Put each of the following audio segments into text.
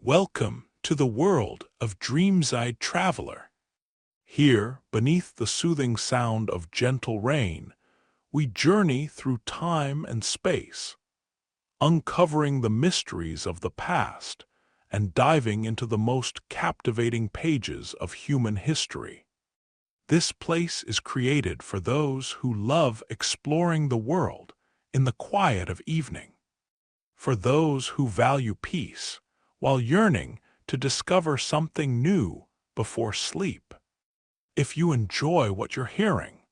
Welcome to the world of Dreamside Traveler. Here, beneath the soothing sound of gentle rain, we journey through time and space, uncovering the mysteries of the past and diving into the most captivating pages of human history. This place is created for those who love exploring the world in the quiet of evening, for those who value peace while yearning to discover something new before sleep. If you enjoy what you're hearing,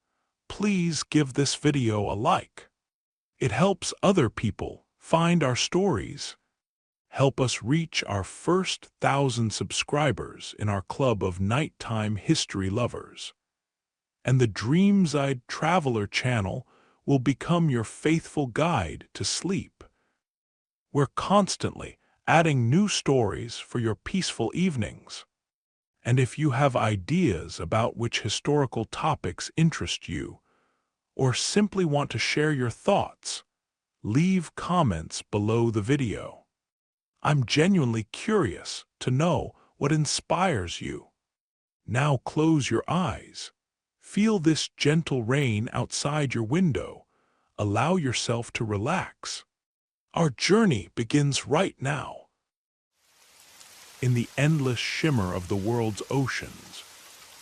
please give this video a like. It helps other people find our stories. Help us reach our first 1,000 subscribers in our club of nighttime history lovers. And the Dreamside Traveler channel will become your faithful guide to sleep. We're constantly adding new stories for your peaceful evenings. And if you have ideas about which historical topics interest you, or simply want to share your thoughts, leave comments below the video. I'm genuinely curious to know what inspires you. Now close your eyes. Feel this gentle rain outside your window. Allow yourself to relax. Our journey begins right now. In the endless shimmer of the world's oceans,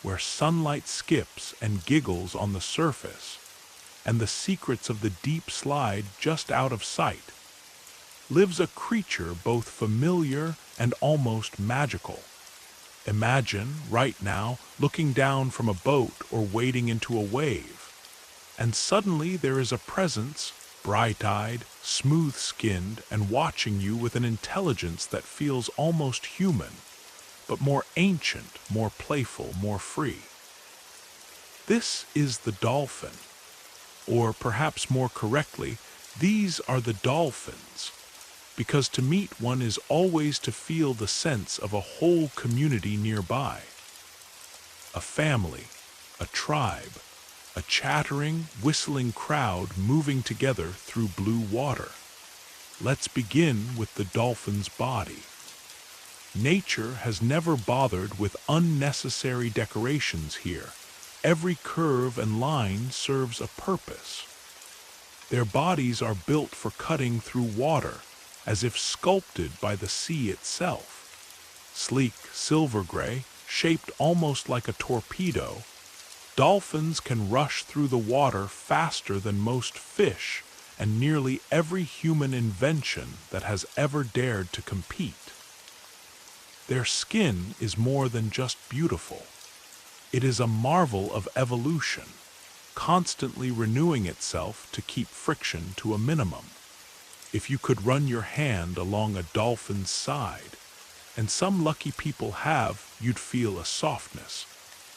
where sunlight skips and giggles on the surface, and the secrets of the deep slide just out of sight, lives a creature both familiar and almost magical. Imagine, right now, looking down from a boat or wading into a wave, and suddenly there is a presence, bright-eyed, smooth-skinned, and watching you with an intelligence that feels almost human, but more ancient, more playful, more free. This is the dolphin, or perhaps more correctly, these are the dolphins, because to meet one is always to feel the sense of a whole community nearby. A family, a tribe, a chattering, whistling crowd moving together through blue water. Let's begin with the dolphin's body. Nature has never bothered with unnecessary decorations here. Every curve and line serves a purpose. Their bodies are built for cutting through water, as if sculpted by the sea itself. Sleek, silver gray, shaped almost like a torpedo, dolphins can rush through the water faster than most fish and nearly every human invention that has ever dared to compete. Their skin is more than just beautiful. It is a marvel of evolution, constantly renewing itself to keep friction to a minimum. If you could run your hand along a dolphin's side, and some lucky people have, you'd feel a softness,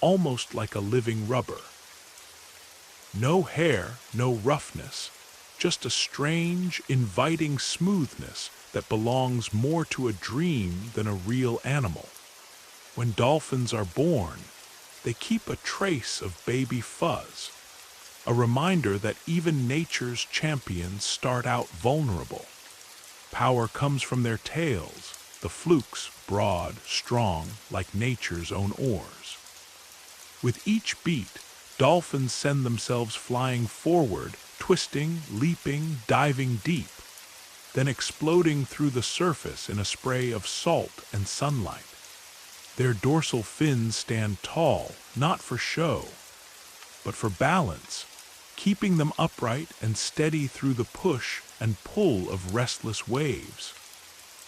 almost like a living rubber. No hair, no roughness, just a strange, inviting smoothness that belongs more to a dream than a real animal. When dolphins are born, they keep a trace of baby fuzz, a reminder that even nature's champions start out vulnerable. Power comes from their tails, the flukes broad, strong, like nature's own oars. With each beat, dolphins send themselves flying forward, twisting, leaping, diving deep, then exploding through the surface in a spray of salt and sunlight. Their dorsal fins stand tall, not for show, but for balance, keeping them upright and steady through the push and pull of restless waves.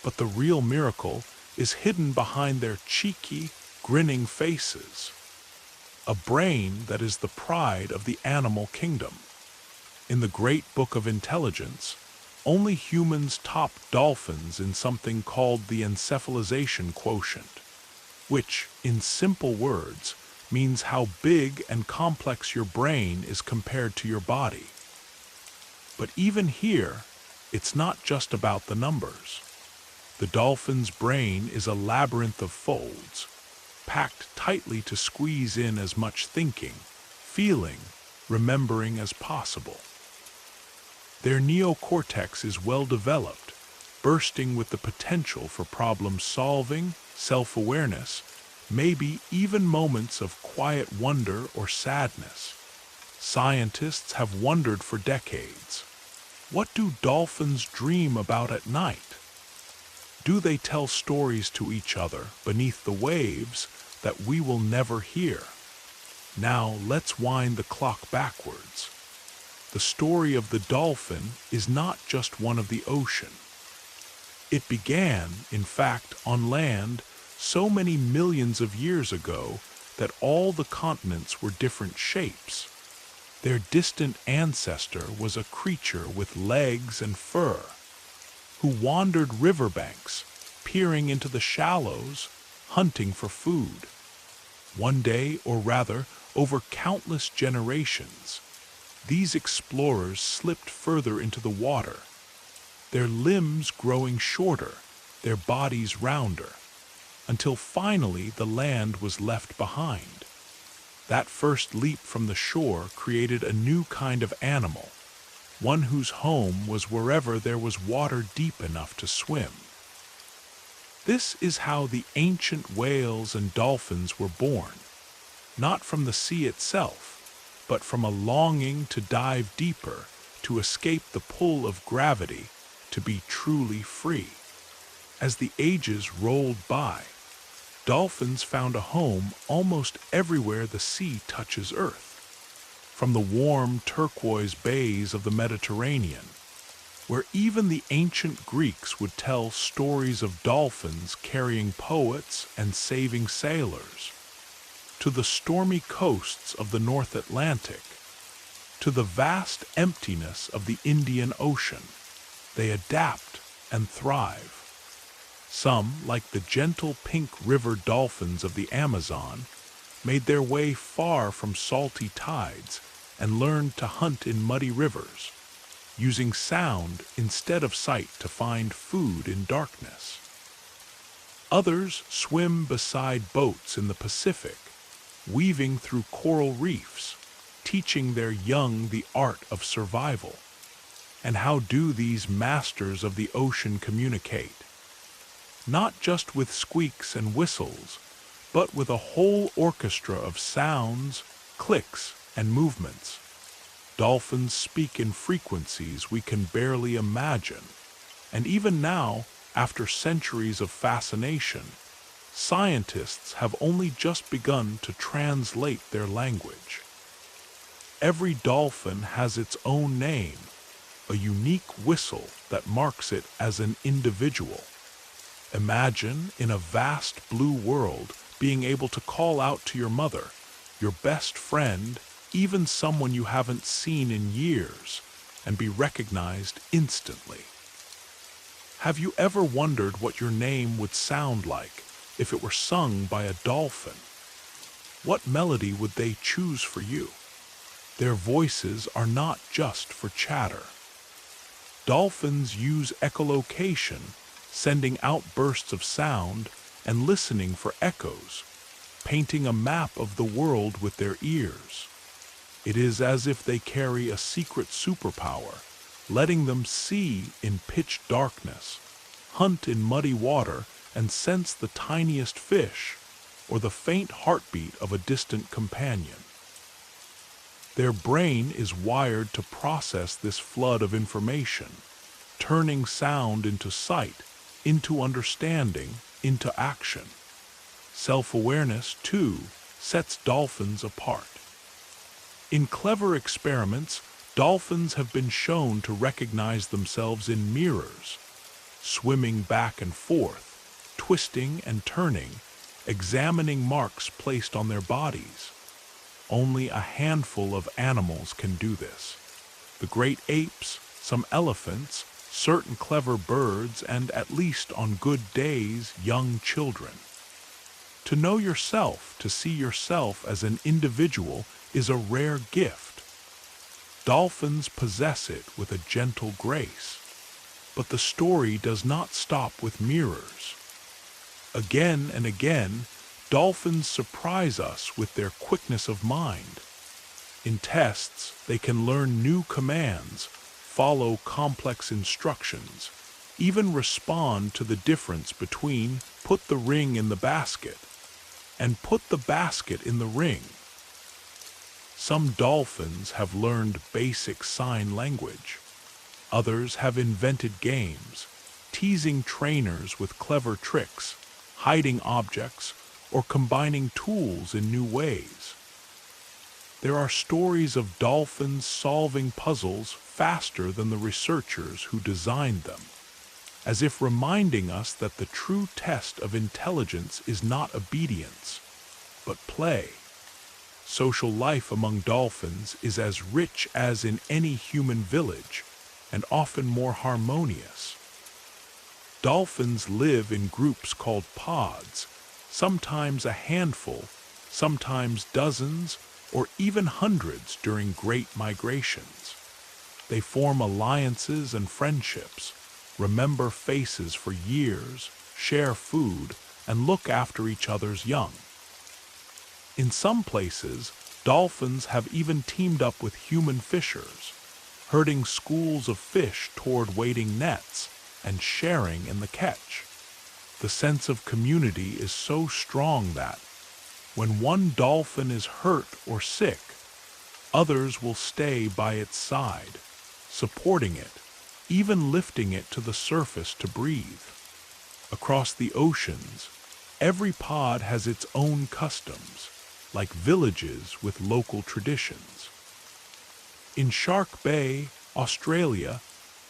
But the real miracle is hidden behind their cheeky, grinning faces. A brain that is the pride of the animal kingdom. In the great book of intelligence, only humans top dolphins in something called the encephalization quotient, which, in simple words, means how big and complex your brain is compared to your body. But even here, it's not just about the numbers. The dolphin's brain is a labyrinth of folds, packed tightly to squeeze in as much thinking, feeling, remembering as possible. Their neocortex is well developed, bursting with the potential for problem-solving, self-awareness, maybe even moments of quiet wonder or sadness. Scientists have wondered for decades, what do dolphins dream about at night? Do they tell stories to each other beneath the waves that we will never hear? Now let's wind the clock backwards. The story of the dolphin is not just one of the ocean. It began, in fact, on land so many millions of years ago that all the continents were different shapes. Their distant ancestor was a creature with legs and fur, who wandered riverbanks, peering into the shallows, hunting for food. One day, or rather, over countless generations, these explorers slipped further into the water, their limbs growing shorter, their bodies rounder, until finally the land was left behind. That first leap from the shore created a new kind of animal, one whose home was wherever there was water deep enough to swim. This is how the ancient whales and dolphins were born, not from the sea itself, but from a longing to dive deeper, to escape the pull of gravity, to be truly free. As the ages rolled by, dolphins found a home almost everywhere the sea touches earth, from the warm turquoise bays of the Mediterranean, where even the ancient Greeks would tell stories of dolphins carrying poets and saving sailors, to the stormy coasts of the North Atlantic, to the vast emptiness of the Indian Ocean. They adapt and thrive. Some, like the gentle pink river dolphins of the Amazon, made their way far from salty tides and learned to hunt in muddy rivers, using sound instead of sight to find food in darkness. Others swim beside boats in the Pacific, weaving through coral reefs, teaching their young the art of survival. And how do these masters of the ocean communicate? Not just with squeaks and whistles, but with a whole orchestra of sounds, clicks, and movements. Dolphins speak in frequencies we can barely imagine, and even now, after centuries of fascination, scientists have only just begun to translate their language. Every dolphin has its own name, a unique whistle that marks it as an individual. Imagine, in a vast blue world, being able to call out to your mother, your best friend, even someone you haven't seen in years, and be recognized instantly. Have you ever wondered what your name would sound like if it were sung by a dolphin? What melody would they choose for you? Their voices are not just for chatter. Dolphins use echolocation, sending out bursts of sound and listening for echoes, painting a map of the world with their ears. It is as if they carry a secret superpower, letting them see in pitch darkness, hunt in muddy water, and sense the tiniest fish or the faint heartbeat of a distant companion. Their brain is wired to process this flood of information, turning sound into sight, into understanding, into action. Self-awareness, too, sets dolphins apart. In clever experiments, dolphins have been shown to recognize themselves in mirrors, swimming back and forth, twisting and turning, examining marks placed on their bodies. Only a handful of animals can do this. The great apes, some elephants, certain clever birds, and at least on good days, young children. To know yourself, to see yourself as an individual, is a rare gift. Dolphins possess it with a gentle grace. But the story does not stop with mirrors. Again and again, dolphins surprise us with their quickness of mind. In tests, they can learn new commands, follow complex instructions, even respond to the difference between put the ring in the basket and put the basket in the ring. Some dolphins have learned basic sign language. Others have invented games, teasing trainers with clever tricks, hiding objects, or combining tools in new ways. There are stories of dolphins solving puzzles faster than the researchers who designed them, as if reminding us that the true test of intelligence is not obedience, but play. Social life among dolphins is as rich as in any human village, and often more harmonious. Dolphins live in groups called pods, sometimes a handful, sometimes dozens, or even hundreds during great migrations. They form alliances and friendships, remember faces for years, share food, and look after each other's young. In some places, dolphins have even teamed up with human fishers, herding schools of fish toward waiting nets and sharing in the catch. The sense of community is so strong that, when one dolphin is hurt or sick, others will stay by its side, supporting it, even lifting it to the surface to breathe. Across the oceans, every pod has its own customs, like villages with local traditions. In Shark Bay, Australia,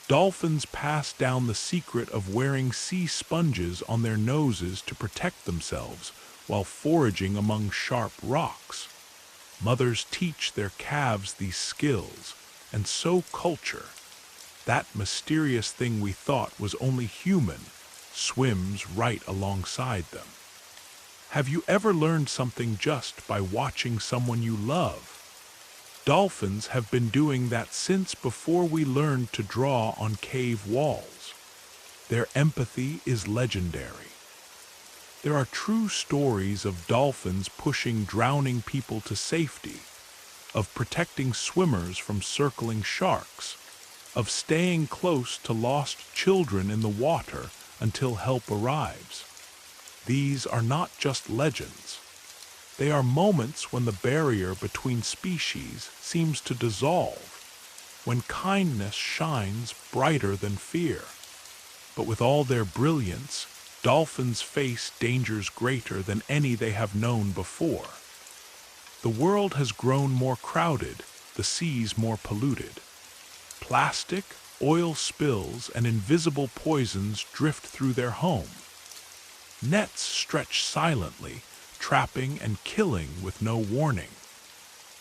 dolphins pass down the secret of wearing sea sponges on their noses to protect themselves while foraging among sharp rocks. Mothers teach their calves these skills, and so culture, that mysterious thing we thought was only human, swims right alongside them. Have you ever learned something just by watching someone you love? Dolphins have been doing that since before we learned to draw on cave walls. Their empathy is legendary. There are true stories of dolphins pushing drowning people to safety, of protecting swimmers from circling sharks, of staying close to lost children in the water until help arrives. These are not just legends. They are moments when the barrier between species seems to dissolve, when kindness shines brighter than fear. But with all their brilliance, dolphins face dangers greater than any they have known before. The world has grown more crowded, the seas more polluted. Plastic, oil spills, and invisible poisons drift through their home. Nets stretch silently, trapping and killing with no warning.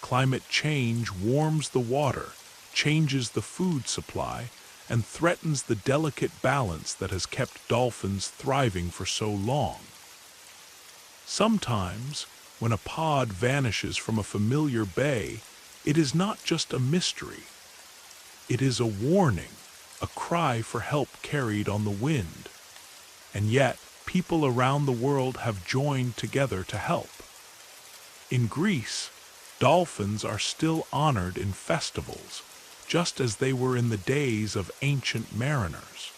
Climate change warms the water, changes the food supply, and threatens the delicate balance that has kept dolphins thriving for so long. Sometimes, when a pod vanishes from a familiar bay, it is not just a mystery. It is a warning, a cry for help carried on the wind. And yet, people around the world have joined together to help. In Greece, dolphins are still honored in festivals, just as they were in the days of ancient mariners.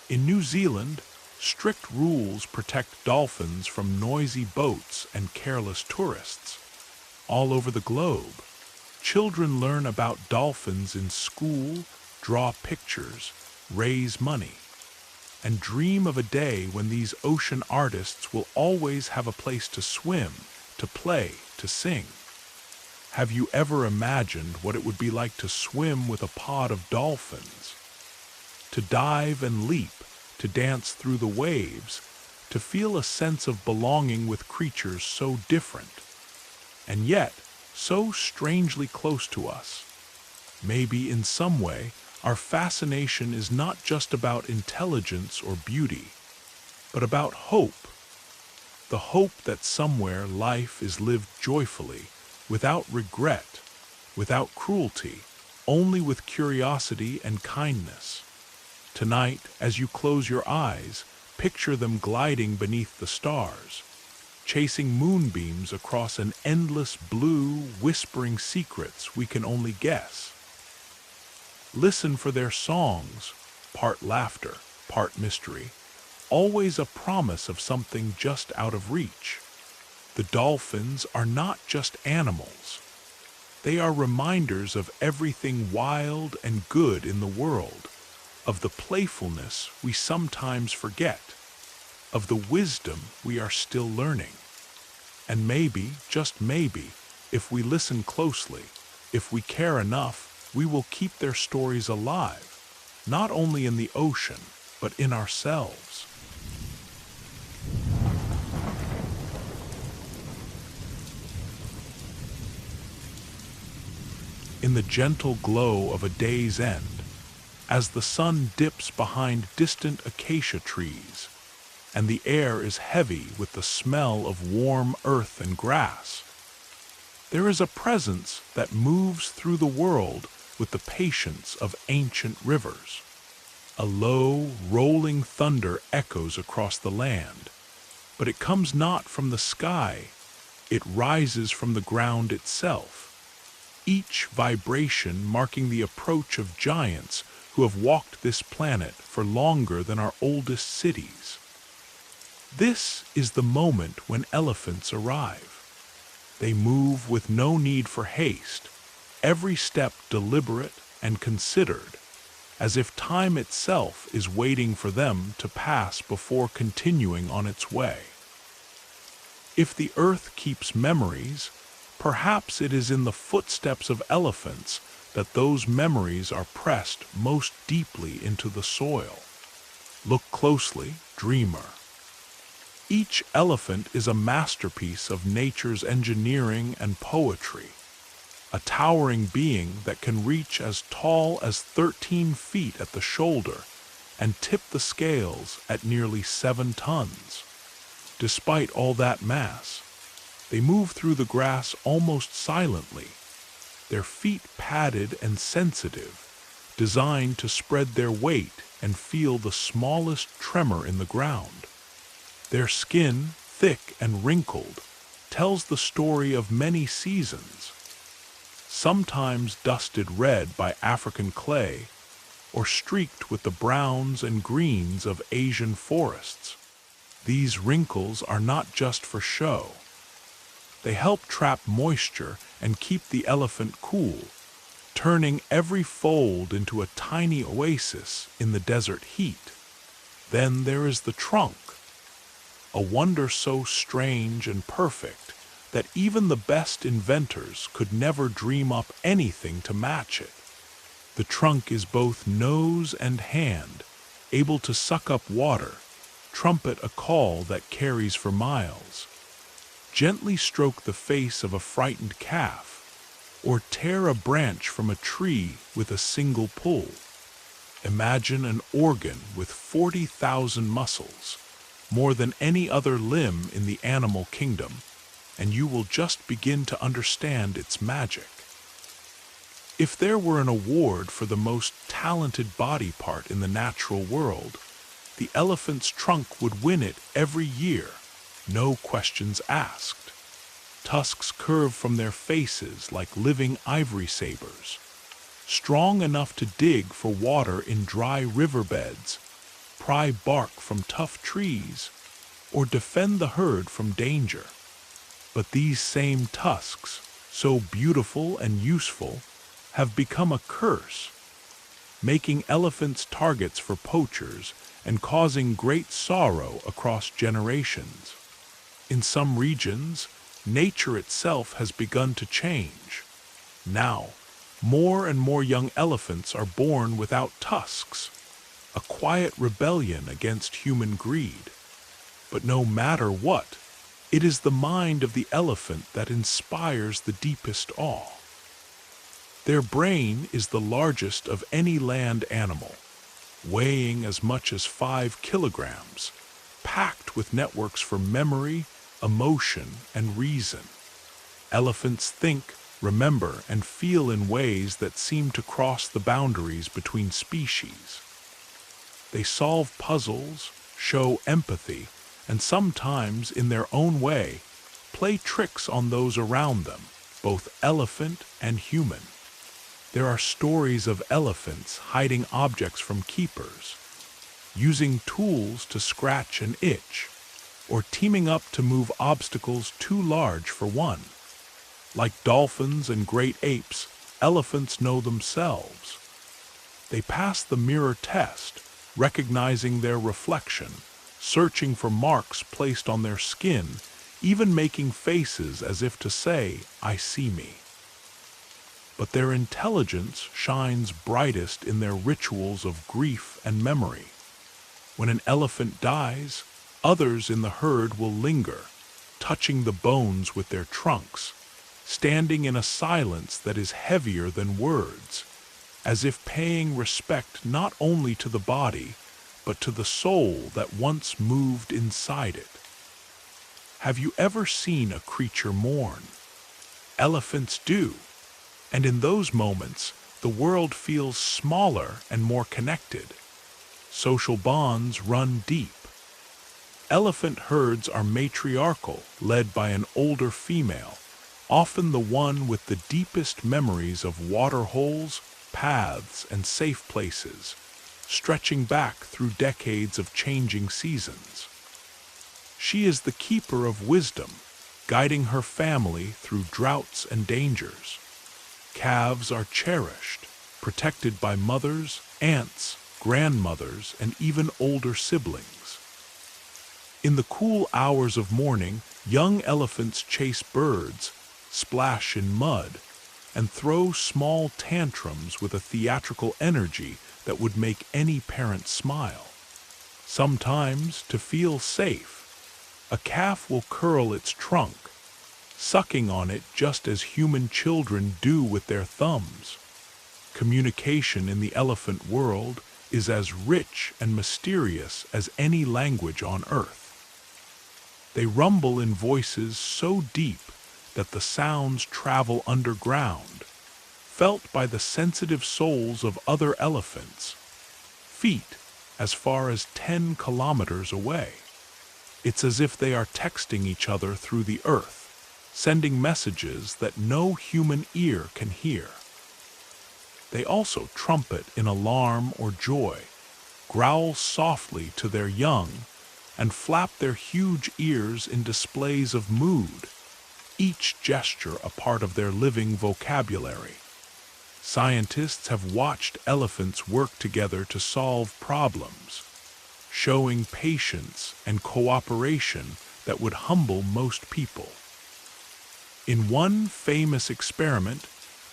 In New Zealand, strict rules protect dolphins from noisy boats and careless tourists. All over the globe, children learn about dolphins in school, draw pictures, raise money, and dream of a day when these ocean artists will always have a place to swim, to play, to sing. Have you ever imagined what it would be like to swim with a pod of dolphins? To dive and leap, to dance through the waves, to feel a sense of belonging with creatures so different, and yet so strangely close to us. Maybe in some way, our fascination is not just about intelligence or beauty, but about hope. The hope that somewhere life is lived joyfully, without regret, without cruelty, only with curiosity and kindness. Tonight, as you close your eyes, picture them gliding beneath the stars, chasing moonbeams across an endless blue, whispering secrets we can only guess. Listen for their songs, part laughter, part mystery, always a promise of something just out of reach. The dolphins are not just animals. They are reminders of everything wild and good in the world, of the playfulness we sometimes forget, of the wisdom we are still learning. And maybe, just maybe, if we listen closely, if we care enough, we will keep their stories alive, not only in the ocean, but in ourselves. In the gentle glow of a day's end, as the sun dips behind distant acacia trees, and the air is heavy with the smell of warm earth and grass, there is a presence that moves through the world with the patience of ancient rivers. A low, rolling thunder echoes across the land, but it comes not from the sky, it rises from the ground itself, each vibration marking the approach of giants who have walked this planet for longer than our oldest cities. This is the moment when elephants arrive. They move with no need for haste, every step deliberate and considered, as if time itself is waiting for them to pass before continuing on its way. If the earth keeps memories, perhaps it is in the footsteps of elephants that those memories are pressed most deeply into the soil. Look closely, dreamer. Each elephant is a masterpiece of nature's engineering and poetry, a towering being that can reach as tall as 13 feet at the shoulder and tip the scales at nearly 7 tons. Despite all that mass, they move through the grass almost silently, their feet padded and sensitive, designed to spread their weight and feel the smallest tremor in the ground. Their skin, thick and wrinkled, tells the story of many seasons, sometimes dusted red by African clay, or streaked with the browns and greens of Asian forests. These wrinkles are not just for show. They help trap moisture and keep the elephant cool, turning every fold into a tiny oasis in the desert heat. Then there is the trunk, a wonder so strange and perfect that even the best inventors could never dream up anything to match it. The trunk is both nose and hand, able to suck up water, trumpet a call that carries for miles, gently stroke the face of a frightened calf, or tear a branch from a tree with a single pull. Imagine an organ with 40,000 muscles, more than any other limb in the animal kingdom, and you will just begin to understand its magic. If there were an award for the most talented body part in the natural world, the elephant's trunk would win it every year, no questions asked. Tusks curve from their faces like living ivory sabers, strong enough to dig for water in dry riverbeds, pry bark from tough trees, or defend the herd from danger. But these same tusks, so beautiful and useful, have become a curse, making elephants targets for poachers and causing great sorrow across generations. In some regions, nature itself has begun to change. Now, more and more young elephants are born without tusks, a quiet rebellion against human greed. But no matter what, it is the mind of the elephant that inspires the deepest awe. Their brain is the largest of any land animal, weighing as much as 5 kilograms, packed with networks for memory, emotion, and reason. Elephants think, remember, and feel in ways that seem to cross the boundaries between species. They solve puzzles, show empathy, and sometimes, in their own way, play tricks on those around them, both elephant and human. There are stories of elephants hiding objects from keepers, using tools to scratch and itch, or teaming up to move obstacles too large for one. Like dolphins and great apes, elephants know themselves. They pass the mirror test, recognizing their reflection, searching for marks placed on their skin, even making faces as if to say, "I see me." But their intelligence shines brightest in their rituals of grief and memory. When an elephant dies, others in the herd will linger, touching the bones with their trunks, standing in a silence that is heavier than words, as if paying respect not only to the body, but to the soul that once moved inside it. Have you ever seen a creature mourn? Elephants do, and in those moments, the world feels smaller and more connected. Social bonds run deep. Elephant herds are matriarchal, led by an older female, often the one with the deepest memories of water holes, paths, and safe places, stretching back through decades of changing seasons. She is the keeper of wisdom, guiding her family through droughts and dangers. Calves are cherished, protected by mothers, aunts, grandmothers, and even older siblings. In the cool hours of morning, young elephants chase birds, splash in mud, and throw small tantrums with a theatrical energy that would make any parent smile. Sometimes, to feel safe, a calf will curl its trunk, sucking on it just as human children do with their thumbs. Communication in the elephant world is as rich and mysterious as any language on earth. They rumble in voices so deep that the sounds travel underground, felt by the sensitive souls of other elephants, feet as far as 10 kilometers away. It's as if they are texting each other through the earth, sending messages that no human ear can hear. They also trumpet in alarm or joy, growl softly to their young, and flap their huge ears in displays of mood, each gesture a part of their living vocabulary. Scientists have watched elephants work together to solve problems, showing patience and cooperation that would humble most people. In one famous experiment,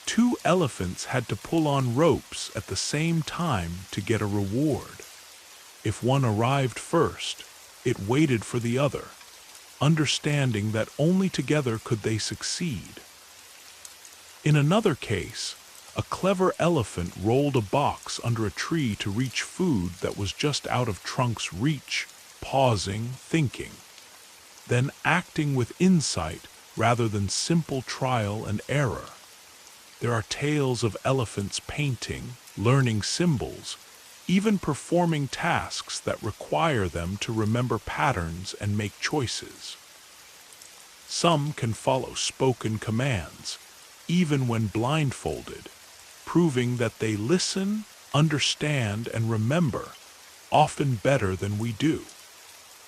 2 elephants had to pull on ropes at the same time to get a reward. If one arrived first, it waited for the other, understanding that only together could they succeed. In another case, a clever elephant rolled a box under a tree to reach food that was just out of Trunk's reach, pausing, thinking, then acting with insight rather than simple trial and error. There are tales of elephants painting, learning symbols, even performing tasks that require them to remember patterns and make choices. Some can follow spoken commands, even when blindfolded, proving that they listen, understand, and remember, often better than we do.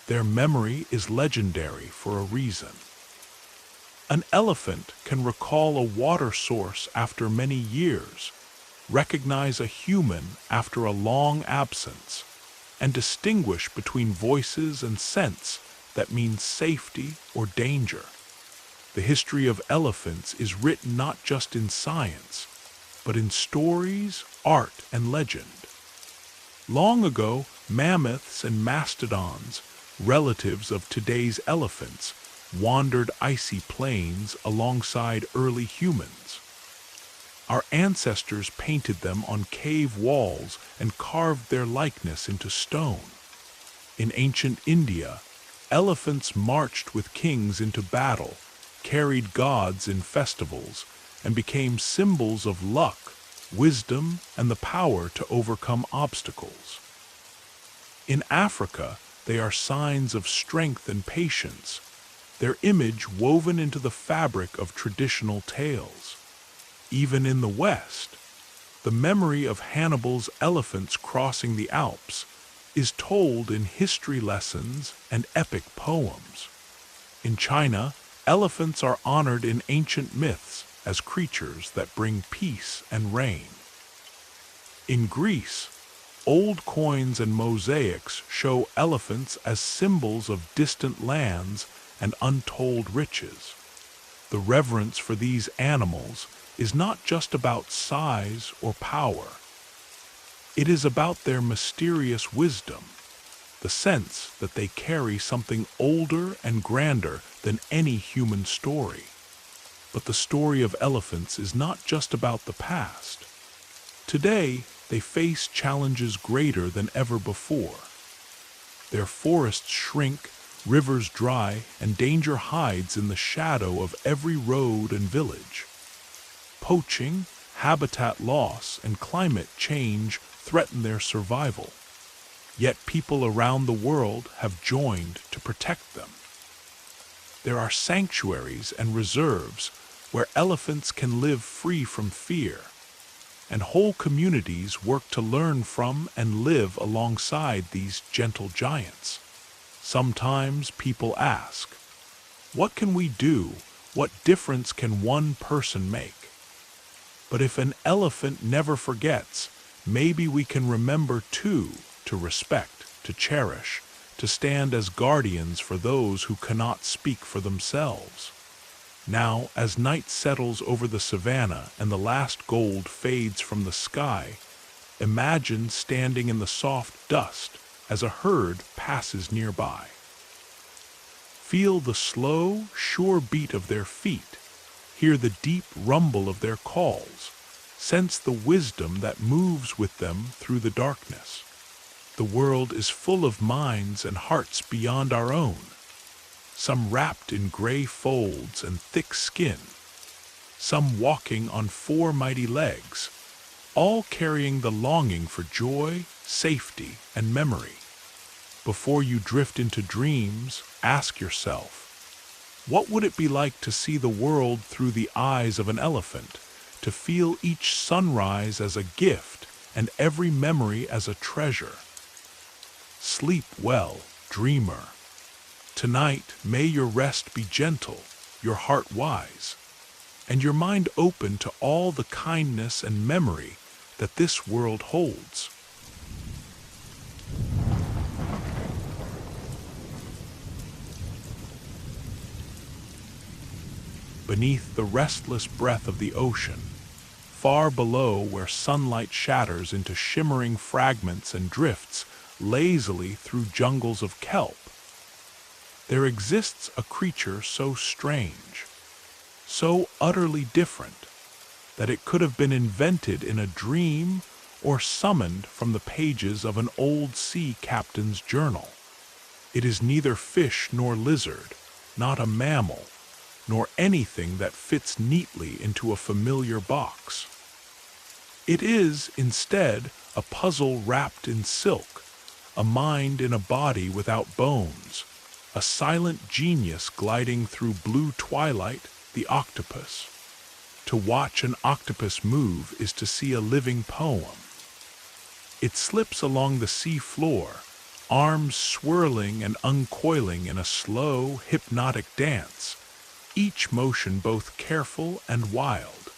Their memory is legendary for a reason. An elephant can recall a water source after many years, recognize a human after a long absence, and distinguish between voices and scents that mean safety or danger. The history of elephants is written not just in science, but in stories, art, and legend. Long ago, mammoths and mastodons, relatives of today's elephants, wandered icy plains alongside early humans. Our ancestors painted them on cave walls and carved their likeness into stone. In ancient India, elephants marched with kings into battle, carried gods in festivals, and became symbols of luck, wisdom, and the power to overcome obstacles. In Africa, they are signs of strength and patience, their image woven into the fabric of traditional tales. Even in the West, the memory of Hannibal's elephants crossing the Alps, is told in history lessons and epic poems. In China, elephants are honored in ancient myths as creatures that bring peace and rain. In Greece, old coins and mosaics show elephants as symbols of distant lands and untold riches. The reverence for these animals is not just about size or power. It is about their mysterious wisdom, the sense that they carry something older and grander than any human story. But the story of elephants is not just about the past. Today, they face challenges greater than ever before. Their forests shrink, rivers dry, and danger hides in the shadow of every road and village. Poaching, habitat loss, and climate change threaten their survival. Yet people around the world have joined to protect them. There are sanctuaries and reserves where elephants can live free from fear, and whole communities work to learn from and live alongside these gentle giants. Sometimes people ask, what can we do? What difference can one person make? But if an elephant never forgets, maybe we can remember too, to respect, to cherish, to stand as guardians for those who cannot speak for themselves. Now, as night settles over the savannah and the last gold fades from the sky, imagine standing in the soft dust as a herd passes nearby. Feel the slow, sure beat of their feet, hear the deep rumble of their calls, sense the wisdom that moves with them through the darkness. The world is full of minds and hearts beyond our own, some wrapped in gray folds and thick skin, some walking on four mighty legs, all carrying the longing for joy, safety, and memory. Before you drift into dreams, ask yourself, what would it be like to see the world through the eyes of an elephant, to feel each sunrise as a gift and every memory as a treasure? Sleep well, dreamer. Tonight, may your rest be gentle, your heart wise, and your mind open to all the kindness and memory that this world holds. Beneath the restless breath of the ocean, far below where sunlight shatters into shimmering fragments and drifts lazily through jungles of kelp, there exists a creature so strange, so utterly different, that it could have been invented in a dream or summoned from the pages of an old sea captain's journal. It is neither fish nor lizard, not a mammal, nor anything that fits neatly into a familiar box. It is, instead, a puzzle wrapped in silk, a mind in a body without bones, a silent genius gliding through blue twilight, the octopus. To watch an octopus move is to see a living poem. It slips along the sea floor, arms swirling and uncoiling in a slow, hypnotic dance, each motion both careful and wild.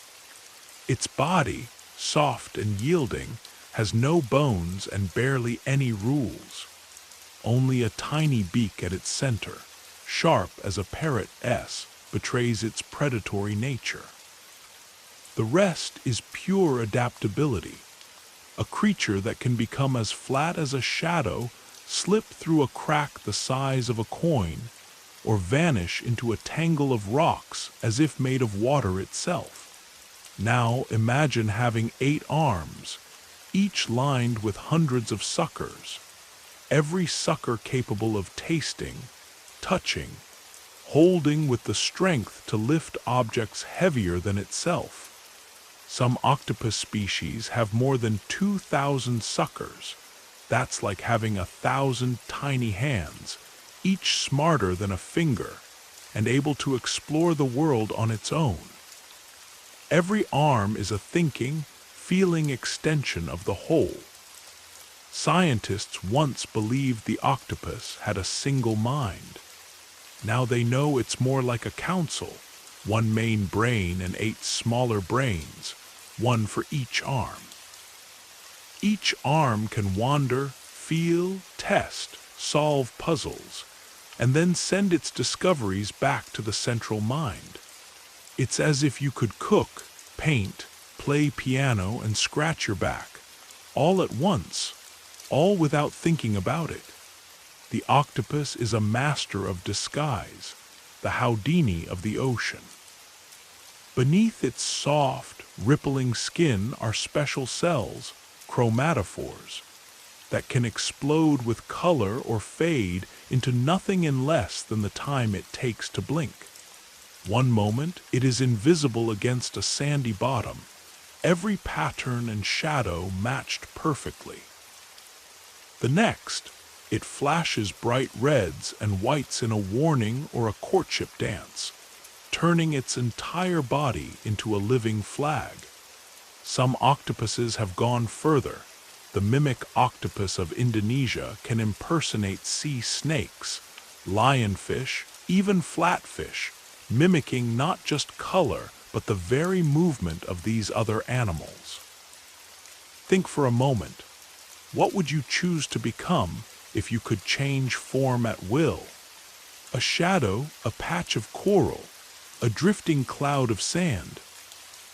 Its body, soft and yielding, has no bones and barely any rules. Only a tiny beak at its center, sharp as a parrot's, betrays its predatory nature. The rest is pure adaptability, a creature that can become as flat as a shadow, slip through a crack the size of a coin, or vanish into a tangle of rocks as if made of water itself. Now imagine having 8 arms, each lined with hundreds of suckers, every sucker capable of tasting, touching, holding with the strength to lift objects heavier than itself. Some octopus species have more than 2,000 suckers. That's like having 1,000 tiny hands, each smarter than a finger, and able to explore the world on its own. Every arm is a thinking, feeling extension of the whole. Scientists once believed the octopus had a single mind. Now they know it's more like a council, one main brain and 8 smaller brains, one for each arm. Each arm can wander, feel, test, solve puzzles, and then send its discoveries back to the central mind. It's as if you could cook, paint, play piano, and scratch your back, all at once, all without thinking about it. The octopus is a master of disguise, the Houdini of the ocean. Beneath its soft, rippling skin are special cells, chromatophores, that can explode with color or fade into nothing in less than the time it takes to blink. One moment it is invisible against a sandy bottom, every pattern and shadow matched perfectly. The next, it flashes bright reds and whites in a warning or a courtship dance, turning its entire body into a living flag. Some octopuses have gone further. The mimic octopus of Indonesia can impersonate sea snakes, lionfish, even flatfish, mimicking not just color but the very movement of these other animals. Think for a moment. What would you choose to become if you could change form at will? A shadow, a patch of coral, a drifting cloud of sand.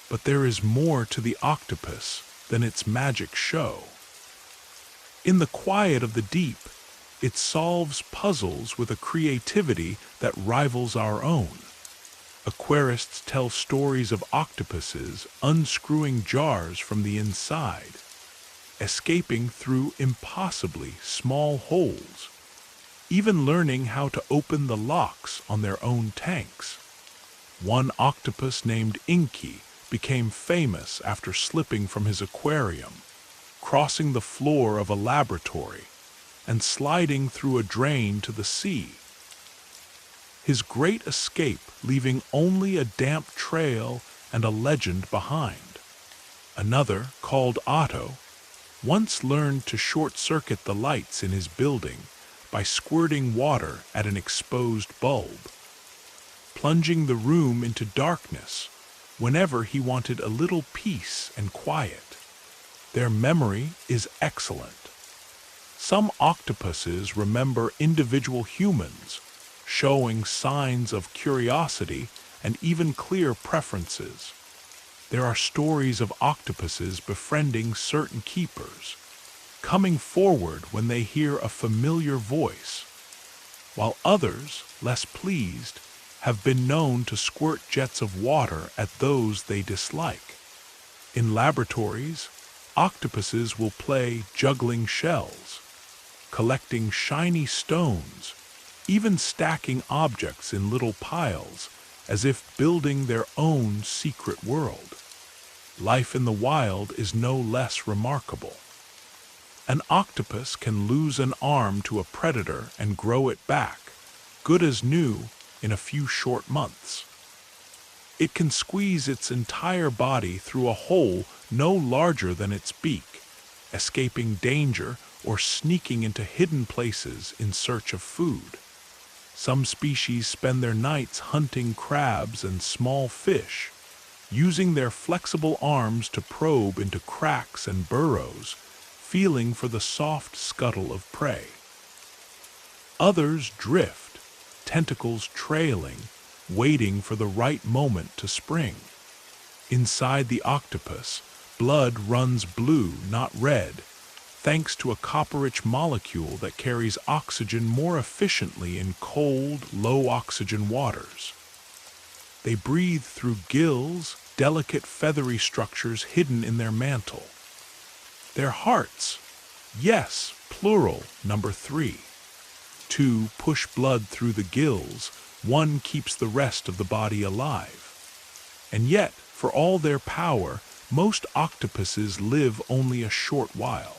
But there is more to the octopus than its magic show. In the quiet of the deep, it solves puzzles with a creativity that rivals our own. Aquarists tell stories of octopuses unscrewing jars from the inside, escaping through impossibly small holes, even learning how to open the locks on their own tanks. One octopus named Inky became famous after slipping from his aquarium, crossing the floor of a laboratory, and sliding through a drain to the sea. His great escape leaving only a damp trail and a legend behind. Another, called Otto, once learned to short-circuit the lights in his building by squirting water at an exposed bulb, plunging the room into darkness whenever he wanted a little peace and quiet. Their memory is excellent. Some octopuses remember individual humans, showing signs of curiosity and even clear preferences. There are stories of octopuses befriending certain keepers, coming forward when they hear a familiar voice, while others, less pleased, have been known to squirt jets of water at those they dislike. In laboratories, octopuses will play juggling shells, collecting shiny stones, even stacking objects in little piles as if building their own secret world. Life in the wild is no less remarkable. An octopus can lose an arm to a predator and grow it back, good as new, in a few short months. It can squeeze its entire body through a hole no larger than its beak, escaping danger or sneaking into hidden places in search of food. Some species spend their nights hunting crabs and small fish, using their flexible arms to probe into cracks and burrows, feeling for the soft scuttle of prey. Others drift, tentacles trailing, waiting for the right moment to spring. Inside the octopus, blood runs blue, not red, thanks to a copper-rich molecule that carries oxygen more efficiently in cold, low-oxygen waters. They breathe through gills, delicate feathery structures hidden in their mantle. Their hearts, yes, plural, number 3. 2 push blood through the gills, 1 keeps the rest of the body alive. And yet, for all their power, most octopuses live only a short while.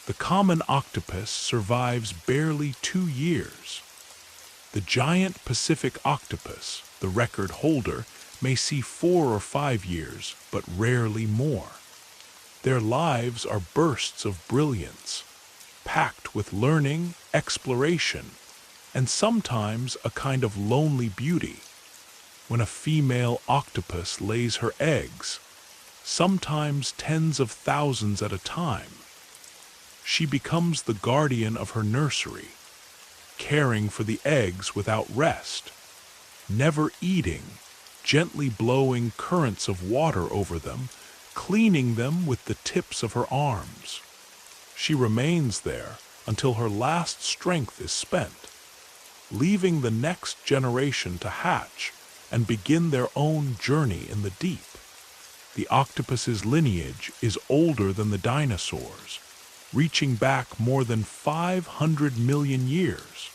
The common octopus survives barely 2 years. The giant Pacific octopus, the record holder, may see 4 or 5 years, but rarely more. Their lives are bursts of brilliance, packed with learning, exploration, and sometimes a kind of lonely beauty. When a female octopus lays her eggs, sometimes tens of thousands at a time, she becomes the guardian of her nursery, caring for the eggs without rest, never eating, gently blowing currents of water over them, cleaning them with the tips of her arms. She remains there until her last strength is spent, leaving the next generation to hatch and begin their own journey in the deep. The octopus's lineage is older than the dinosaurs, reaching back more than 500 million years.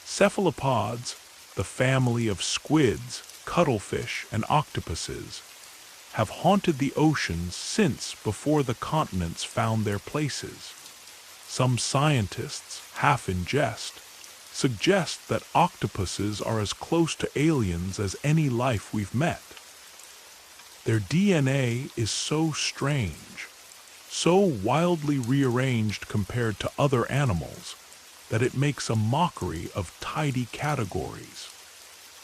Cephalopods, the family of squids, cuttlefish, and octopuses, have haunted the oceans since before the continents found their places. Some scientists, half in jest, suggest that octopuses are as close to aliens as any life we've met. Their DNA is so strange, so wildly rearranged compared to other animals, that it makes a mockery of tidy categories.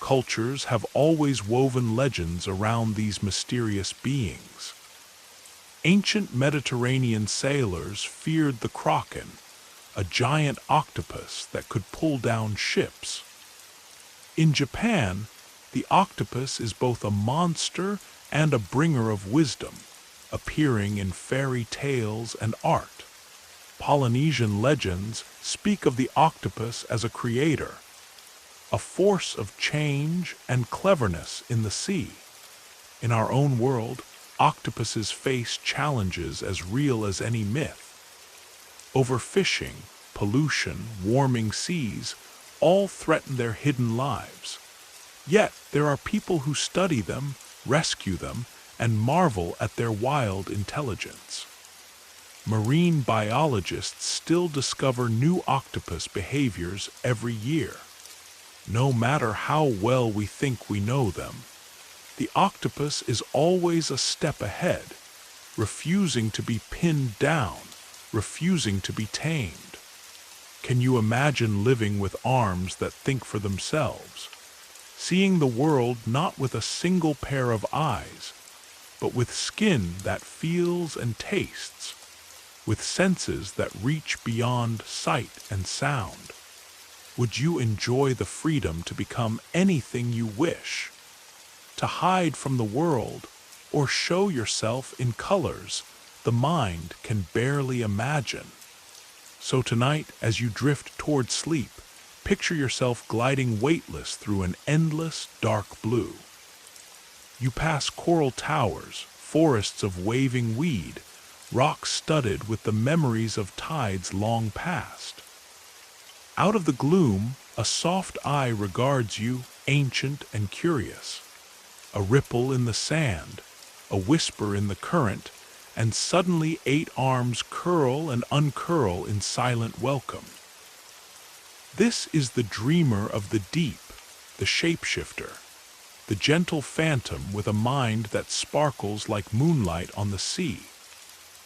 Cultures have always woven legends around these mysterious beings. Ancient Mediterranean sailors feared the kraken, a giant octopus that could pull down ships. In Japan, the octopus is both a monster and a bringer of wisdom, appearing in fairy tales and art. Polynesian legends speak of the octopus as a creator, a force of change and cleverness in the sea. In our own world, octopuses face challenges as real as any myth. Overfishing, pollution, warming seas all threaten their hidden lives. Yet there are people who study them, rescue them, and marvel at their wild intelligence. Marine biologists still discover new octopus behaviors every year. No matter how well we think we know them, the octopus is always a step ahead, refusing to be pinned down, refusing to be tamed. Can you imagine living with arms that think for themselves, seeing the world not with a single pair of eyes, but with skin that feels and tastes, with senses that reach beyond sight and sound? Would you enjoy the freedom to become anything you wish, to hide from the world, or show yourself in colors the mind can barely imagine? So tonight, as you drift toward sleep, picture yourself gliding weightless through an endless dark blue. You pass coral towers, forests of waving weed, rocks studded with the memories of tides long past. Out of the gloom, a soft eye regards you, ancient and curious. A ripple in the sand, a whisper in the current, and suddenly 8 arms curl and uncurl in silent welcome. This is the dreamer of the deep, the shapeshifter, the gentle phantom with a mind that sparkles like moonlight on the sea.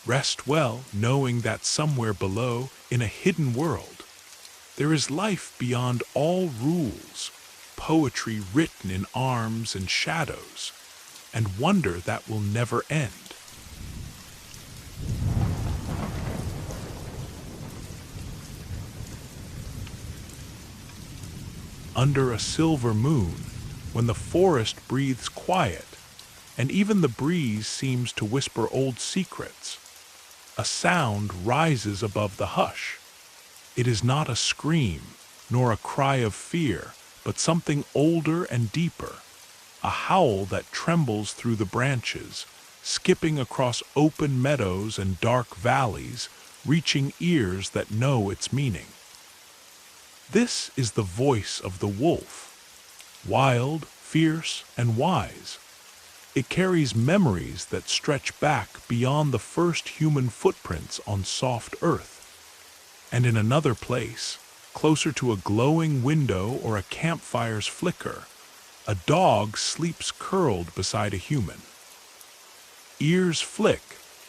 Rest well, knowing that somewhere below, in a hidden world, there is life beyond all rules, poetry written in arms and shadows, and wonder that will never end. Under a silver moon, when the forest breathes quiet, and even the breeze seems to whisper old secrets, a sound rises above the hush. It is not a scream, nor a cry of fear, but something older and deeper, a howl that trembles through the branches, skipping across open meadows and dark valleys, reaching ears that know its meaning. This is the voice of the wolf, wild, fierce, and wise. It carries memories that stretch back beyond the first human footprints on soft earth. And in another place, closer to a glowing window or a campfire's flicker, a dog sleeps curled beside a human. Ears flick,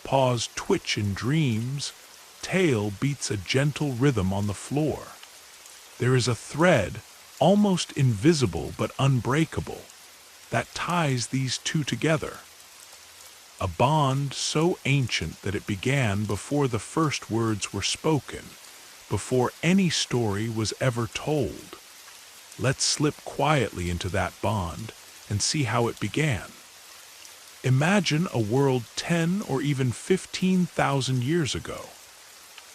paws twitch in dreams, tail beats a gentle rhythm on the floor. There is a thread, almost invisible but unbreakable, that ties these two together. A bond so ancient that it began before the first words were spoken, before any story was ever told. Let's slip quietly into that bond and see how it began. Imagine a world 10 or even 15,000 years ago.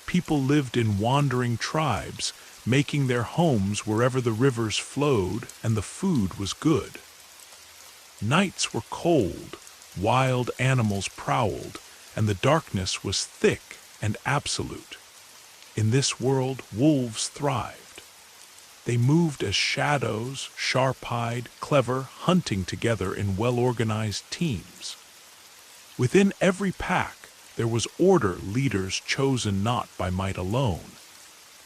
People lived in wandering tribes, making their homes wherever the rivers flowed and the food was good. Nights were cold, wild animals prowled, and the darkness was thick and absolute. In this world, wolves thrived. They moved as shadows, sharp-eyed, clever, hunting together in well-organized teams. Within every pack, there was order, leaders chosen not by might alone,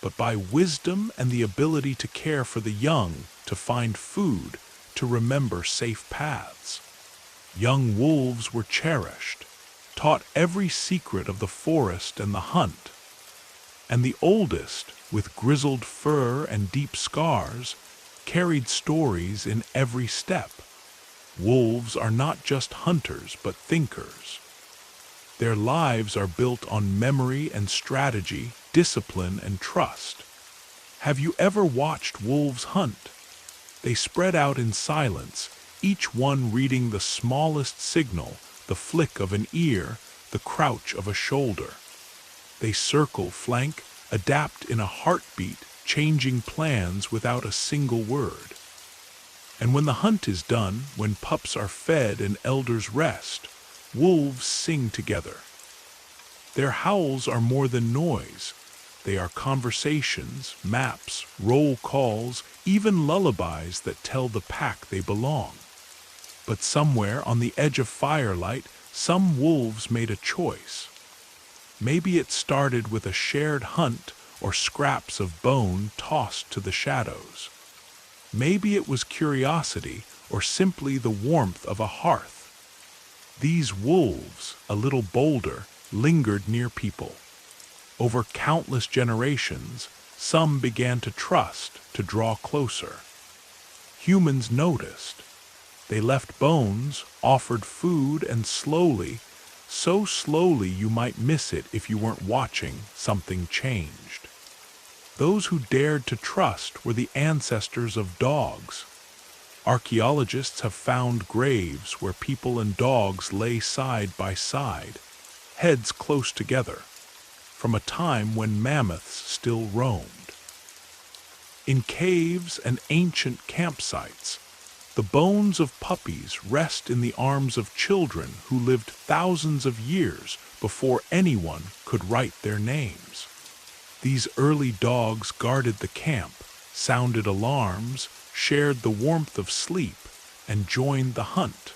but by wisdom and the ability to care for the young, to find food, to remember safe paths. Young wolves were cherished, taught every secret of the forest and the hunt. And the oldest, with grizzled fur and deep scars, carried stories in every step. Wolves are not just hunters, but thinkers. Their lives are built on memory and strategy, discipline and trust. Have you ever watched wolves hunt? They spread out in silence, each one reading the smallest signal, the flick of an ear, the crouch of a shoulder. They circle, flank, adapt in a heartbeat, changing plans without a single word. And when the hunt is done, when pups are fed and elders rest, wolves sing together. Their howls are more than noise. They are conversations, maps, roll calls, even lullabies that tell the pack they belong. But somewhere on the edge of firelight, some wolves made a choice. Maybe it started with a shared hunt or scraps of bone tossed to the shadows. Maybe it was curiosity or simply the warmth of a hearth. These wolves, a little bolder, lingered near people. Over countless generations, some began to trust, to draw closer. Humans noticed. They left bones, offered food, and slowly, so slowly you might miss it if you weren't watching, something changed. Those who dared to trust were the ancestors of dogs. Archaeologists have found graves where people and dogs lay side by side, heads close together, from a time when mammoths still roamed. In caves and ancient campsites, the bones of puppies rest in the arms of children who lived thousands of years before anyone could write their names. These early dogs guarded the camp, sounded alarms, shared the warmth of sleep, and joined the hunt.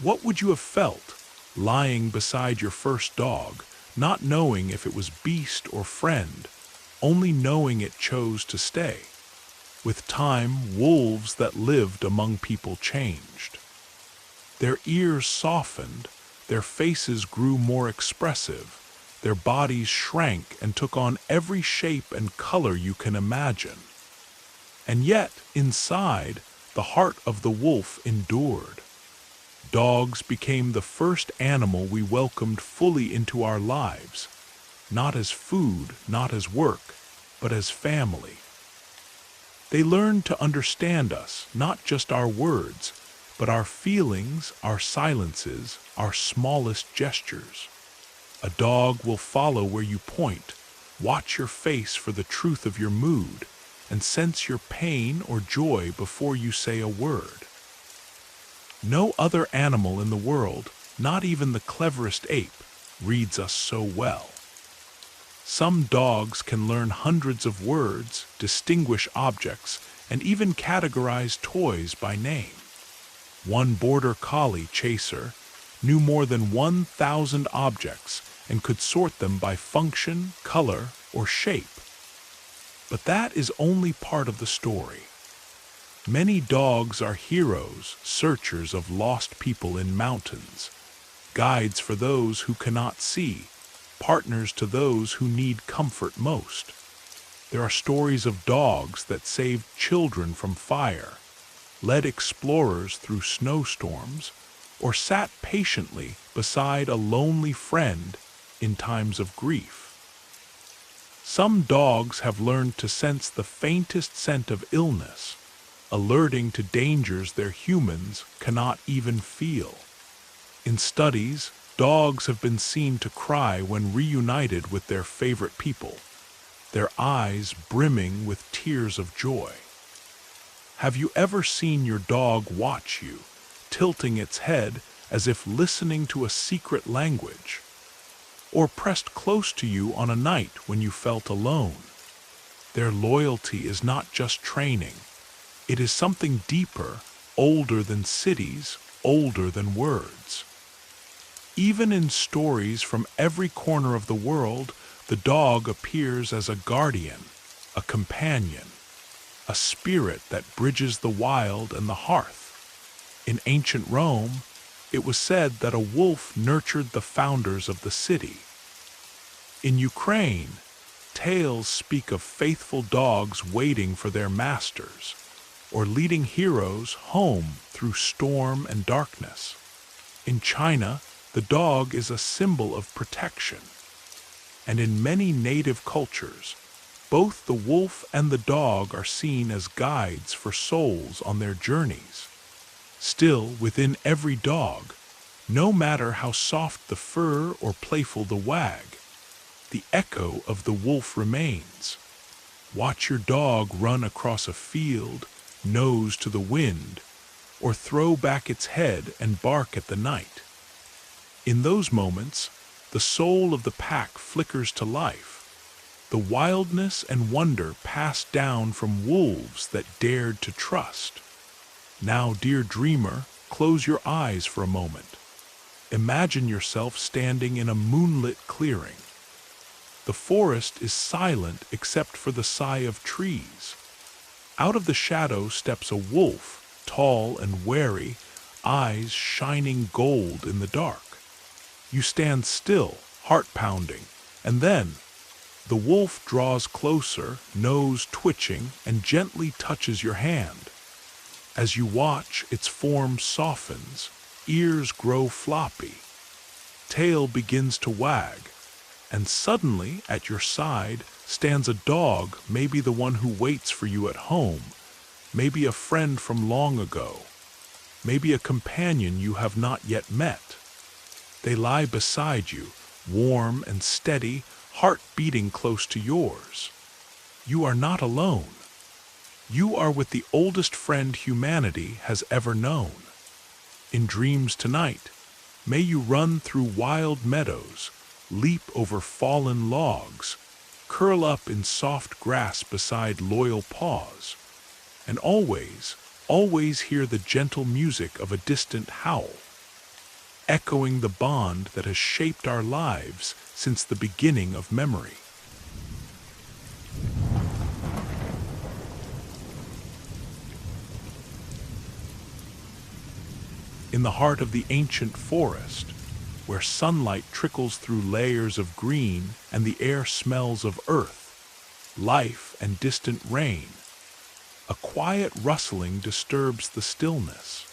What would you have felt, lying beside your first dog, not knowing if it was beast or friend, only knowing it chose to stay? With time, wolves that lived among people changed. Their ears softened, their faces grew more expressive, their bodies shrank and took on every shape and color you can imagine. And yet, inside, the heart of the wolf endured. Dogs became the first animal we welcomed fully into our lives, not as food, not as work, but as family. They learned to understand us, not just our words, but our feelings, our silences, our smallest gestures. A dog will follow where you point, watch your face for the truth of your mood, and sense your pain or joy before you say a word. No other animal in the world, not even the cleverest ape, reads us so well. Some dogs can learn hundreds of words, distinguish objects, and even categorize toys by name. One border collie chaser knew more than 1,000 objects and could sort them by function, color, or shape. But that is only part of the story. Many dogs are heroes, searchers of lost people in mountains. guides for those who cannot see, partners to those who need comfort most. There are stories of dogs that saved children from fire, led explorers through snowstorms, or sat patiently beside a lonely friend in times of grief. Some dogs have learned to sense the faintest scent of illness, alerting to dangers their humans cannot even feel. In studies, dogs have been seen to cry when reunited with their favorite people, their eyes brimming with tears of joy. Have you ever seen your dog watch you, tilting its head as if listening to a secret language? Or pressed close to you on a night when you felt alone? Their loyalty is not just training. It is something deeper, older than cities, older than words. Even in stories from every corner of the world, the dog appears as a guardian, a companion, a spirit that bridges the wild and the hearth. In ancient Rome, it was said that a wolf nurtured the founders of the city. In Ukraine, tales speak of faithful dogs waiting for their masters, or leading heroes home through storm and darkness. In China, the dog is a symbol of protection. And in many native cultures, both the wolf and the dog are seen as guides for souls on their journeys. Still, within every dog, no matter how soft the fur or playful the wag, the echo of the wolf remains. Watch your dog run across a field, nose to the wind, or throw back its head and bark at the night. In those moments, the soul of the pack flickers to life, the wildness and wonder passed down from wolves that dared to trust. Now, dear dreamer, close your eyes for a moment. Imagine yourself standing in a moonlit clearing. The forest is silent except for the sigh of trees. Out of the shadow steps a wolf, tall and wary, eyes shining gold in the dark. You stand still, heart pounding, and then the wolf draws closer, nose twitching, and gently touches your hand. As you watch, its form softens, ears grow floppy, tail begins to wag, and suddenly at your side stands a dog, maybe the one who waits for you at home, maybe a friend from long ago, maybe a companion you have not yet met. They lie beside you, warm and steady, heart beating close to yours. You are not alone. You are with the oldest friend humanity has ever known. In dreams tonight, may you run through wild meadows, leap over fallen logs, curl up in soft grass beside loyal paws, and always, always hear the gentle music of a distant howl, echoing the bond that has shaped our lives since the beginning of memory. In the heart of the ancient forest, where sunlight trickles through layers of green and the air smells of earth, life and distant rain, a quiet rustling disturbs the stillness.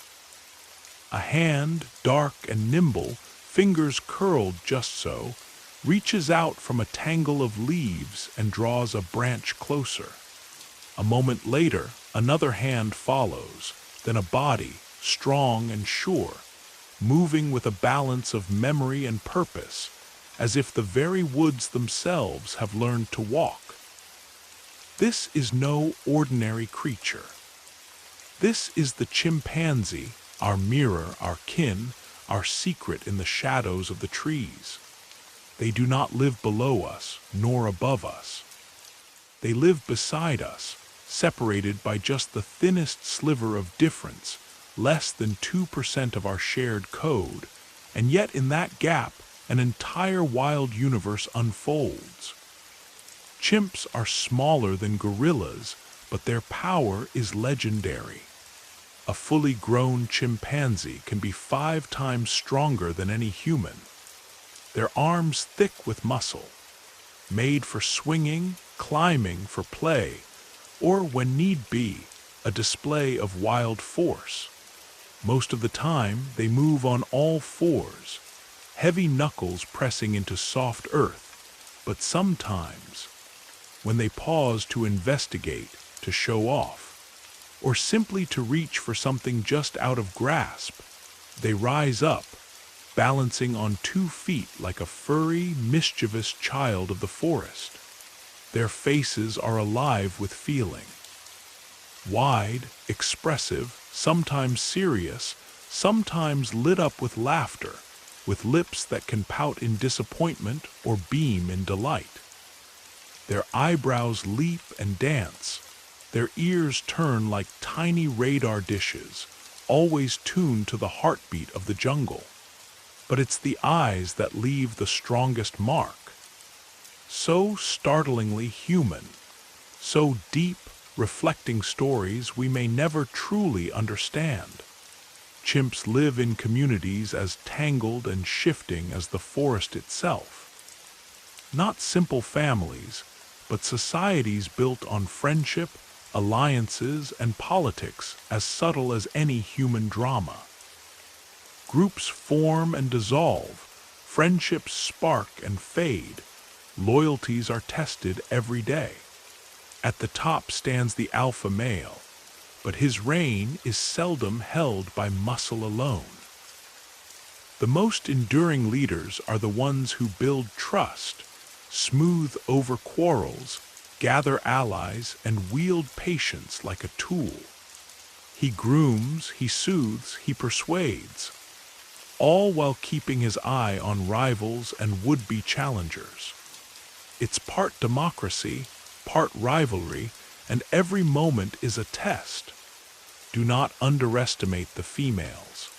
A hand, dark and nimble, fingers curled just so, reaches out from a tangle of leaves and draws a branch closer. A moment later, another hand follows, then a body, strong and sure, moving with a balance of memory and purpose, as if the very woods themselves have learned to walk. This is no ordinary creature. This is the chimpanzee, our mirror, our kin, our secret in the shadows of the trees. They do not live below us, nor above us. They live beside us, separated by just the thinnest sliver of difference, less than 2% of our shared code, and yet in that gap, an entire wild universe unfolds. Chimps are smaller than gorillas, but their power is legendary. a fully grown chimpanzee can be 5 times stronger than any human. Their arms thick with muscle, made for swinging, climbing for play, or when need be, a display of wild force. Most of the time, they move on all fours, heavy knuckles pressing into soft earth, but sometimes, when they pause to investigate, to show off, or simply to reach for something just out of grasp, they rise up, balancing on 2 feet like a furry, mischievous child of the forest. Their faces are alive with feeling. Wide, expressive, sometimes serious, sometimes lit up with laughter, with lips that can pout in disappointment or beam in delight. Their eyebrows leap and dance. Their ears turn like tiny radar dishes, always tuned to the heartbeat of the jungle. But it's the eyes that leave the strongest mark. So startlingly human, so deep, reflecting stories we may never truly understand. Chimps live in communities as tangled and shifting as the forest itself. Not simple families, but societies built on friendship, alliances, and politics as subtle as any human drama. Groups form and dissolve, friendships spark and fade, loyalties are tested every day. At the top stands the alpha male, but his reign is seldom held by muscle alone. The most enduring leaders are the ones who build trust, smooth over quarrels, gather allies, and wield patience like a tool. He grooms, he soothes, he persuades, all while keeping his eye on rivals and would-be challengers. It's part democracy, part rivalry, and every moment is a test. Do not underestimate the females.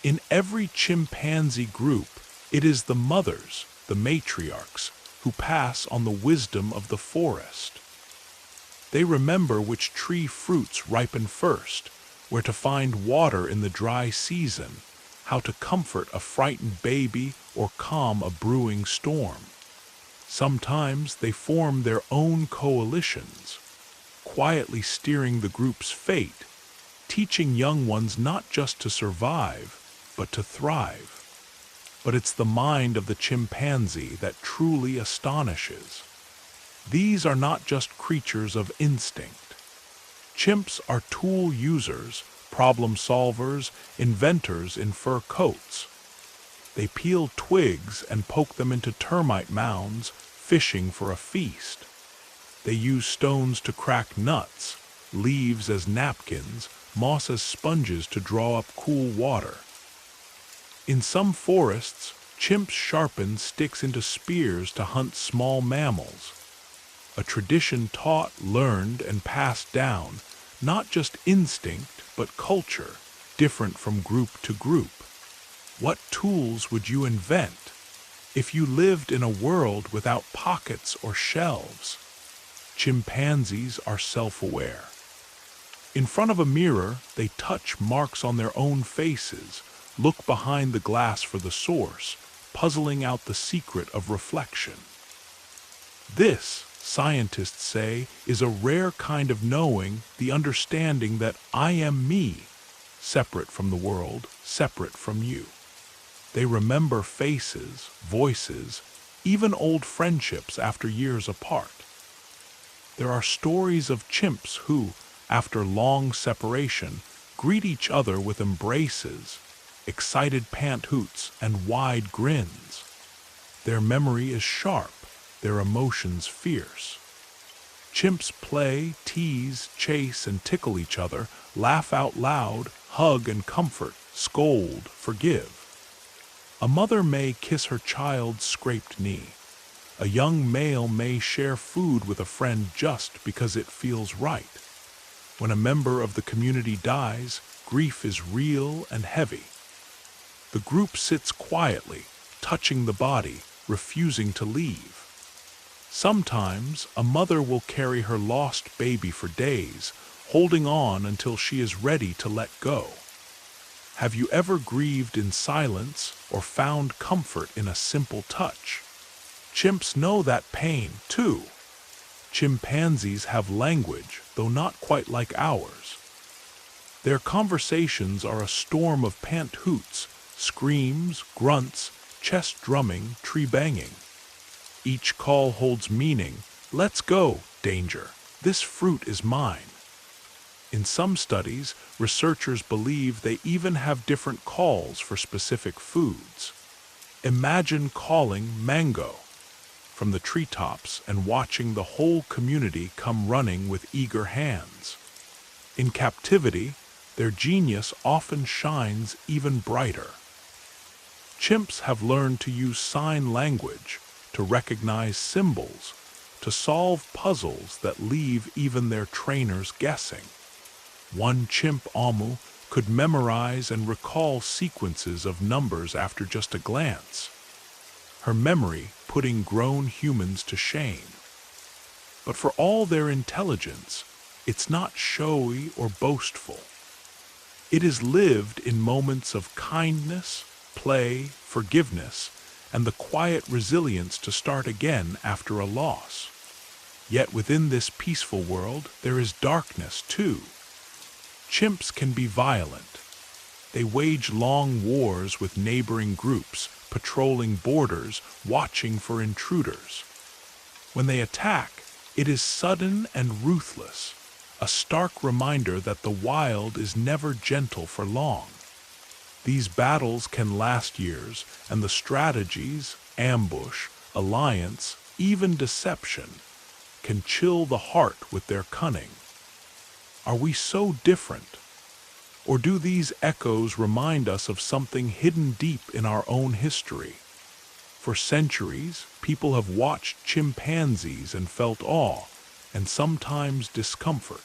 In every chimpanzee group, it is the mothers, the matriarchs, who pass on the wisdom of the forest. They remember which tree fruits ripen first, where to find water in the dry season, how to comfort a frightened baby or calm a brewing storm. Sometimes they form their own coalitions, quietly steering the group's fate, teaching young ones not just to survive, but to thrive. But it's the mind of the chimpanzee that truly astonishes. These are not just creatures of instinct. Chimps are tool users, problem solvers, inventors in fur coats. They peel twigs and poke them into termite mounds, fishing for a feast. They use stones to crack nuts, leaves as napkins, moss as sponges to draw up cool water. In some forests, chimps sharpen sticks into spears to hunt small mammals. A tradition taught, learned, and passed down, not just instinct, but culture, different from group to group. What tools would you invent if you lived in a world without pockets or shelves? Chimpanzees are self-aware. In front of a mirror, they touch marks on their own faces, look behind the glass for the source, puzzling out the secret of reflection. This, scientists say, is a rare kind of knowing, the understanding that I am me, separate from the world, separate from you. They remember faces, voices, even old friendships after years apart. There are stories of chimps who, after long separation, greet each other with embraces, excited pant-hoots, and wide grins. Their memory is sharp, their emotions fierce. Chimps play, tease, chase, and tickle each other, laugh out loud, hug and comfort, scold, forgive. A mother may kiss her child's scraped knee. A young male may share food with a friend just because it feels right. When a member of the community dies, grief is real and heavy. The group sits quietly, touching the body, refusing to leave. Sometimes, a mother will carry her lost baby for days, holding on until she is ready to let go. Have you ever grieved in silence or found comfort in a simple touch? Chimps know that pain, too. Chimpanzees have language, though not quite like ours. Their conversations are a storm of pant hoots, screams, grunts, chest drumming, tree banging. Each call holds meaning. Let's go, danger. This fruit is mine. In some studies, researchers believe they even have different calls for specific foods. Imagine calling mango from the treetops and watching the whole community come running with eager hands. In captivity, their genius often shines even brighter. Chimps have learned to use sign language, to recognize symbols, to solve puzzles that leave even their trainers guessing. One chimp, Amu, could memorize and recall sequences of numbers after just a glance, her memory putting grown humans to shame. But for all their intelligence, it's not showy or boastful. It is lived in moments of kindness, play, forgiveness, and the quiet resilience to start again after a loss. Yet within this peaceful world, there is darkness too. Chimps can be violent. They wage long wars with neighboring groups, patrolling borders, watching for intruders. When they attack, it is sudden and ruthless, a stark reminder that the wild is never gentle for long. These battles can last years, and the strategies, ambush, alliance, even deception, can chill the heart with their cunning. Are we so different? Or do these echoes remind us of something hidden deep in our own history? For centuries, people have watched chimpanzees and felt awe, and sometimes discomfort.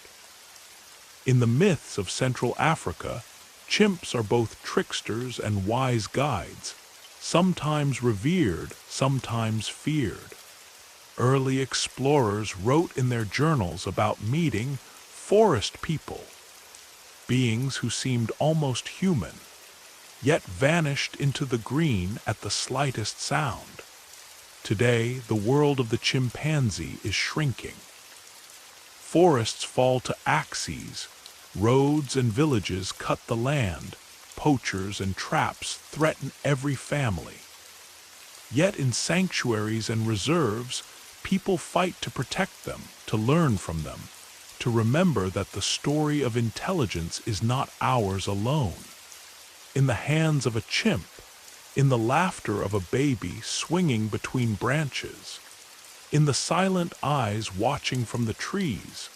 In the myths of Central Africa, chimps are both tricksters and wise guides, sometimes revered, sometimes feared. Early explorers wrote in their journals about meeting forest people, beings who seemed almost human, yet vanished into the green at the slightest sound. Today, the world of the chimpanzee is shrinking. Forests fall to axes, roads and villages cut the land, poachers and traps threaten every family. Yet in sanctuaries and reserves, people fight to protect them, to learn from them, to remember that the story of intelligence is not ours alone. In the hands of a chimp, in the laughter of a baby swinging between branches, in the silent eyes watching from the trees,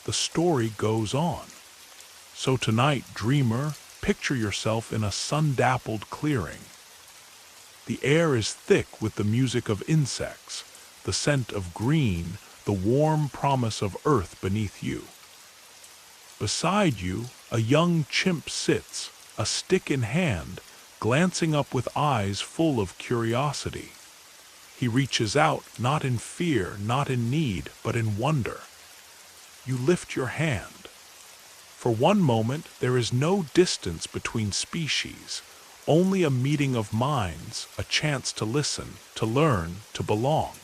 the story goes on. So tonight, dreamer, picture yourself in a sun-dappled clearing. The air is thick with the music of insects, the scent of green, the warm promise of earth beneath you. Beside you, a young chimp sits, a stick in hand, glancing up with eyes full of curiosity. He reaches out, not in fear, not in need, but in wonder. You lift your hand. For one moment, there is no distance between species, only a meeting of minds, a chance to listen, to learn, to belong.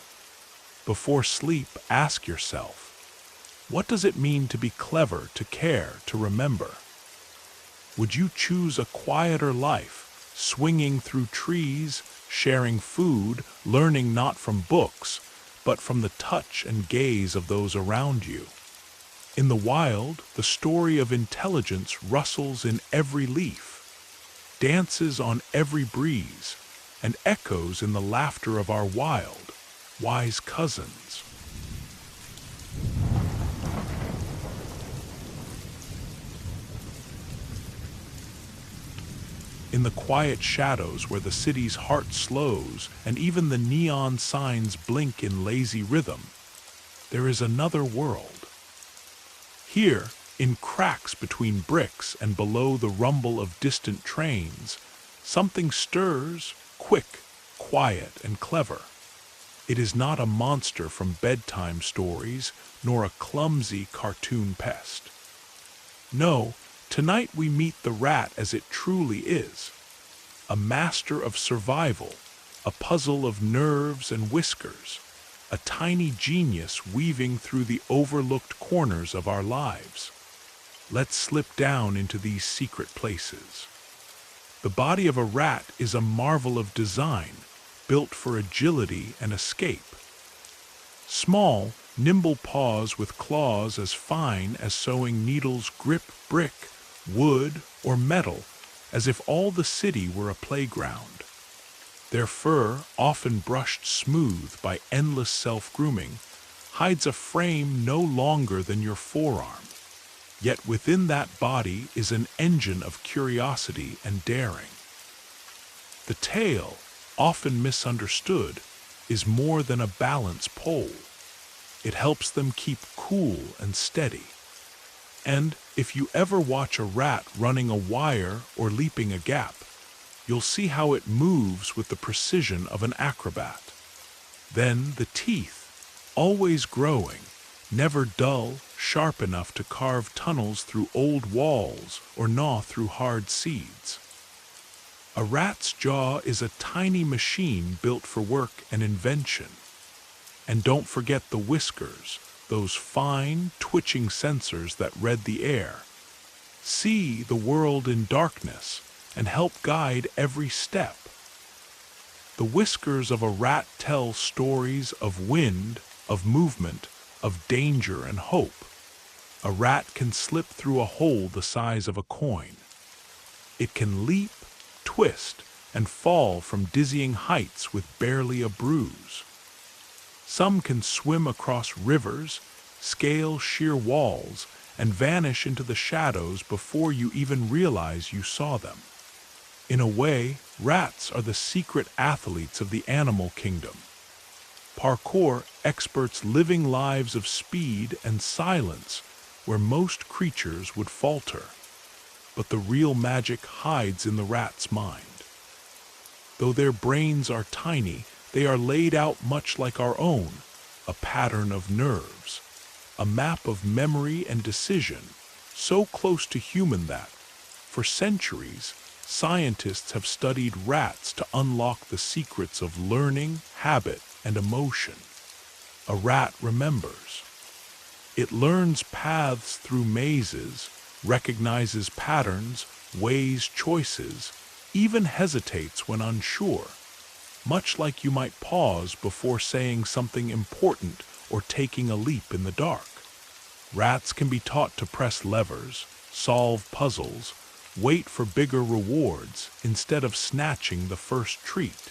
Before sleep, ask yourself, what does it mean to be clever, to care, to remember? Would you choose a quieter life, swinging through trees, sharing food, learning not from books, but from the touch and gaze of those around you? In the wild, the story of intelligence rustles in every leaf, dances on every breeze, and echoes in the laughter of our wild, wise cousins. In the quiet shadows where the city's heart slows and even the neon signs blink in lazy rhythm, there is another world. Here, in cracks between bricks and below the rumble of distant trains, something stirs, quick, quiet, and clever. It is not a monster from bedtime stories, nor a clumsy cartoon pest. No, tonight we meet the rat as it truly is, a master of survival, a puzzle of nerves and whiskers, a tiny genius weaving through the overlooked corners of our lives. Let's slip down into these secret places. The body of a rat is a marvel of design, built for agility and escape. Small, nimble paws with claws as fine as sewing needles grip brick, wood, or metal, as if all the city were a playground. Their fur, often brushed smooth by endless self-grooming, hides a frame no longer than your forearm. Yet within that body is an engine of curiosity and daring. The tail, often misunderstood, is more than a balance pole. It helps them keep cool and steady. And if you ever watch a rat running a wire or leaping a gap, you'll see how it moves with the precision of an acrobat. Then the teeth, always growing, never dull, sharp enough to carve tunnels through old walls or gnaw through hard seeds. A rat's jaw is a tiny machine built for work and invention. And don't forget the whiskers, those fine, twitching sensors that read the air. See the world in darkness and help guide every step. The whiskers of a rat tell stories of wind, of movement, of danger and hope. A rat can slip through a hole the size of a coin. It can leap, twist, and fall from dizzying heights with barely a bruise. Some can swim across rivers, scale sheer walls, and vanish into the shadows before you even realize you saw them. In a way, rats are the secret athletes of the animal kingdom. Parkour experts living lives of speed and silence where most creatures would falter. But the real magic hides in the rat's mind. Though their brains are tiny, they are laid out much like our own, a pattern of nerves, a map of memory and decision, so close to human that, for centuries, scientists have studied rats to unlock the secrets of learning, habit, and emotion. A rat remembers. It learns paths through mazes, recognizes patterns, weighs choices, even hesitates when unsure, much like you might pause before saying something important or taking a leap in the dark. Rats can be taught to press levers, solve puzzles, wait for bigger rewards instead of snatching the first treat.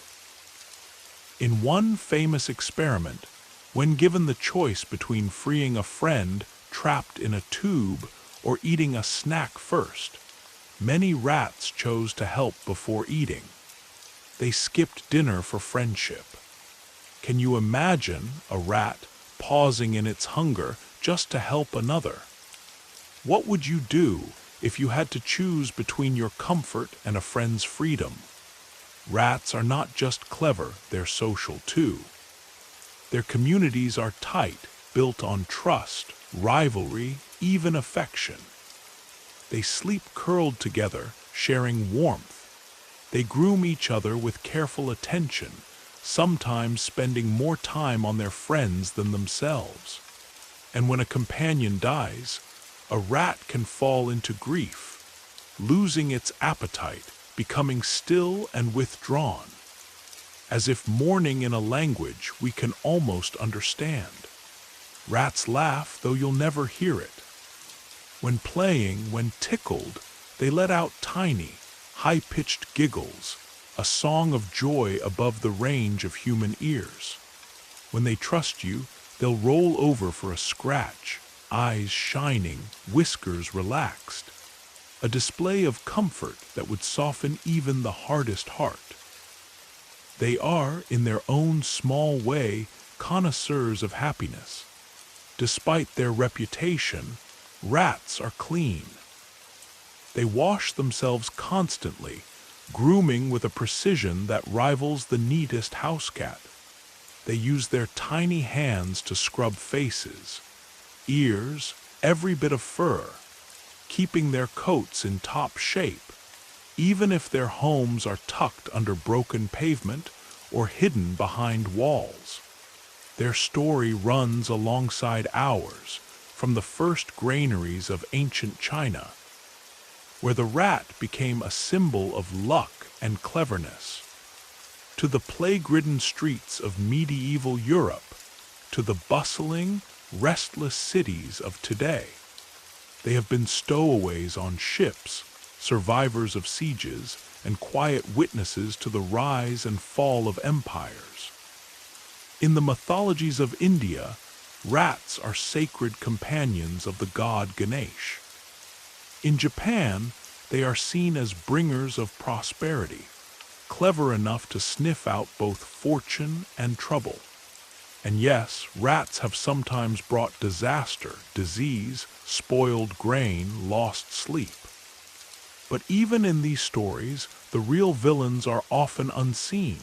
In one famous experiment, when given the choice between freeing a friend trapped in a tube or eating a snack first, many rats chose to help before eating. They skipped dinner for friendship. Can you imagine a rat pausing in its hunger just to help another? What would you do if you had to choose between your comfort and a friend's freedom? Rats are not just clever, they're social too. Their communities are tight, built on trust, rivalry, even affection. They sleep curled together, sharing warmth. They groom each other with careful attention, sometimes spending more time on their friends than themselves. And when a companion dies, a rat can fall into grief, losing its appetite, becoming still and withdrawn, as if mourning in a language we can almost understand. Rats laugh, though you'll never hear it. When playing, when tickled, they let out tiny, high-pitched giggles, a song of joy above the range of human ears. When they trust you, they'll roll over for a scratch, eyes shining, whiskers relaxed. A display of comfort that would soften even the hardest heart. They are, in their own small way, connoisseurs of happiness. Despite their reputation, rats are clean. They wash themselves constantly, grooming with a precision that rivals the neatest house cat. They use their tiny hands to scrub faces, ears, every bit of fur, keeping their coats in top shape, even if their homes are tucked under broken pavement or hidden behind walls. Their story runs alongside ours, from the first granaries of ancient China, where the rat became a symbol of luck and cleverness, to the plague-ridden streets of medieval Europe, to the bustling, restless cities of today. They have been stowaways on ships, survivors of sieges, and quiet witnesses to the rise and fall of empires. In the mythologies of India, rats are sacred companions of the god Ganesh. In Japan, they are seen as bringers of prosperity, clever enough to sniff out both fortune and trouble. And yes, rats have sometimes brought disaster, disease, spoiled grain, lost sleep. But even in these stories, the real villains are often unseen.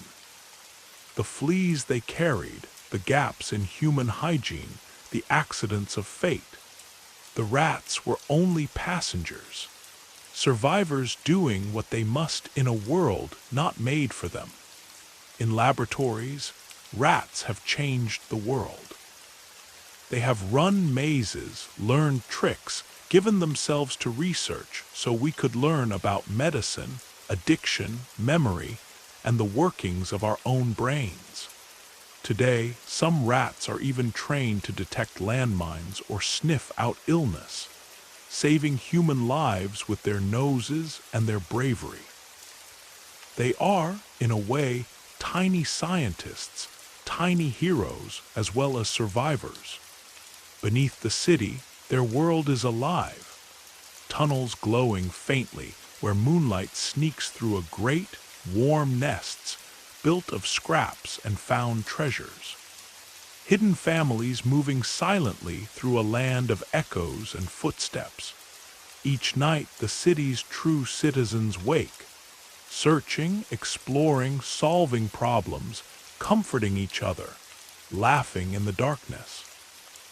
The fleas they carried, the gaps in human hygiene, the accidents of fate. The rats were only passengers, survivors doing what they must in a world not made for them. In laboratories, rats have changed the world. They have run mazes, learned tricks, given themselves to research so we could learn about medicine, addiction, memory, and the workings of our own brains. Today, some rats are even trained to detect landmines or sniff out illness, saving human lives with their noses and their bravery. They are, in a way, tiny scientists, tiny heroes, as well as survivors. Beneath the city, their world is alive. Tunnels glowing faintly where moonlight sneaks through a grate, warm nests built of scraps and found treasures. Hidden families moving silently through a land of echoes and footsteps. Each night the city's true citizens wake, searching, exploring, solving problems, comforting each other, laughing in the darkness.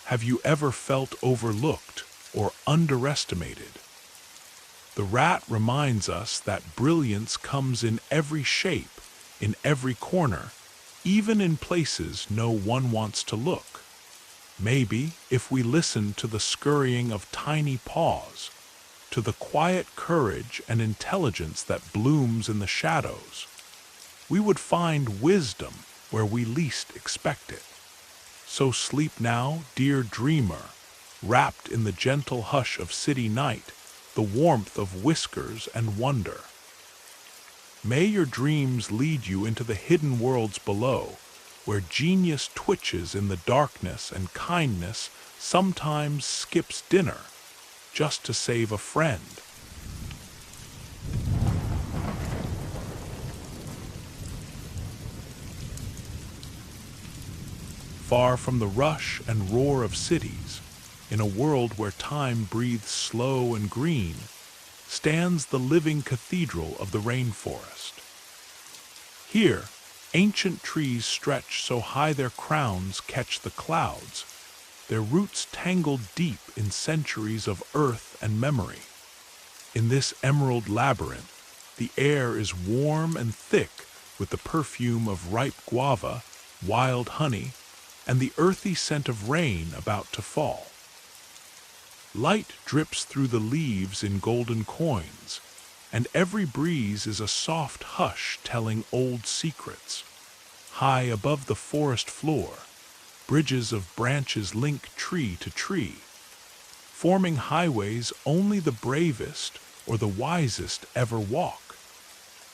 Have you ever felt overlooked or underestimated? The rat reminds us that brilliance comes in every shape, in every corner, even in places no one wants to look. Maybe if we listen to the scurrying of tiny paws, to the quiet courage and intelligence that blooms in the shadows, we would find wisdom where we least expect it. So sleep now, dear dreamer, wrapped in the gentle hush of city night, the warmth of whiskers and wonder. May your dreams lead you into the hidden worlds below, where genius twitches in the darkness and kindness sometimes skips dinner, just to save a friend. Far from the rush and roar of cities, in a world where time breathes slow and green, stands the living cathedral of the rainforest. Here, ancient trees stretch so high their crowns catch the clouds, their roots tangled deep in centuries of earth and memory. In this emerald labyrinth, the air is warm and thick with the perfume of ripe guava, wild honey, and the earthy scent of rain about to fall. Light drips through the leaves in golden coins, and every breeze is a soft hush telling old secrets. High above the forest floor, bridges of branches link tree to tree, forming highways only the bravest or the wisest ever walk.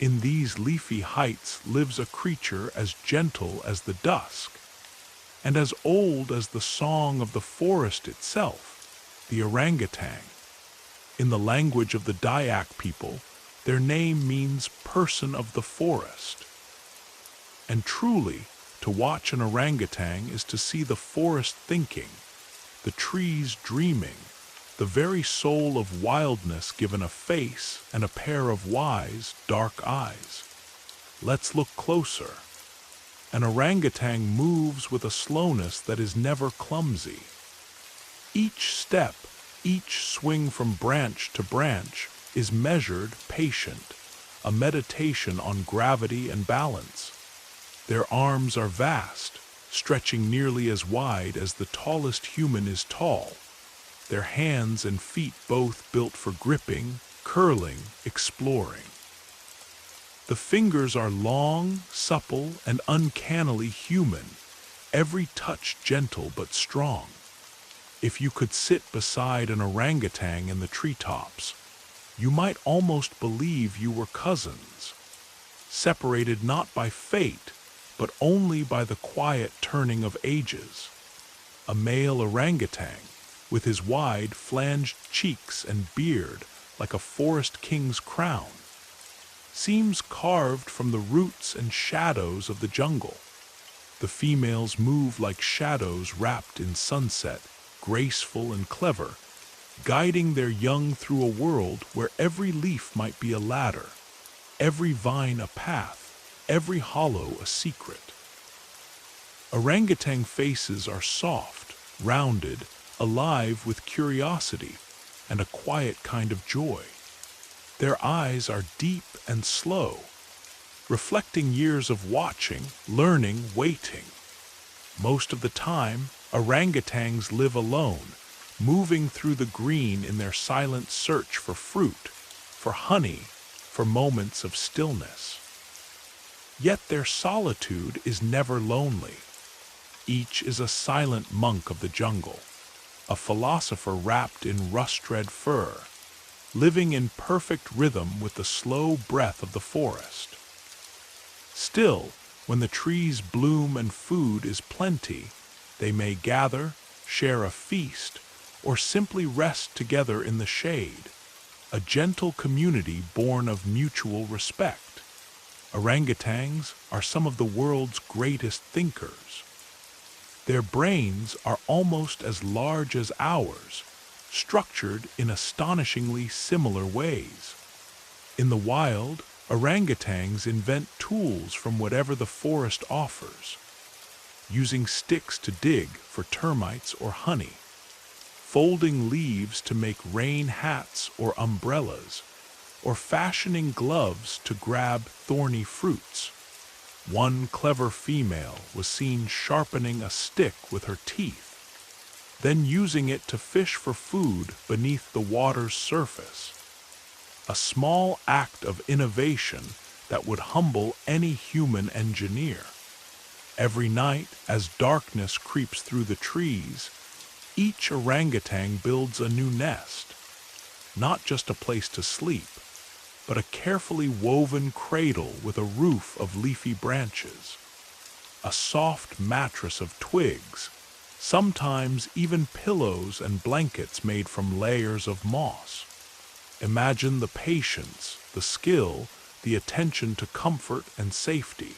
In these leafy heights lives a creature as gentle as the dusk, and as old as the song of the forest itself, the orangutan. In the language of the Dayak people, their name means person of the forest. And truly, to watch an orangutan is to see the forest thinking, the trees dreaming, the very soul of wildness given a face and a pair of wise, dark eyes. Let's look closer. An orangutan moves with a slowness that is never clumsy. Each step, Each swing from branch to branch is measured, patient, a meditation on gravity and balance. Their arms are vast, stretching nearly as wide as the tallest human is tall. Their hands and feet both built for gripping, curling, exploring. The fingers are long, supple, and uncannily human, every touch gentle but strong. If you could sit beside an orangutan in the treetops, you might almost believe you were cousins, separated not by fate, but only by the quiet turning of ages. A male orangutan, with his wide, flanged cheeks and beard like a forest king's crown, seems carved from the roots and shadows of the jungle. The females move like shadows wrapped in sunset, graceful and clever, guiding their young through a world where every leaf might be a ladder, every vine a path, every hollow a secret. Orangutan faces are soft, rounded, alive with curiosity and a quiet kind of joy. Their eyes are deep and slow, reflecting years of watching, learning, waiting. Most of the time, orangutans live alone, moving through the green in their silent search for fruit, for honey, for moments of stillness. Yet their solitude is never lonely. Each is a silent monk of the jungle, a philosopher wrapped in rust-red fur, living in perfect rhythm with the slow breath of the forest. Still, when the trees bloom and food is plenty, they may gather, share a feast, or simply rest together in the shade, a gentle community born of mutual respect. Orangutans are some of the world's greatest thinkers. Their brains are almost as large as ours, structured in astonishingly similar ways. In the wild, orangutans invent tools from whatever the forest offers, using sticks to dig for termites or honey, folding leaves to make rain hats or umbrellas, or fashioning gloves to grab thorny fruits. One clever female was seen sharpening a stick with her teeth, then using it to fish for food beneath the water's surface. A small act of innovation that would humble any human engineer. Every night, as darkness creeps through the trees, each orangutan builds a new nest. Not just a place to sleep, but a carefully woven cradle with a roof of leafy branches. A soft mattress of twigs, sometimes even pillows and blankets made from layers of moss. Imagine the patience, the skill, the attention to comfort and safety.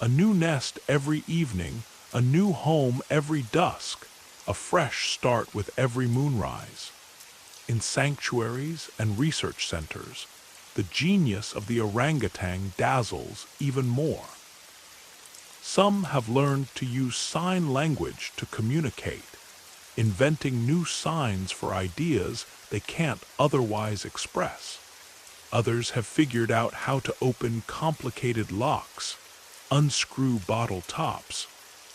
A new nest every evening, a new home every dusk, a fresh start with every moonrise. In sanctuaries and research centers, the genius of the orangutan dazzles even more. Some have learned to use sign language to communicate, inventing new signs for ideas they can't otherwise express. Others have figured out how to open complicated locks, unscrew bottle tops,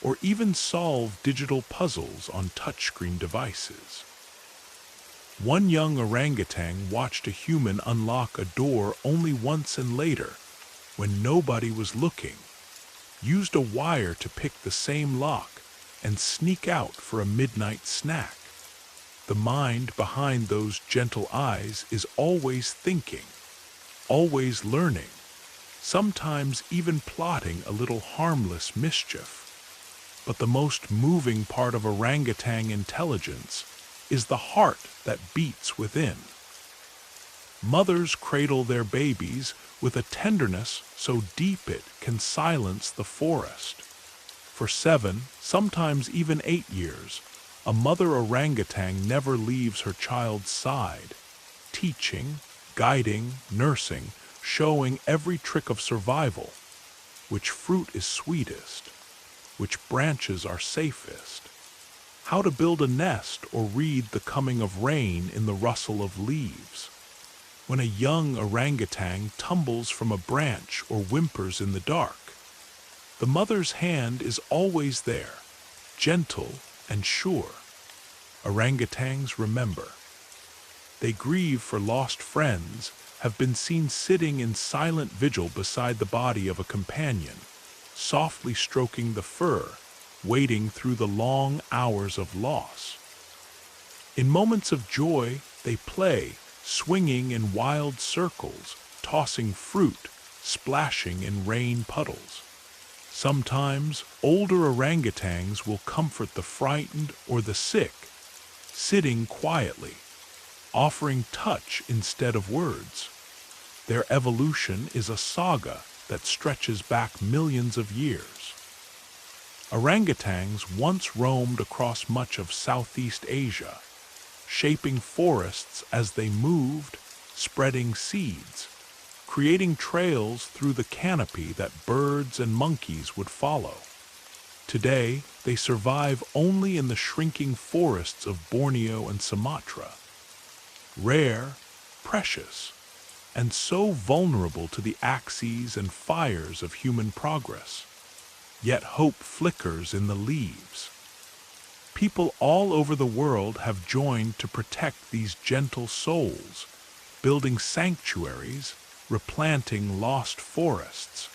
or even solve digital puzzles on touchscreen devices. One young orangutan watched a human unlock a door only once, and later, when nobody was looking, used a wire to pick the same lock and sneak out for a midnight snack. The mind behind those gentle eyes is always thinking, always learning, sometimes even plotting a little harmless mischief. But the most moving part of orangutan intelligence is the heart that beats within. Mothers cradle their babies with a tenderness so deep it can silence the forest. For 7, sometimes even 8 years, a mother orangutan never leaves her child's side, teaching, guiding, nursing, showing every trick of survival, which fruit is sweetest, which branches are safest, how to build a nest or read the coming of rain in the rustle of leaves. When a young orangutan tumbles from a branch or whimpers in the dark, the mother's hand is always there, gentle and sure. Orangutans remember. They grieve for lost friends, have been seen sitting in silent vigil beside the body of a companion, softly stroking the fur, waiting through the long hours of loss. In moments of joy, they play, swinging in wild circles, tossing fruit, splashing in rain puddles. Sometimes, older orangutans will comfort the frightened or the sick, sitting quietly, offering touch instead of words. Their evolution is a saga that stretches back millions of years. Orangutans once roamed across much of Southeast Asia, shaping forests as they moved, spreading seeds, creating trails through the canopy that birds and monkeys would follow. Today, they survive only in the shrinking forests of Borneo and Sumatra. Rare, precious, and so vulnerable to the axes and fires of human progress. Yet hope flickers in the leaves. People all over the world have joined to protect these gentle souls, building sanctuaries, replanting lost forests,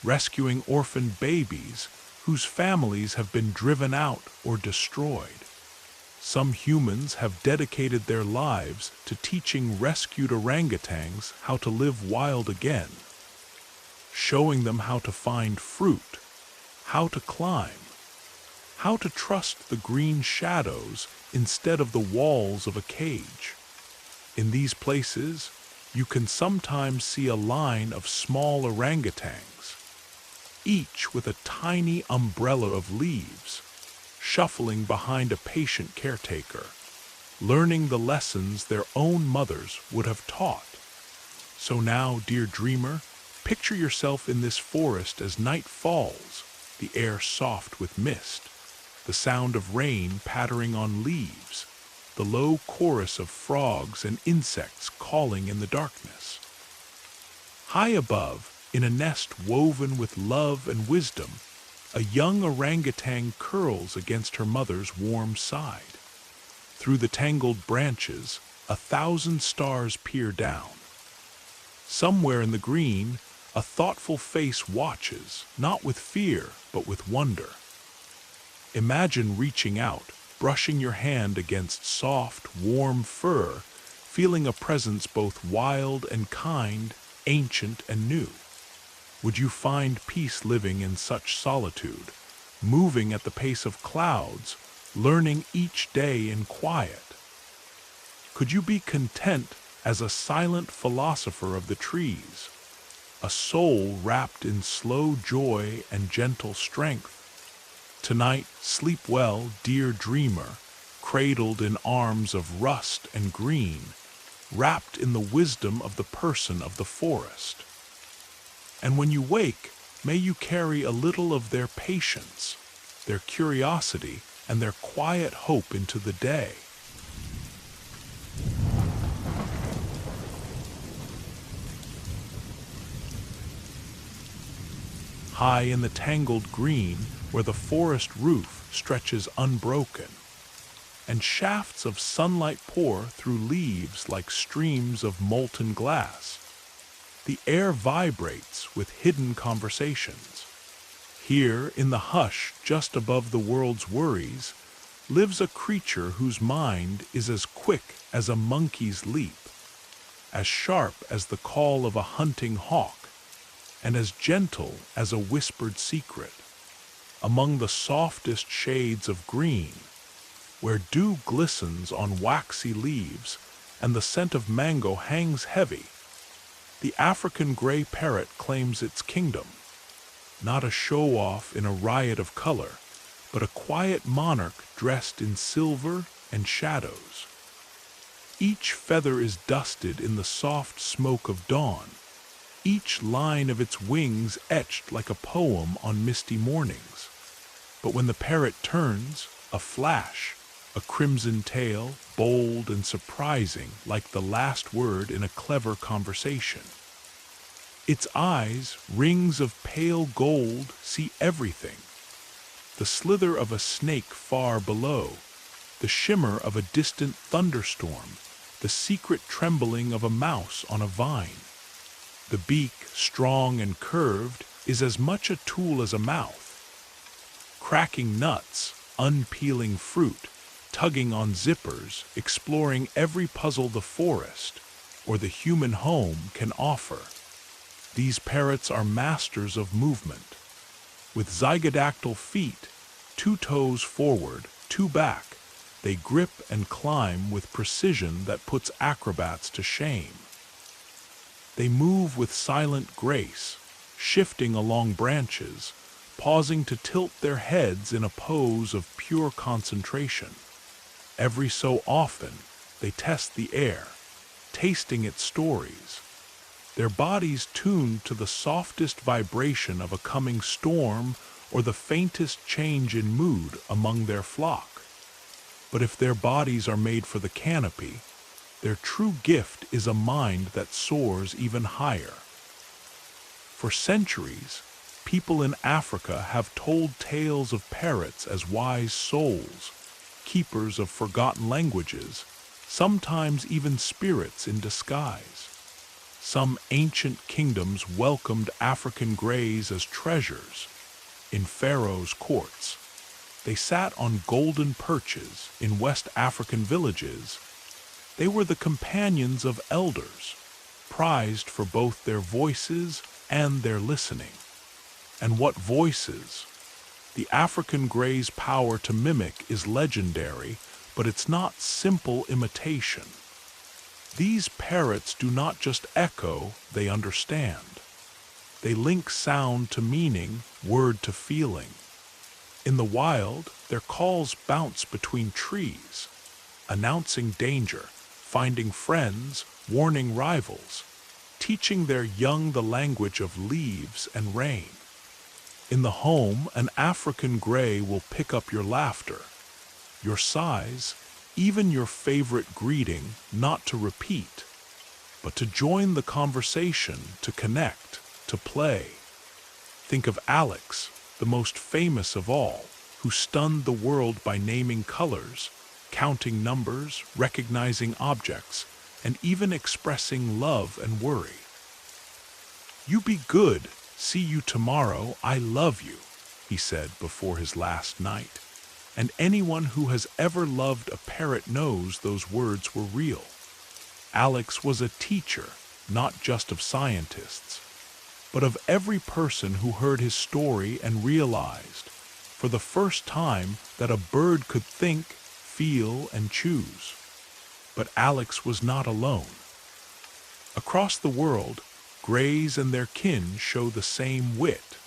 rescuing orphaned babies whose families have been driven out or destroyed. Some humans have dedicated their lives to teaching rescued orangutans how to live wild again, showing them how to find fruit, how to climb, how to trust the green shadows instead of the walls of a cage. In these places, you can sometimes see a line of small orangutans, each with a tiny umbrella of leaves, shuffling behind a patient caretaker, learning the lessons their own mothers would have taught. So now, dear dreamer, picture yourself in this forest as night falls, the air soft with mist, the sound of rain pattering on leaves, the low chorus of frogs and insects calling in the darkness. High above, in a nest woven with love and wisdom, a young orangutan curls against her mother's warm side. Through the tangled branches, 1,000 stars peer down. Somewhere in the green, a thoughtful face watches, not with fear, but with wonder. Imagine reaching out, brushing your hand against soft, warm fur, feeling a presence both wild and kind, ancient and new. Would you find peace living in such solitude, moving at the pace of clouds, learning each day in quiet? Could you be content as a silent philosopher of the trees, a soul wrapped in slow joy and gentle strength? Tonight, sleep well, dear dreamer, cradled in arms of rust and green, wrapped in the wisdom of the person of the forest. And when you wake, may you carry a little of their patience, their curiosity, and their quiet hope into the day. High in the tangled green, where the forest roof stretches unbroken, and shafts of sunlight pour through leaves like streams of molten glass, the air vibrates with hidden conversations. Here, in the hush just above the world's worries, lives a creature whose mind is as quick as a monkey's leap, as sharp as the call of a hunting hawk, and as gentle as a whispered secret. Among the softest shades of green, where dew glistens on waxy leaves and the scent of mango hangs heavy, the African gray parrot claims its kingdom, not a show-off in a riot of color, but a quiet monarch dressed in silver and shadows. Each feather is dusted in the soft smoke of dawn, each line of its wings etched like a poem on misty mornings. But when the parrot turns, a flash, a crimson tail, bold and surprising, like the last word in a clever conversation. Its eyes, rings of pale gold, see everything. The slither of a snake far below, the shimmer of a distant thunderstorm, the secret trembling of a mouse on a vine. The beak, strong and curved, is as much a tool as a mouth. Cracking nuts, unpeeling fruit, tugging on zippers, exploring every puzzle the forest or the human home can offer. These parrots are masters of movement. With zygodactyl feet, 2 toes forward, 2 back, they grip and climb with precision that puts acrobats to shame. They move with silent grace, shifting along branches, pausing to tilt their heads in a pose of pure concentration. Every so often, they test the air, tasting its stories, their bodies tuned to the softest vibration of a coming storm or the faintest change in mood among their flock. But if their bodies are made for the canopy, their true gift is a mind that soars even higher. For centuries, people in Africa have told tales of parrots as wise souls, keepers of forgotten languages, sometimes even spirits in disguise. Some ancient kingdoms welcomed African greys as treasures. In Pharaoh's courts, they sat on golden perches. In West African villages, they were the companions of elders, prized for both their voices and their listening. And what voices! The African grey's power to mimic is legendary, but it's not simple imitation. These parrots do not just echo, they understand. They link sound to meaning, word to feeling. In the wild, their calls bounce between trees, announcing danger, finding friends, warning rivals, teaching their young the language of leaves and rain. In the home, an African grey will pick up your laughter, your sighs, even your favorite greeting, not to repeat, but to join the conversation, to connect, to play. Think of Alex, the most famous of all, who stunned the world by naming colors, counting numbers, recognizing objects, and even expressing love and worry. "You be good, see you tomorrow, I love you," he said before his last night. And anyone who has ever loved a parrot knows those words were real. Alex was a teacher, not just of scientists, but of every person who heard his story and realized, for the first time, that a bird could think, feel, and choose. But Alex was not alone. Across the world, greys and their kin show the same wit.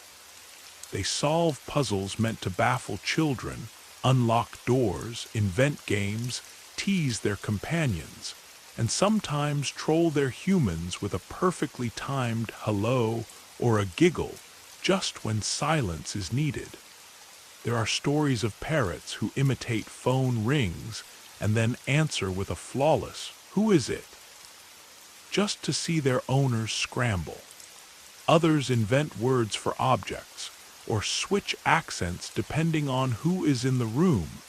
They solve puzzles meant to baffle children, unlock doors, invent games, tease their companions, and sometimes troll their humans with a perfectly timed hello or a giggle just when silence is needed. There are stories of parrots who imitate phone rings and then answer with a flawless "Who is it?" just to see their owners scramble. Others invent words for objects or switch accents depending on who is in the room,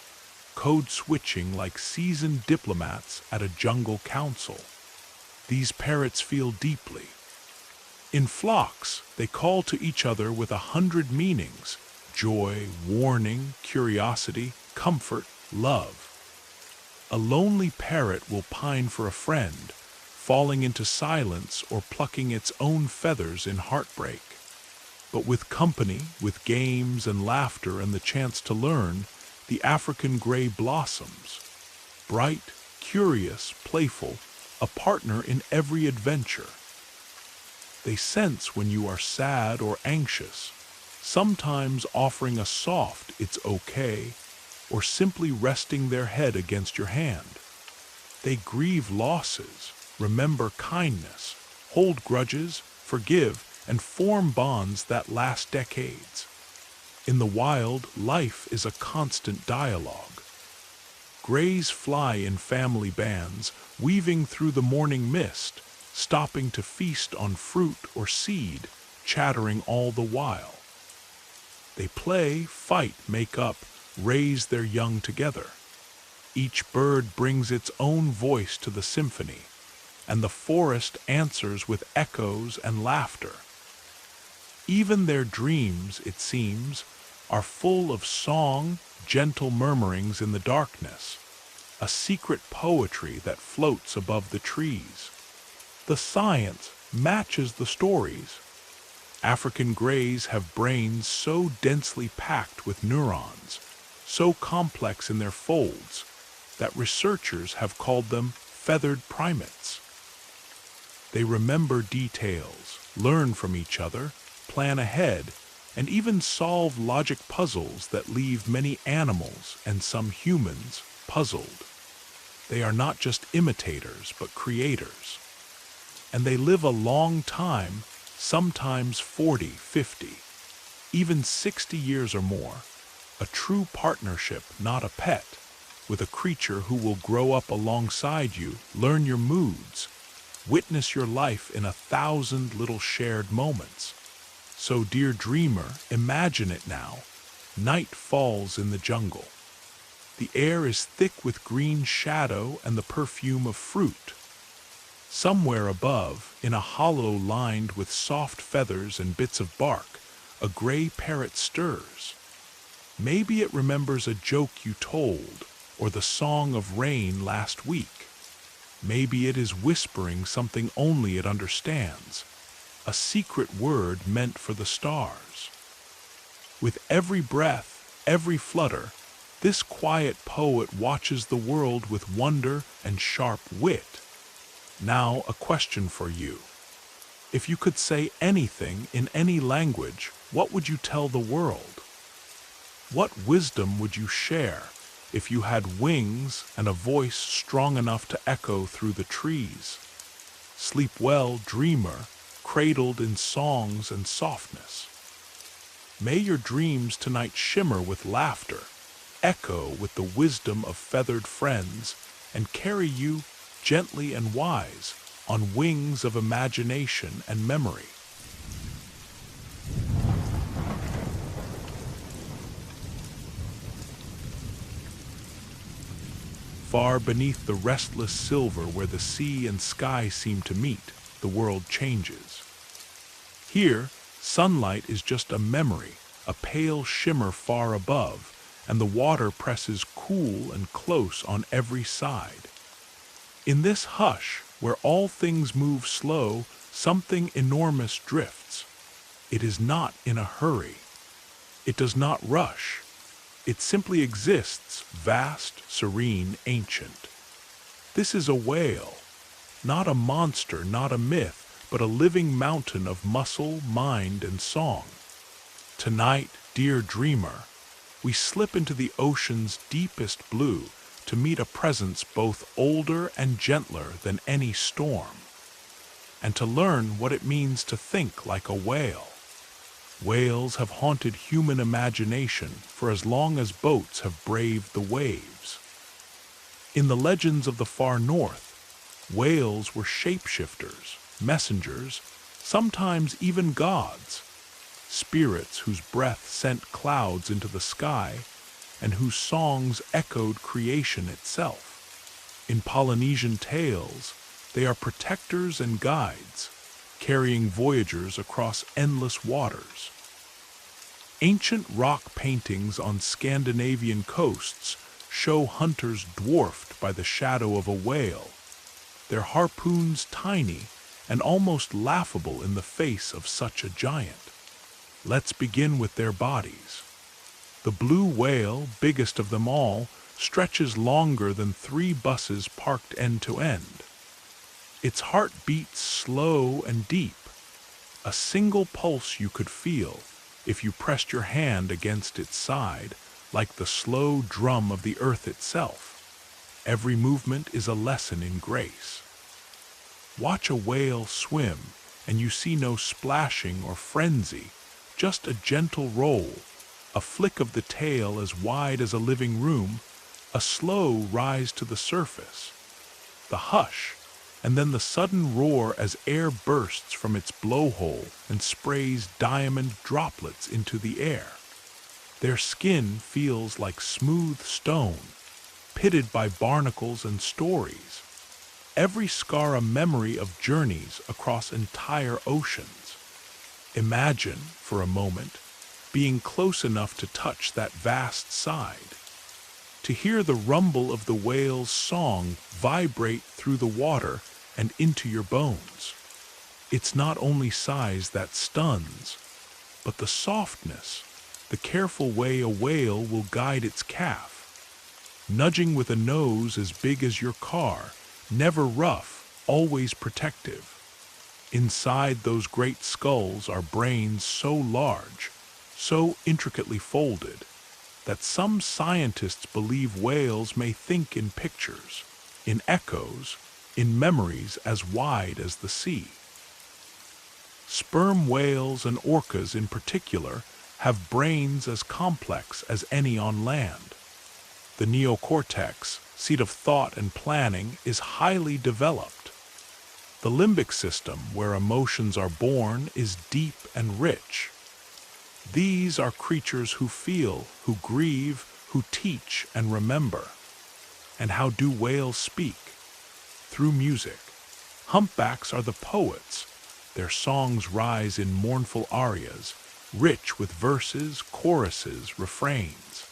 code switching like seasoned diplomats at a jungle council. These parrots feel deeply. In flocks, they call to each other with 100 meanings: joy, warning, curiosity, comfort, love. A lonely parrot will pine for a friend, falling into silence or plucking its own feathers in heartbreak. But with company, with games and laughter and the chance to learn, the African grey blossoms. Bright, curious, playful, a partner in every adventure. They sense when you are sad or anxious, sometimes offering a soft "it's okay," or simply resting their head against your hand. They grieve losses, remember kindness, hold grudges, forgive, and form bonds that last decades. In the wild, life is a constant dialogue. Greys fly in family bands, weaving through the morning mist, stopping to feast on fruit or seed, chattering all the while. They play, fight, make up, raise their young together. Each bird brings its own voice to the symphony, and the forest answers with echoes and laughter. Even their dreams, it seems, are full of song, gentle murmurings in the darkness, a secret poetry that floats above the trees. The science matches the stories. African greys have brains so densely packed with neurons, so complex in their folds, that researchers have called them feathered primates. They remember details, learn from each other, plan ahead, and even solve logic puzzles that leave many animals and some humans puzzled. They are not just imitators, but creators. And they live a long time, sometimes 40, 50, even 60 years or more. A true partnership, not a pet, with a creature who will grow up alongside you, learn your moods, witness your life in 1,000 little shared moments. So, dear dreamer, imagine it now. Night falls in the jungle. The air is thick with green shadow and the perfume of fruit. Somewhere above, in a hollow lined with soft feathers and bits of bark, a gray parrot stirs. Maybe it remembers a joke you told, or the song of rain last week. Maybe it is whispering something only it understands, a secret word meant for the stars. With every breath, every flutter, this quiet poet watches the world with wonder and sharp wit. Now, a question for you. If you could say anything in any language, what would you tell the world? What wisdom would you share if you had wings and a voice strong enough to echo through the trees? Sleep well, dreamer, cradled in songs and softness. May your dreams tonight shimmer with laughter, echo with the wisdom of feathered friends, and carry you, gently and wise, on wings of imagination and memory. Far beneath the restless silver where the sea and sky seem to meet, the world changes. Here, sunlight is just a memory, a pale shimmer far above, and the water presses cool and close on every side. In this hush, where all things move slow, something enormous drifts. It is not in a hurry. It does not rush. It simply exists, vast, serene, ancient. This is a whale, not a monster, not a myth, but a living mountain of muscle, mind, and song. Tonight, dear dreamer, we slip into the ocean's deepest blue to meet a presence both older and gentler than any storm, and to learn what it means to think like a whale. Whales have haunted human imagination for as long as boats have braved the waves. In the legends of the far north, whales were shapeshifters, messengers, sometimes even gods, spirits whose breath sent clouds into the sky and whose songs echoed creation itself. In Polynesian tales, they are protectors and guides, carrying voyagers across endless waters. Ancient rock paintings on Scandinavian coasts show hunters dwarfed by the shadow of a whale, their harpoons tiny and almost laughable in the face of such a giant. Let's begin with their bodies. The blue whale, biggest of them all, stretches longer than 3 buses parked end to end. Its heart beats slow and deep, a single pulse you could feel if you pressed your hand against its side, like the slow drum of the earth itself. Every movement is a lesson in grace. Watch a whale swim, and you see no splashing or frenzy, just a gentle roll, a flick of the tail as wide as a living room, a slow rise to the surface, the hush, and then the sudden roar as air bursts from its blowhole and sprays diamond droplets into the air. Their skin feels like smooth stone, pitted by barnacles and stories. Every scar a memory of journeys across entire oceans. Imagine, for a moment, being close enough to touch that vast side, to hear the rumble of the whale's song vibrate through the water and into your bones. It's not only size that stuns, but the softness, the careful way a whale will guide its calf, nudging with a nose as big as your car, never rough, always protective. Inside those great skulls are brains so large, so intricately folded, that some scientists believe whales may think in pictures, in echoes, in memories as wide as the sea. Sperm whales and orcas in particular have brains as complex as any on land. The neocortex, seat of thought and planning, is highly developed. The limbic system, where emotions are born, is deep and rich. These are creatures who feel, who grieve, who teach and remember. And how do whales speak? Through music. Humpbacks are the poets. Their songs rise in mournful arias, rich with verses, choruses, refrains.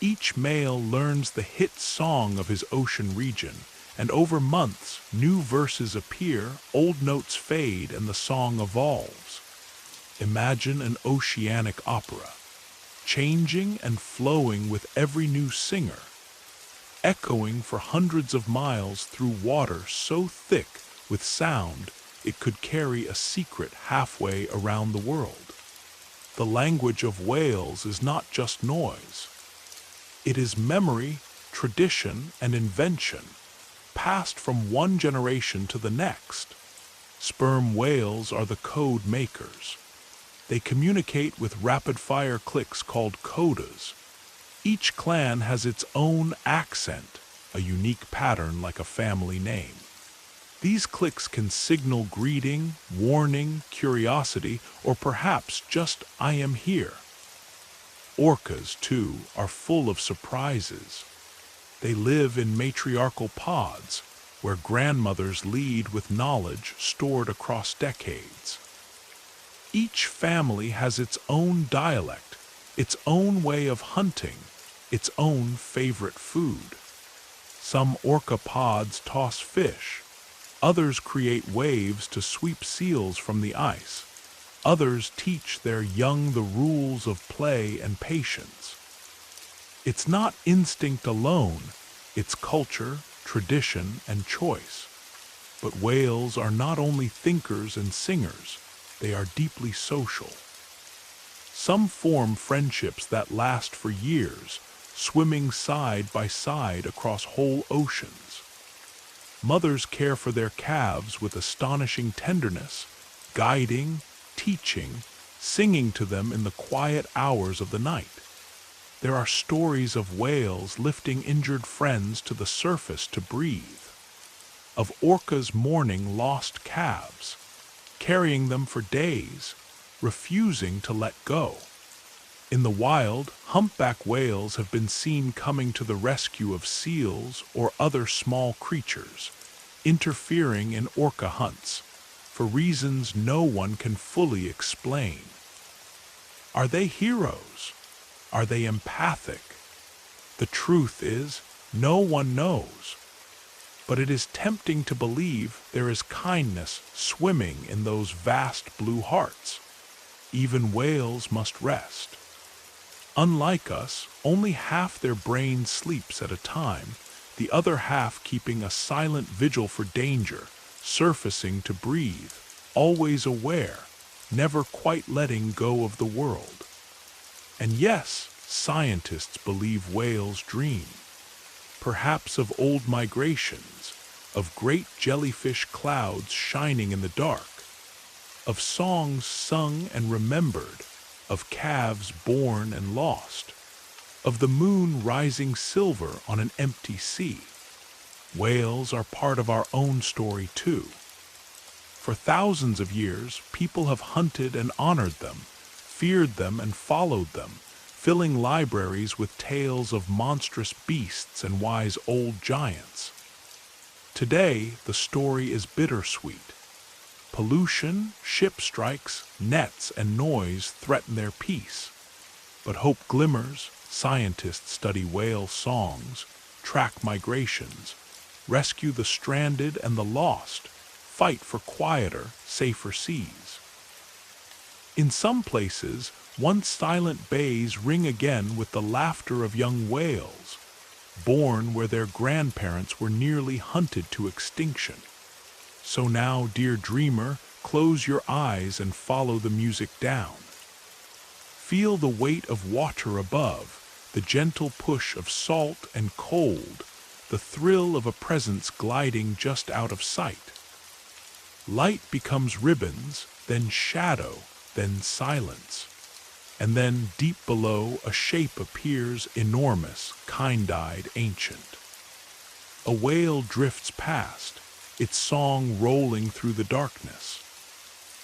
Each male learns the hit song of his ocean region, and over months new verses appear, old notes fade, and the song evolves. Imagine an oceanic opera, changing and flowing with every new singer, echoing for hundreds of miles through water so thick with sound it could carry a secret halfway around the world. The language of whales is not just noise. It is memory, tradition, and invention, passed from one generation to the next. Sperm whales are the code makers. They communicate with rapid-fire clicks called codas. Each clan has its own accent, a unique pattern like a family name. These clicks can signal greeting, warning, curiosity, or perhaps just "I am here." Orcas, too, are full of surprises. They live in matriarchal pods, where grandmothers lead with knowledge stored across decades. Each family has its own dialect, its own way of hunting, its own favorite food. Some orca pods toss fish. Others create waves to sweep seals from the ice. Others teach their young the rules of play and patience. It's not instinct alone, it's culture, tradition, and choice. But whales are not only thinkers and singers, they are deeply social. Some form friendships that last for years, swimming side by side across whole oceans. Mothers care for their calves with astonishing tenderness, guiding, teaching, singing to them in the quiet hours of the night. There are stories of whales lifting injured friends to the surface to breathe, of orcas mourning lost calves, carrying them for days, refusing to let go. In the wild, humpback whales have been seen coming to the rescue of seals or other small creatures, interfering in orca hunts, for reasons no one can fully explain. Are they heroes? Are they empathic? The truth is, no one knows. But it is tempting to believe there is kindness swimming in those vast blue hearts. Even whales must rest. Unlike us, only half their brain sleeps at a time, the other half keeping a silent vigil for danger, surfacing to breathe, always aware, never quite letting go of the world. And yes, scientists believe whales dream, perhaps of old migrations, of great jellyfish clouds shining in the dark, of songs sung and remembered, of calves born and lost, of the moon rising silver on an empty sea. Whales are part of our own story too. For thousands of years, people have hunted and honored them, feared them and followed them, filling libraries with tales of monstrous beasts and wise old giants. Today, the story is bittersweet. Pollution, ship strikes, nets, and noise threaten their peace. But hope glimmers. Scientists study whale songs, track migrations, rescue the stranded and the lost, fight for quieter, safer seas. In some places, once silent bays ring again with the laughter of young whales, born where their grandparents were nearly hunted to extinction. So now, dear dreamer, close your eyes and follow the music down. Feel the weight of water above, the gentle push of salt and cold, the thrill of a presence gliding just out of sight. Light becomes ribbons, then shadow, then silence. And then, deep below, a shape appears enormous, kind-eyed, ancient. A whale drifts past, its song rolling through the darkness.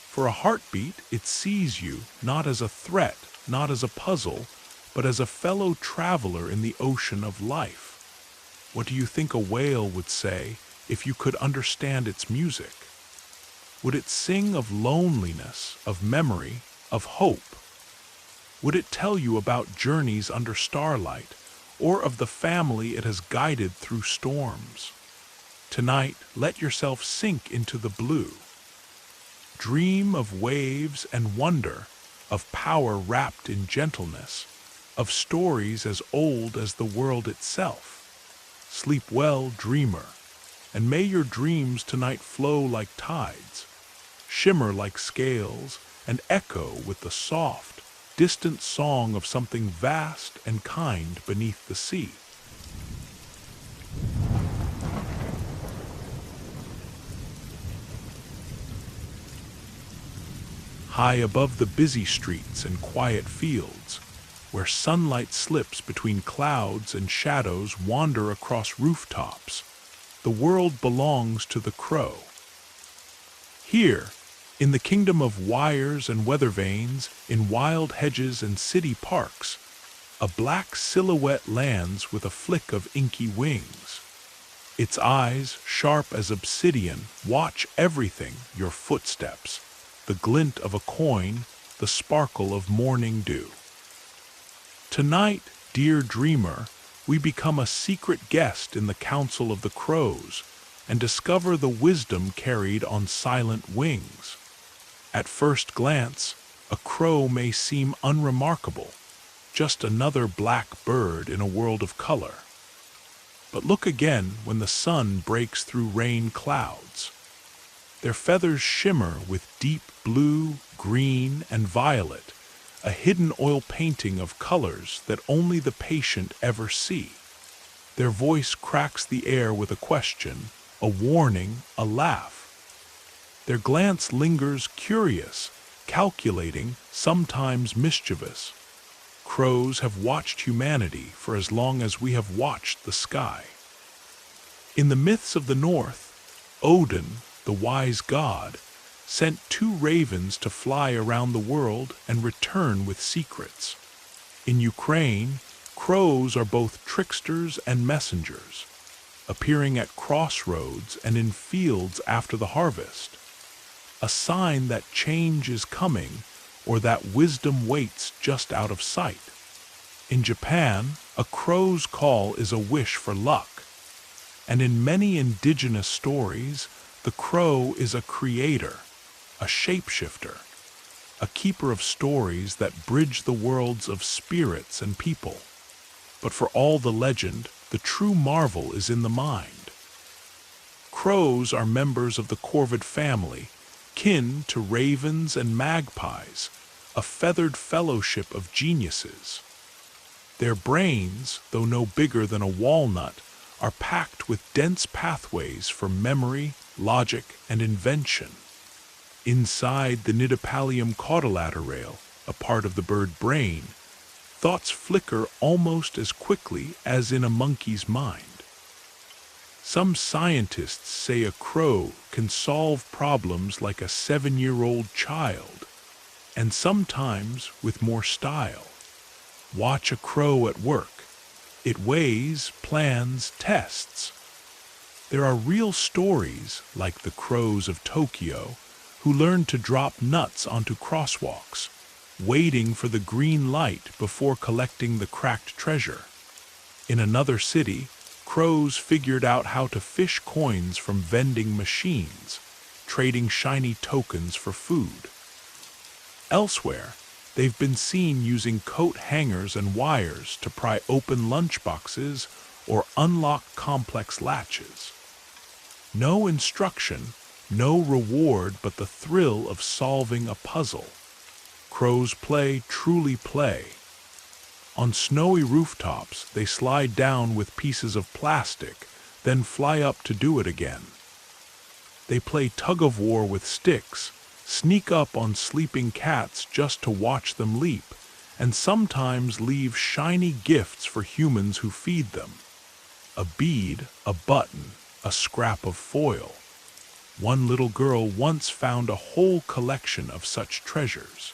For a heartbeat, it sees you not as a threat, not as a puzzle, but as a fellow traveler in the ocean of life. What do you think a whale would say if you could understand its music? Would it sing of loneliness, of memory, of hope? Would it tell you about journeys under starlight, or of the family it has guided through storms? Tonight, let yourself sink into the blue. Dream of waves and wonder, of power wrapped in gentleness, of stories as old as the world itself. Sleep well, dreamer, and may your dreams tonight flow like tides, shimmer like scales, and echo with the soft, distant song of something vast and kind beneath the sea. High above the busy streets and quiet fields, where sunlight slips between clouds and shadows wander across rooftops, the world belongs to the crow. Here, in the kingdom of wires and weather vanes, in wild hedges and city parks, a black silhouette lands with a flick of inky wings. Its eyes, sharp as obsidian, watch everything, your footsteps, the glint of a coin, the sparkle of morning dew. Tonight, dear dreamer, we become a secret guest in the council of the crows and discover the wisdom carried on silent wings. At first glance, a crow may seem unremarkable, just another black bird in a world of color. But look again when the sun breaks through rain clouds. Their feathers shimmer with deep blue, green, and violet, a hidden oil painting of colors that only the patient ever see. Their voice cracks the air with a question, a warning, a laugh. Their glance lingers curious, calculating, sometimes mischievous. Crows have watched humanity for as long as we have watched the sky. In the myths of the North, Odin, the wise god, sent 2 ravens to fly around the world and return with secrets. In Ukraine, crows are both tricksters and messengers, appearing at crossroads and in fields after the harvest, a sign that change is coming or that wisdom waits just out of sight. In Japan, a crow's call is a wish for luck, and in many indigenous stories, the crow is a creator, a shapeshifter, a keeper of stories that bridge the worlds of spirits and people. But for all the legend, the true marvel is in the mind. Crows are members of the corvid family, kin to ravens and magpies, a feathered fellowship of geniuses. Their brains, though no bigger than a walnut, are packed with dense pathways for memory, logic, and invention. Inside the Nidipallium caudalaterale, a part of the bird brain, thoughts flicker almost as quickly as in a monkey's mind. Some scientists say a crow can solve problems like a 7-year-old child, and sometimes with more style. Watch a crow at work. It weighs, plans, tests. There are real stories, like the crows of Tokyo, who learned to drop nuts onto crosswalks, waiting for the green light before collecting the cracked treasure. In another city, crows figured out how to fish coins from vending machines, trading shiny tokens for food. Elsewhere, they've been seen using coat hangers and wires to pry open lunchboxes or unlock complex latches. No instruction, no reward but the thrill of solving a puzzle. Crows play truly play. On snowy rooftops, they slide down with pieces of plastic, then fly up to do it again. They play tug-of-war with sticks, sneak up on sleeping cats just to watch them leap, and sometimes leave shiny gifts for humans who feed them. A bead, a button, a scrap of foil. One little girl once found a whole collection of such treasures,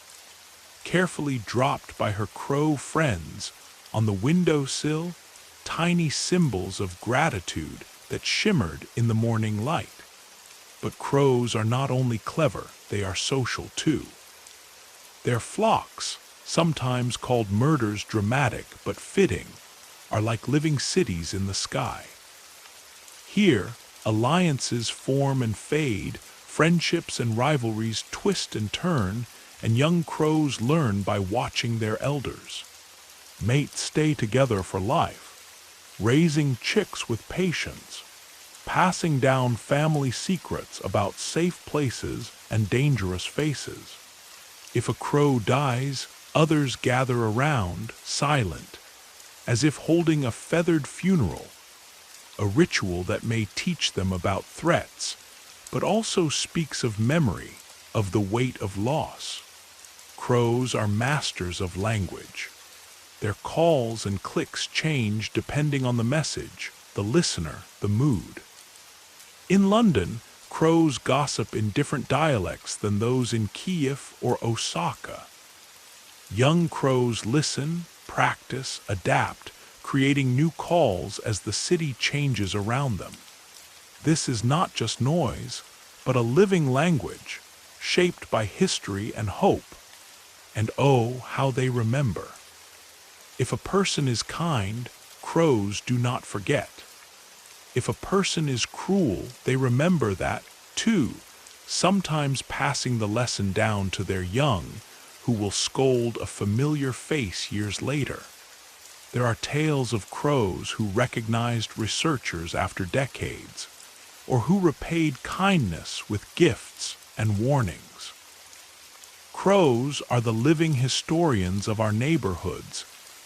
carefully dropped by her crow friends on the windowsill, tiny symbols of gratitude that shimmered in the morning light. But crows are not only clever, they are social too. Their flocks, sometimes called murders dramatic but fitting, are like living cities in the sky. Here, alliances form and fade, friendships and rivalries twist and turn, and young crows learn by watching their elders. Mates stay together for life, raising chicks with patience, passing down family secrets about safe places and dangerous faces. If a crow dies, others gather around, silent, as if holding a feathered funeral, a ritual that may teach them about threats, but also speaks of memory, of the weight of loss. Crows are masters of language. Their calls and clicks change depending on the message, the listener, the mood. In London, crows gossip in different dialects than those in Kiev or Osaka. Young crows listen, practice, adapt, creating new calls as the city changes around them. This is not just noise, but a living language, shaped by history and hope. And oh, how they remember. If a person is kind, crows do not forget. If a person is cruel, they remember that, too, sometimes passing the lesson down to their young, who will scold a familiar face years later. There are tales of crows who recognized researchers after decades, or who repaid kindness with gifts and warnings. Crows are the living historians of our neighborhoods,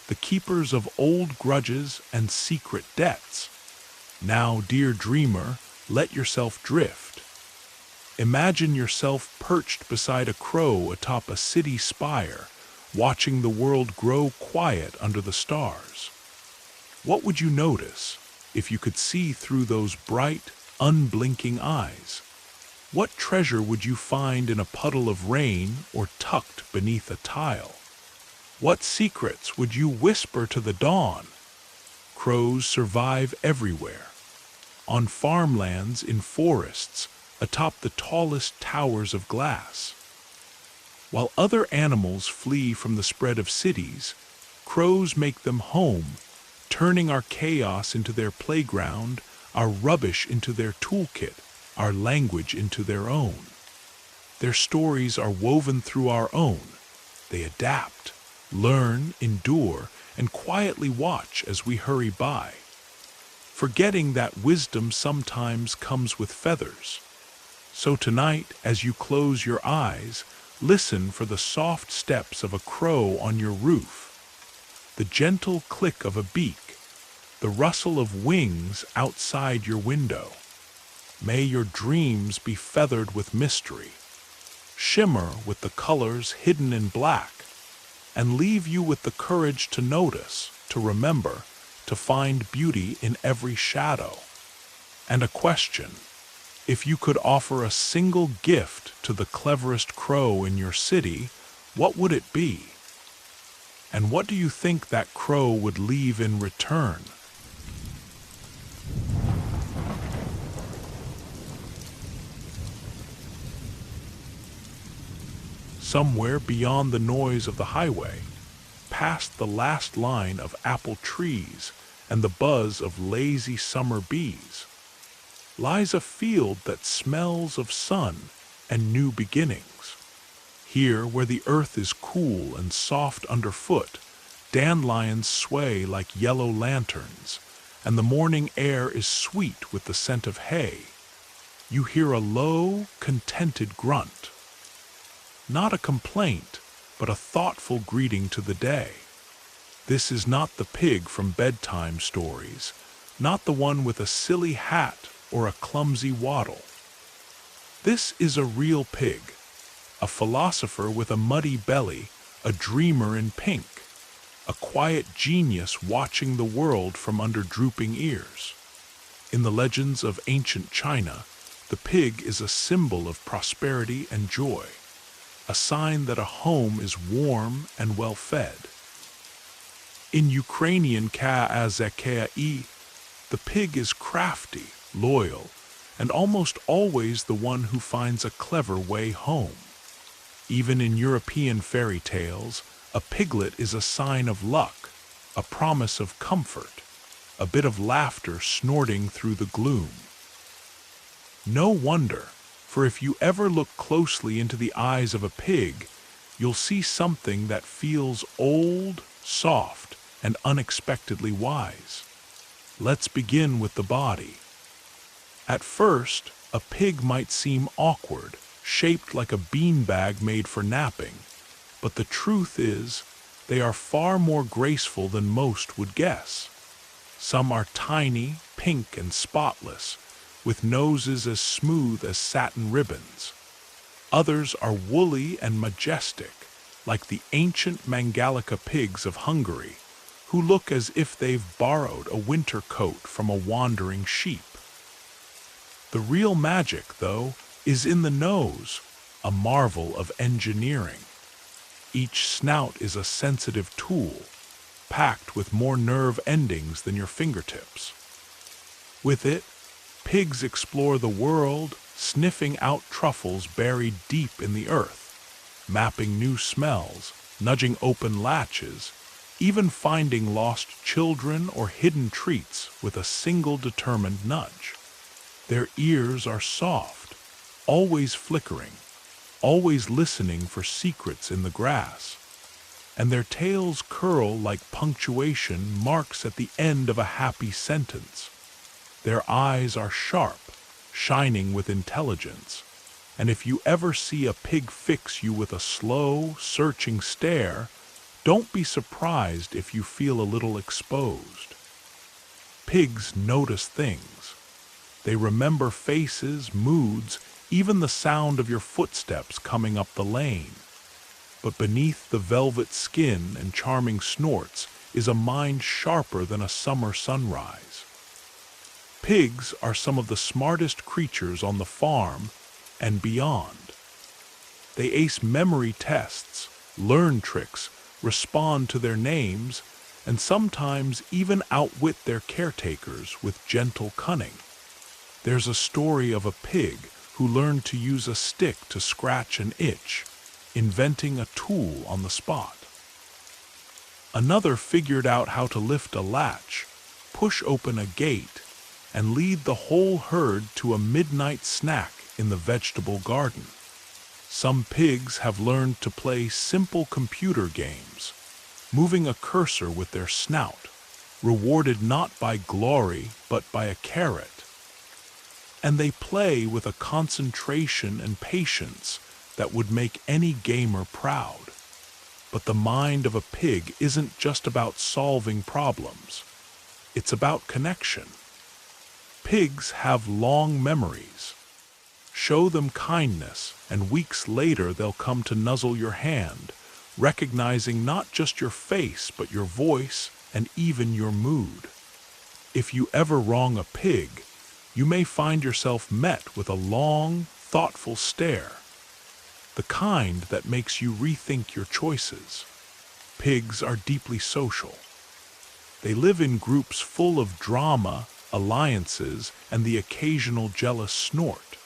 the keepers of old grudges and secret debts. Now, dear dreamer, let yourself drift. Imagine yourself perched beside a crow atop a city spire, watching the world grow quiet under the stars. What would you notice if you could see through those bright, unblinking eyes? What treasure would you find in a puddle of rain or tucked beneath a tile? What secrets would you whisper to the dawn? Crows survive everywhere. On farmlands, in forests, atop the tallest towers of glass. While other animals flee from the spread of cities, crows make them home, turning our chaos into their playground, our rubbish into their toolkit, our language into their own. Their stories are woven through our own. They adapt, learn, endure, and quietly watch as we hurry by, forgetting that wisdom sometimes comes with feathers. So tonight, as you close your eyes, listen for the soft steps of a crow on your roof, the gentle click of a beak, the rustle of wings outside your window. May your dreams be feathered with mystery, shimmer with the colors hidden in black, and leave you with the courage to notice, to remember, to find beauty in every shadow. And a question: if you could offer a single gift to the cleverest crow in your city, what would it be? And what do you think that crow would leave in return? Somewhere beyond the noise of the highway, past the last line of apple trees and the buzz of lazy summer bees, lies a field that smells of sun and new beginnings. Here, where the earth is cool and soft underfoot, dandelions sway like yellow lanterns, and the morning air is sweet with the scent of hay, you hear a low, contented grunt. Not a complaint, but a thoughtful greeting to the day. This is not the pig from bedtime stories, not the one with a silly hat or a clumsy waddle. This is a real pig, a philosopher with a muddy belly, a dreamer in pink, a quiet genius watching the world from under drooping ears. In the legends of ancient China, the pig is a symbol of prosperity and joy, a sign that a home is warm and well-fed. In Ukrainian Kazakh, the pig is crafty, loyal, and almost always the one who finds a clever way home. Even in European fairy tales, a piglet is a sign of luck, a promise of comfort, a bit of laughter snorting through the gloom. No wonder, for if you ever look closely into the eyes of a pig, you'll see something that feels old, soft, and unexpectedly wise. Let's begin with the body. At first, a pig might seem awkward, shaped like a beanbag made for napping, but the truth is, they are far more graceful than most would guess. Some are tiny, pink, and spotless, with noses as smooth as satin ribbons. Others are woolly and majestic, like the ancient Mangalica pigs of Hungary, who look as if they've borrowed a winter coat from a wandering sheep. The real magic, though, is in the nose, a marvel of engineering. Each snout is a sensitive tool, packed with more nerve endings than your fingertips. With it, pigs explore the world, sniffing out truffles buried deep in the earth, mapping new smells, nudging open latches, even finding lost children or hidden treats with a single determined nudge. Their ears are soft, always flickering, always listening for secrets in the grass, and their tails curl like punctuation marks at the end of a happy sentence. Their eyes are sharp, shining with intelligence, and if you ever see a pig fix you with a slow, searching stare, don't be surprised if you feel a little exposed. Pigs notice things. They remember faces, moods, even the sound of your footsteps coming up the lane. But beneath the velvet skin and charming snorts is a mind sharper than a summer sunrise. Pigs are some of the smartest creatures on the farm and beyond. They ace memory tests, learn tricks, respond to their names, and sometimes even outwit their caretakers with gentle cunning. There's a story of a pig who learned to use a stick to scratch an itch, inventing a tool on the spot. Another figured out how to lift a latch, push open a gate, and lead the whole herd to a midnight snack in the vegetable garden. Some pigs have learned to play simple computer games, moving a cursor with their snout, rewarded not by glory but by a carrot. And they play with a concentration and patience that would make any gamer proud. But the mind of a pig isn't just about solving problems. It's about connection. Pigs have long memories. Show them kindness, and weeks later they'll come to nuzzle your hand, recognizing not just your face but your voice and even your mood. If you ever wrong a pig, you may find yourself met with a long, thoughtful stare, the kind that makes you rethink your choices. Pigs are deeply social. They live in groups full of drama, alliances, and the occasional jealous snort.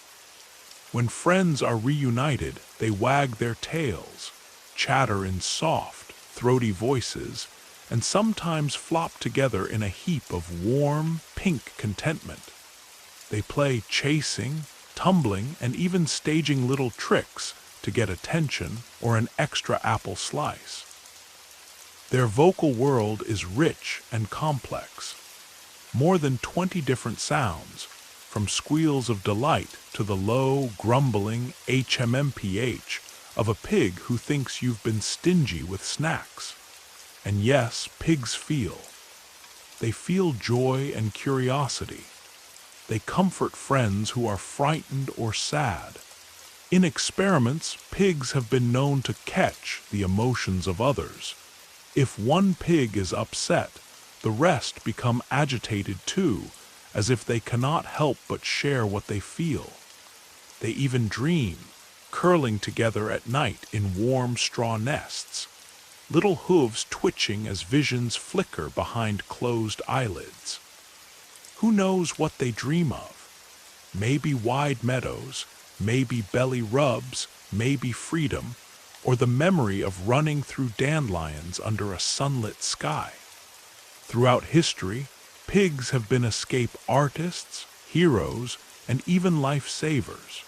When friends are reunited, they wag their tails, chatter in soft, throaty voices, and sometimes flop together in a heap of warm, pink contentment. They play chasing, tumbling, and even staging little tricks to get attention or an extra apple slice. Their vocal world is rich and complex. More than 20 different sounds, from squeals of delight to the low, grumbling HMMPH of a pig who thinks you've been stingy with snacks. And yes, pigs feel. They feel joy and curiosity. They comfort friends who are frightened or sad. In experiments, pigs have been known to catch the emotions of others. If one pig is upset, the rest become agitated too, as if they cannot help but share what they feel. They even dream, curling together at night in warm straw nests, little hooves twitching as visions flicker behind closed eyelids. Who knows what they dream of? Maybe wide meadows, maybe belly rubs, maybe freedom, or the memory of running through dandelions under a sunlit sky. Throughout history, pigs have been escape artists, heroes, and even lifesavers.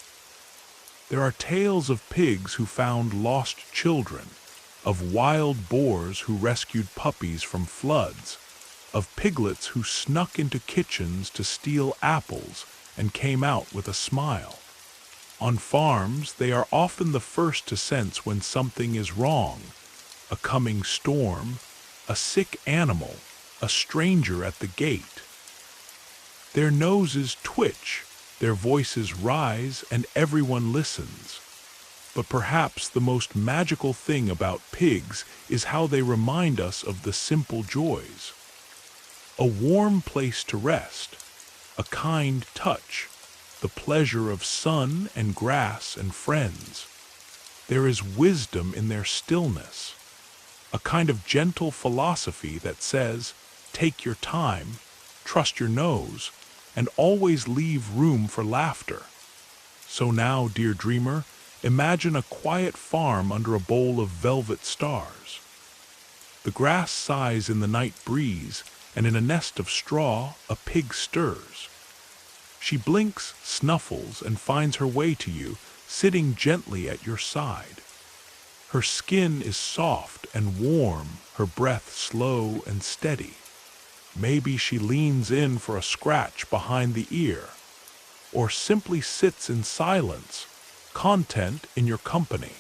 There are tales of pigs who found lost children, of wild boars who rescued puppies from floods, of piglets who snuck into kitchens to steal apples and came out with a smile. On farms, they are often the first to sense when something is wrong: a coming storm, a sick animal, a stranger at the gate. Their noses twitch, their voices rise, and everyone listens. But perhaps the most magical thing about pigs is how they remind us of the simple joys. A warm place to rest, a kind touch, the pleasure of sun and grass and friends. There is wisdom in their stillness, a kind of gentle philosophy that says, take your time, trust your nose, and always leave room for laughter. So now, dear dreamer, imagine a quiet farm under a bowl of velvet stars. The grass sighs in the night breeze, and in a nest of straw, a pig stirs. She blinks, snuffles, and finds her way to you, sitting gently at your side. Her skin is soft and warm, her breath slow and steady. Maybe she leans in for a scratch behind the ear, or simply sits in silence, content in your company.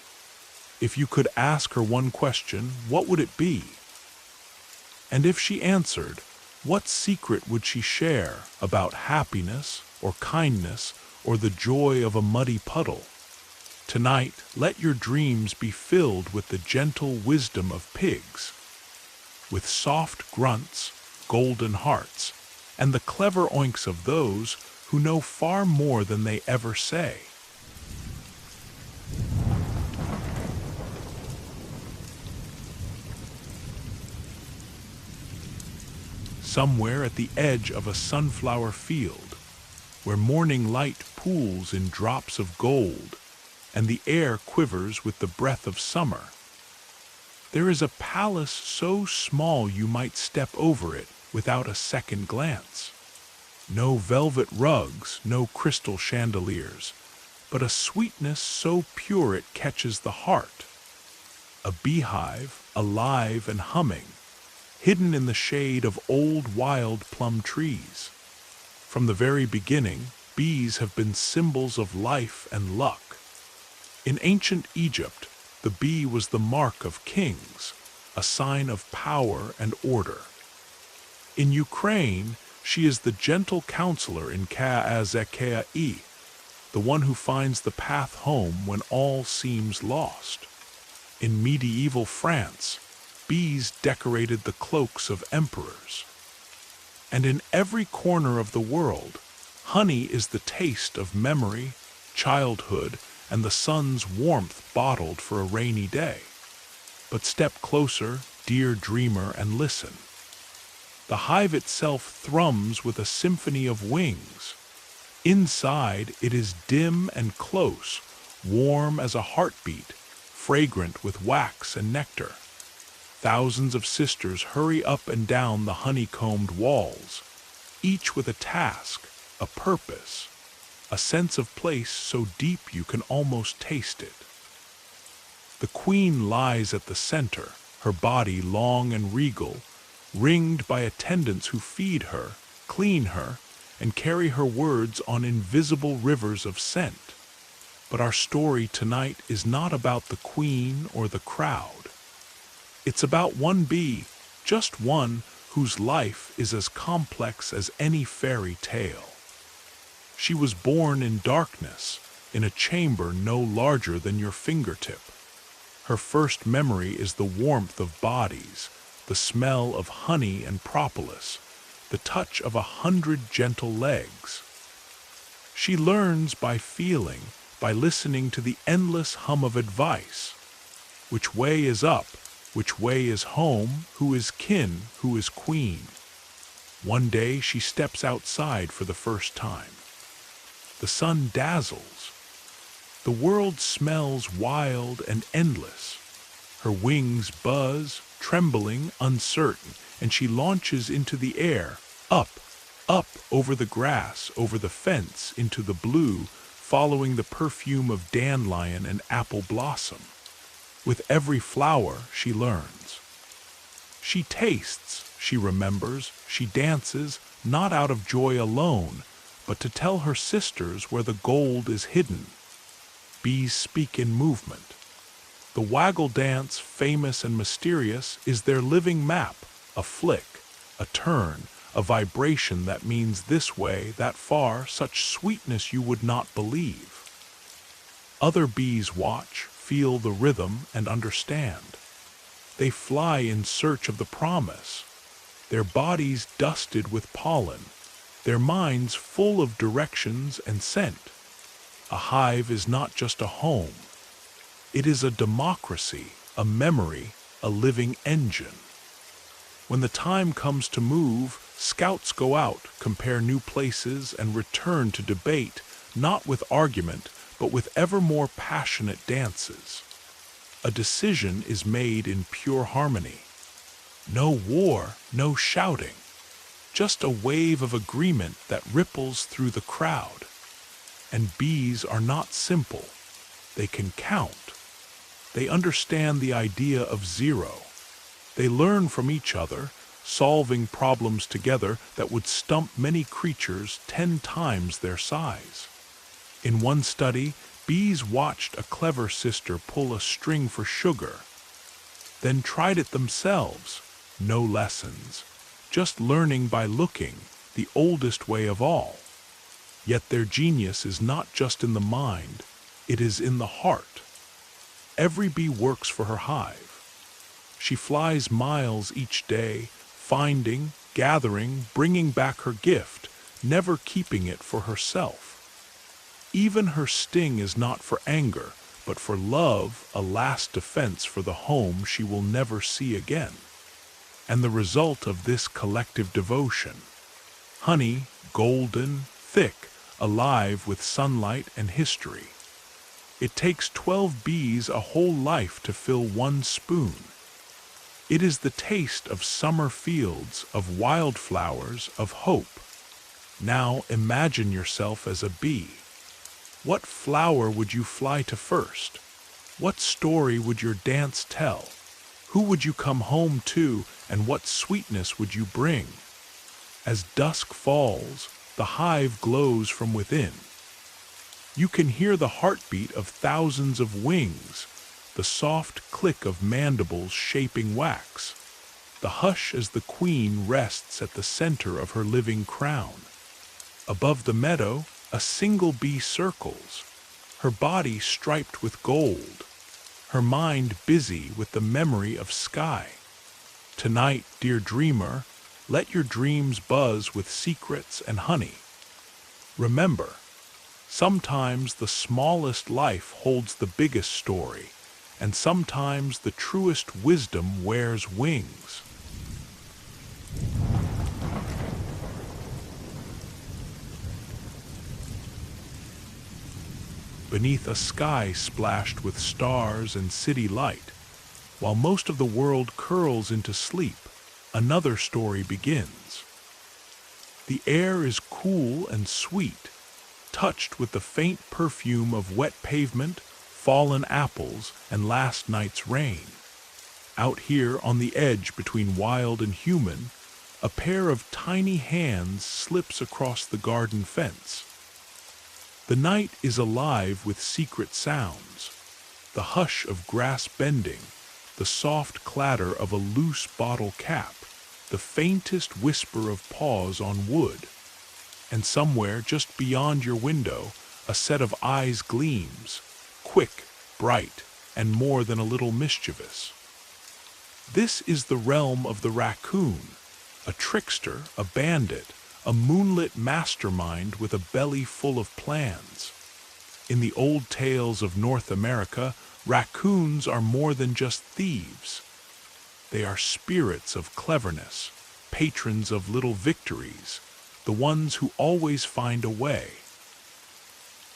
If you could ask her one question, what would it be? And if she answered, what secret would she share about happiness or kindness or the joy of a muddy puddle? Tonight, let your dreams be filled with the gentle wisdom of pigs, with soft grunts, golden hearts, and the clever oinks of those who know far more than they ever say. Somewhere at the edge of a sunflower field, where morning light pools in drops of gold, and the air quivers with the breath of summer, there is a palace so small you might step over it without a second glance. No velvet rugs, no crystal chandeliers, but a sweetness so pure it catches the heart. A beehive, alive and humming, hidden in the shade of old wild plum trees. From the very beginning, bees have been symbols of life and luck. In ancient Egypt, the bee was the mark of kings, a sign of power and order. In Ukraine, she is the gentle counselor in Ka'azekea, the one who finds the path home when all seems lost. In medieval France, bees decorated the cloaks of emperors. And in every corner of the world, honey is the taste of memory, childhood, and the sun's warmth bottled for a rainy day. But step closer, dear dreamer, and listen. The hive itself thrums with a symphony of wings. Inside, it is dim and close, warm as a heartbeat, fragrant with wax and nectar. Thousands of sisters hurry up and down the honeycombed walls, each with a task, a purpose, a sense of place so deep you can almost taste it. The queen lies at the center, her body long and regal, ringed by attendants who feed her, clean her, and carry her words on invisible rivers of scent. But our story tonight is not about the queen or the crowd. It's about one bee, just one, whose life is as complex as any fairy tale. She was born in darkness, in a chamber no larger than your fingertip. Her first memory is the warmth of bodies, the smell of honey and propolis, the touch of 100 gentle legs. She learns by feeling, by listening to the endless hum of advice. Which way is up? Which way is home? Who is kin? Who is queen? One day she steps outside for the first time. The sun dazzles. The world smells wild and endless. Her wings buzz, trembling, uncertain, and she launches into the air, up, up, over the grass, over the fence, into the blue, following the perfume of dandelion and apple blossom. With every flower, she learns. She tastes, she remembers, she dances, not out of joy alone, but to tell her sisters where the gold is hidden. Bees speak in movement. The waggle dance, famous and mysterious, is their living map, a flick, a turn, a vibration that means this way, that far, such sweetness you would not believe. Other bees watch, feel the rhythm, and understand. They fly in search of the promise, their bodies dusted with pollen, their minds full of directions and scent. A hive is not just a home. It is a democracy, a memory, a living engine. When the time comes to move, scouts go out, compare new places, and return to debate, not with argument, but with ever more passionate dances. A decision is made in pure harmony. No war, no shouting. Just a wave of agreement that ripples through the crowd. And bees are not simple. They can count. They understand the idea of zero. They learn from each other, solving problems together that would stump many creatures 10 times their size. In one study, bees watched a clever sister pull a string for sugar, then tried it themselves. No lessons, just learning by looking, the oldest way of all. Yet their genius is not just in the mind, it is in the heart. Every bee works for her hive. She flies miles each day, finding, gathering, bringing back her gift, never keeping it for herself. Even her sting is not for anger, but for love, a last defense for the home she will never see again. And the result of this collective devotion: honey, golden, thick, alive with sunlight and history. It takes 12 bees a whole life to fill one spoon. It is the taste of summer fields, of wildflowers, of hope. Now imagine yourself as a bee. What flower would you fly to first? What story would your dance tell? Who would you come home to, and what sweetness would you bring? As dusk falls, the hive glows from within. You can hear the heartbeat of thousands of wings, the soft click of mandibles shaping wax, the hush as the queen rests at the center of her living crown. Above the meadow, a single bee circles, her body striped with gold. her mind busy with the memory of sky. Tonight, dear dreamer, let your dreams buzz with secrets and honey. Remember, sometimes the smallest life holds the biggest story, and sometimes the truest wisdom wears wings. Beneath a sky splashed with stars and city light, while most of the world curls into sleep, another story begins. The air is cool and sweet, touched with the faint perfume of wet pavement, fallen apples, and last night's rain. Out here on the edge between wild and human, a pair of tiny hands slips across the garden fence. The night is alive with secret sounds, the hush of grass bending, the soft clatter of a loose bottle cap, the faintest whisper of paws on wood. And somewhere just beyond your window, a set of eyes gleams, quick, bright, and more than a little mischievous. This is the realm of the raccoon, a trickster, a bandit, a moonlit mastermind with a belly full of plans. In the old tales of North America, raccoons are more than just thieves. They are spirits of cleverness, patrons of little victories, the ones who always find a way.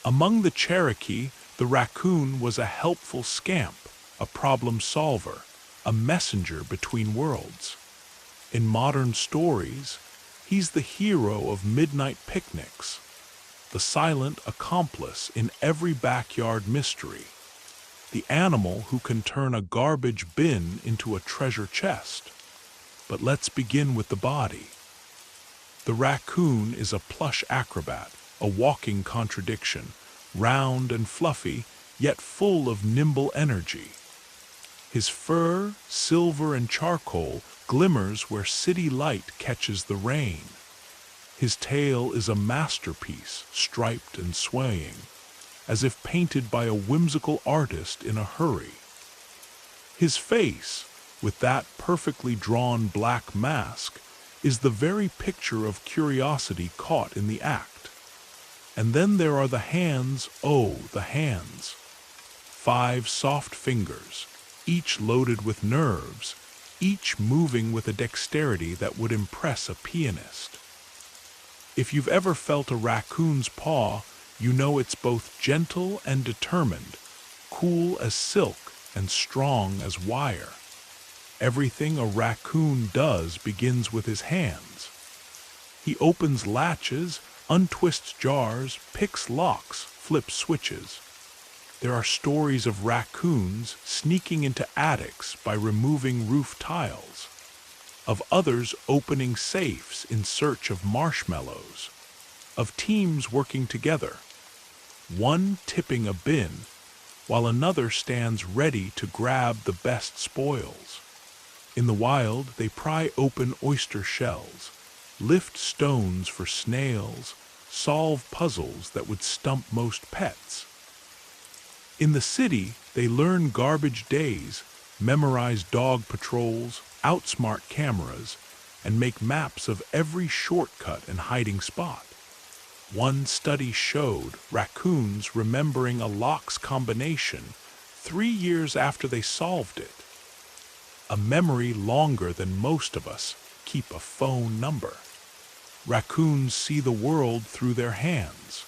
Among the Cherokee, the raccoon was a helpful scamp, a problem solver, a messenger between worlds. In modern stories, he's the hero of midnight picnics, the silent accomplice in every backyard mystery, the animal who can turn a garbage bin into a treasure chest. But let's begin with the body. The raccoon is a plush acrobat, a walking contradiction, round and fluffy, yet full of nimble energy. His fur, silver and charcoal, glimmers where city light catches the rain. His tail is a masterpiece, striped and swaying, as if painted by a whimsical artist in a hurry. His face, with that perfectly drawn black mask, is the very picture of curiosity caught in the act. And then there are the hands, oh, the hands. 5 soft fingers, each loaded with nerves, each moving with a dexterity that would impress a pianist. If you've ever felt a raccoon's paw, you know it's both gentle and determined, cool as silk and strong as wire. Everything a raccoon does begins with his hands. He opens latches, untwists jars, picks locks, flips switches. There are stories of raccoons sneaking into attics by removing roof tiles, of others opening safes in search of marshmallows, of teams working together, one tipping a bin while another stands ready to grab the best spoils. In the wild, they pry open oyster shells, lift stones for snails, solve puzzles that would stump most pets. In the city, they learn garbage days, memorize dog patrols, outsmart cameras, and make maps of every shortcut and hiding spot. One study showed raccoons remembering a lock's combination 3 years after they solved it. A memory longer than most of us keep a phone number. Raccoons see the world through their hands.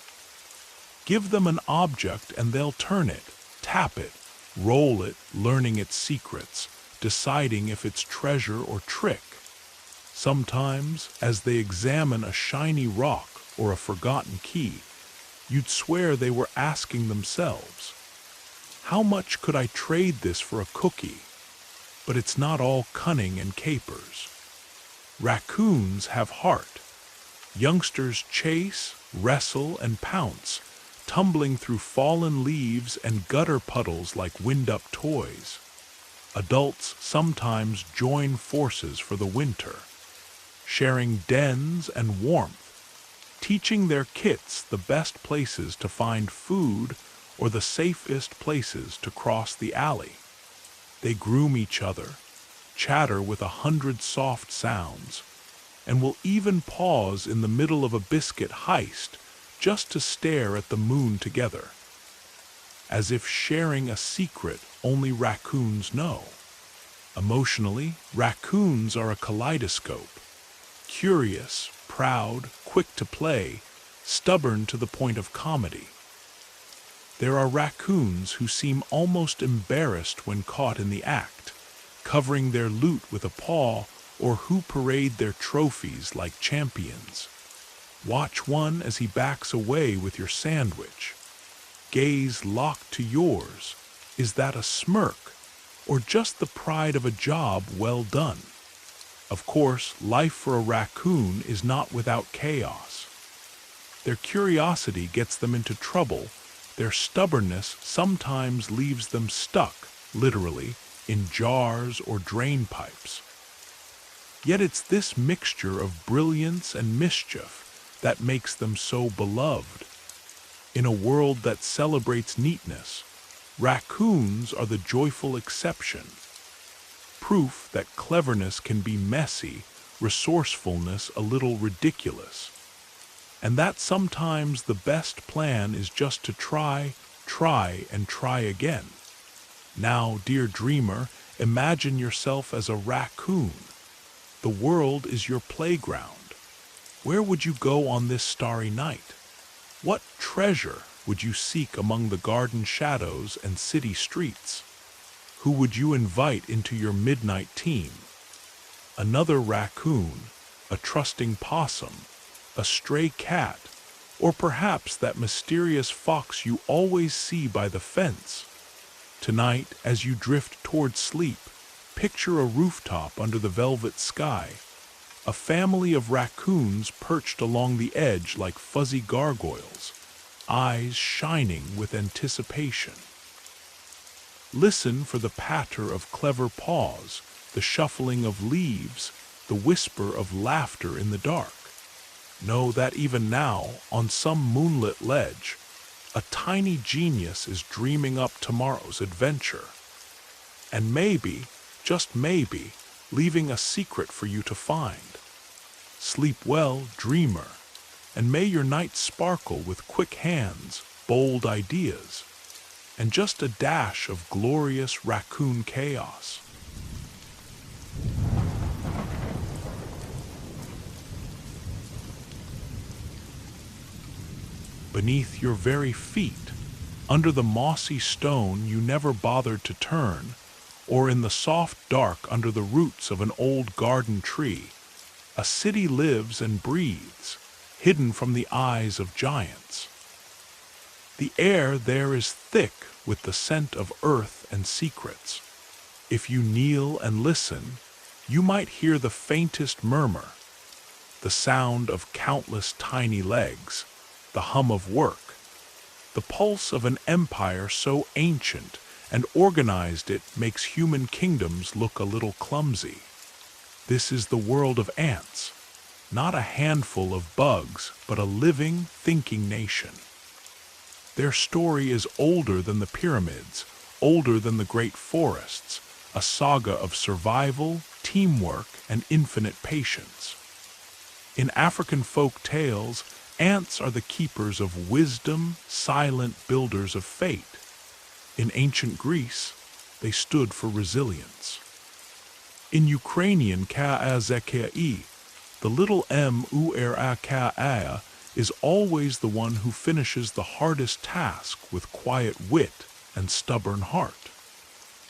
Give them an object and they'll turn it, tap it, roll it, learning its secrets, deciding if it's treasure or trick. Sometimes, as they examine a shiny rock or a forgotten key, you'd swear they were asking themselves, how much could I trade this for a cookie? But it's not all cunning and capers. Raccoons have heart. Youngsters chase, wrestle, and pounce, tumbling through fallen leaves and gutter puddles like wind-up toys. Adults sometimes join forces for the winter, sharing dens and warmth, teaching their kits the best places to find food or the safest places to cross the alley. They groom each other, chatter with 100 soft sounds, and will even pause in the middle of a biscuit heist just to stare at the moon together, as if sharing a secret only raccoons know. Emotionally, raccoons are a kaleidoscope. Curious, proud, quick to play, stubborn to the point of comedy. There are raccoons who seem almost embarrassed when caught in the act, covering their loot with a paw, or who parade their trophies like champions. Watch one as he backs away with your sandwich. Gaze locked to yours. Is that a smirk, or just the pride of a job well done? Of course, life for a raccoon is not without chaos. Their curiosity gets them into trouble. Their stubbornness sometimes leaves them stuck, literally, in jars or drain pipes. Yet it's this mixture of brilliance and mischief that makes them so beloved. In a world that celebrates neatness, raccoons are the joyful exception. Proof that cleverness can be messy, resourcefulness a little ridiculous, and that sometimes the best plan is just to try, and try again. Now, dear dreamer, imagine yourself as a raccoon. The world is your playground. Where would you go on this starry night? What treasure would you seek among the garden shadows and city streets? Who would you invite into your midnight team? Another raccoon, a trusting possum, a stray cat, or perhaps that mysterious fox you always see by the fence. Tonight, as you drift toward sleep, picture a rooftop under the velvet sky, a family of raccoons perched along the edge like fuzzy gargoyles, eyes shining with anticipation. Listen for the patter of clever paws, the shuffling of leaves, the whisper of laughter in the dark. Know that even now, on some moonlit ledge, a tiny genius is dreaming up tomorrow's adventure. And maybe, just maybe, leaving a secret for you to find. Sleep well, dreamer, and may your night sparkle with quick hands, bold ideas, and just a dash of glorious raccoon chaos. Beneath your very feet, under the mossy stone you never bothered to turn, or in the soft dark under the roots of an old garden tree, a city lives and breathes, hidden from the eyes of giants. The air there is thick with the scent of earth and secrets. If you kneel and listen, you might hear the faintest murmur, the sound of countless tiny legs, the hum of work, the pulse of an empire so ancient and organized it makes human kingdoms look a little clumsy. This is the world of ants, not a handful of bugs, but a living, thinking nation. Their story is older than the pyramids, older than the great forests, a saga of survival, teamwork, and infinite patience. In African folk tales, ants are the keepers of wisdom, silent builders of fate. In ancient Greece, they stood for resilience. In Ukrainian Ka'azekai, the little M-U-R-A-K-A is always the one who finishes the hardest task with quiet wit and stubborn heart.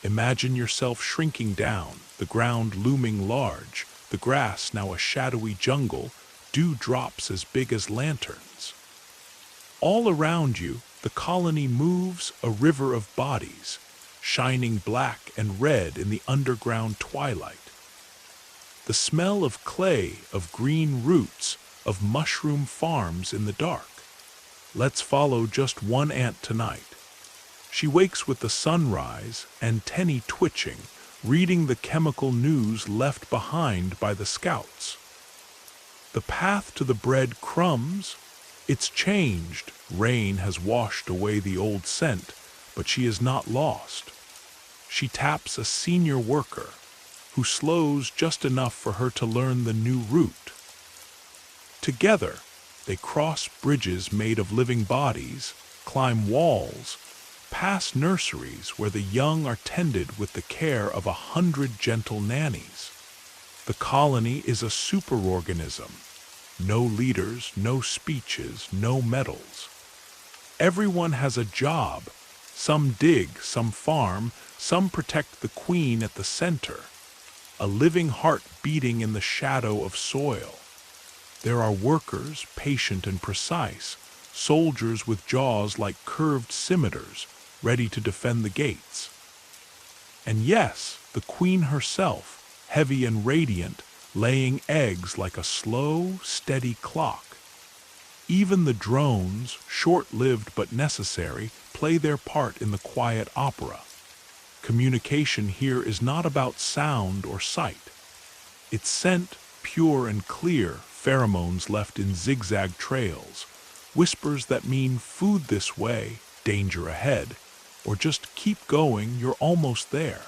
Imagine yourself shrinking down, the ground looming large, the grass now a shadowy jungle, dewdrops as big as lanterns. All around you, the colony moves, a river of bodies, shining black and red in the underground twilight. The smell of clay, of green roots, of mushroom farms in the dark. Let's follow just one ant tonight. She wakes with the sunrise, antennae twitching, reading the chemical news left behind by the scouts. The path to the bread crumbs, It's changed. Rain has washed away the old scent, but she is not lost. She taps a senior worker, who slows just enough for her to learn the new route. Together, they cross bridges made of living bodies, climb walls, pass nurseries where the young are tended with the care of 100 gentle nannies. The colony is a superorganism. No leaders, no speeches, no medals. Everyone has a job. Some dig, some farm, some protect the queen at the center. A living heart beating in the shadow of soil. There are workers, patient and precise, soldiers with jaws like curved scimitars, ready to defend the gates. And yes, the queen herself, heavy and radiant, laying eggs like a slow, steady clock. Even the drones, short-lived but necessary, play their part in the quiet opera. Communication here is not about sound or sight. It's scent, pure and clear, pheromones left in zigzag trails, whispers that mean food this way, danger ahead, or just keep going, you're almost there.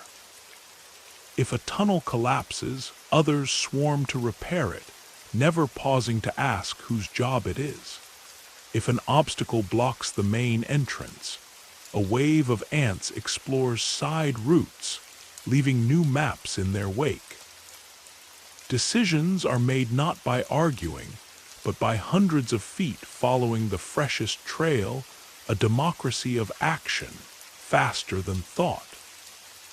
If a tunnel collapses, others swarm to repair it, never pausing to ask whose job it is. If an obstacle blocks the main entrance, a wave of ants explores side routes, leaving new maps in their wake. Decisions are made not by arguing, but by hundreds of feet following the freshest trail, a democracy of action, faster than thought.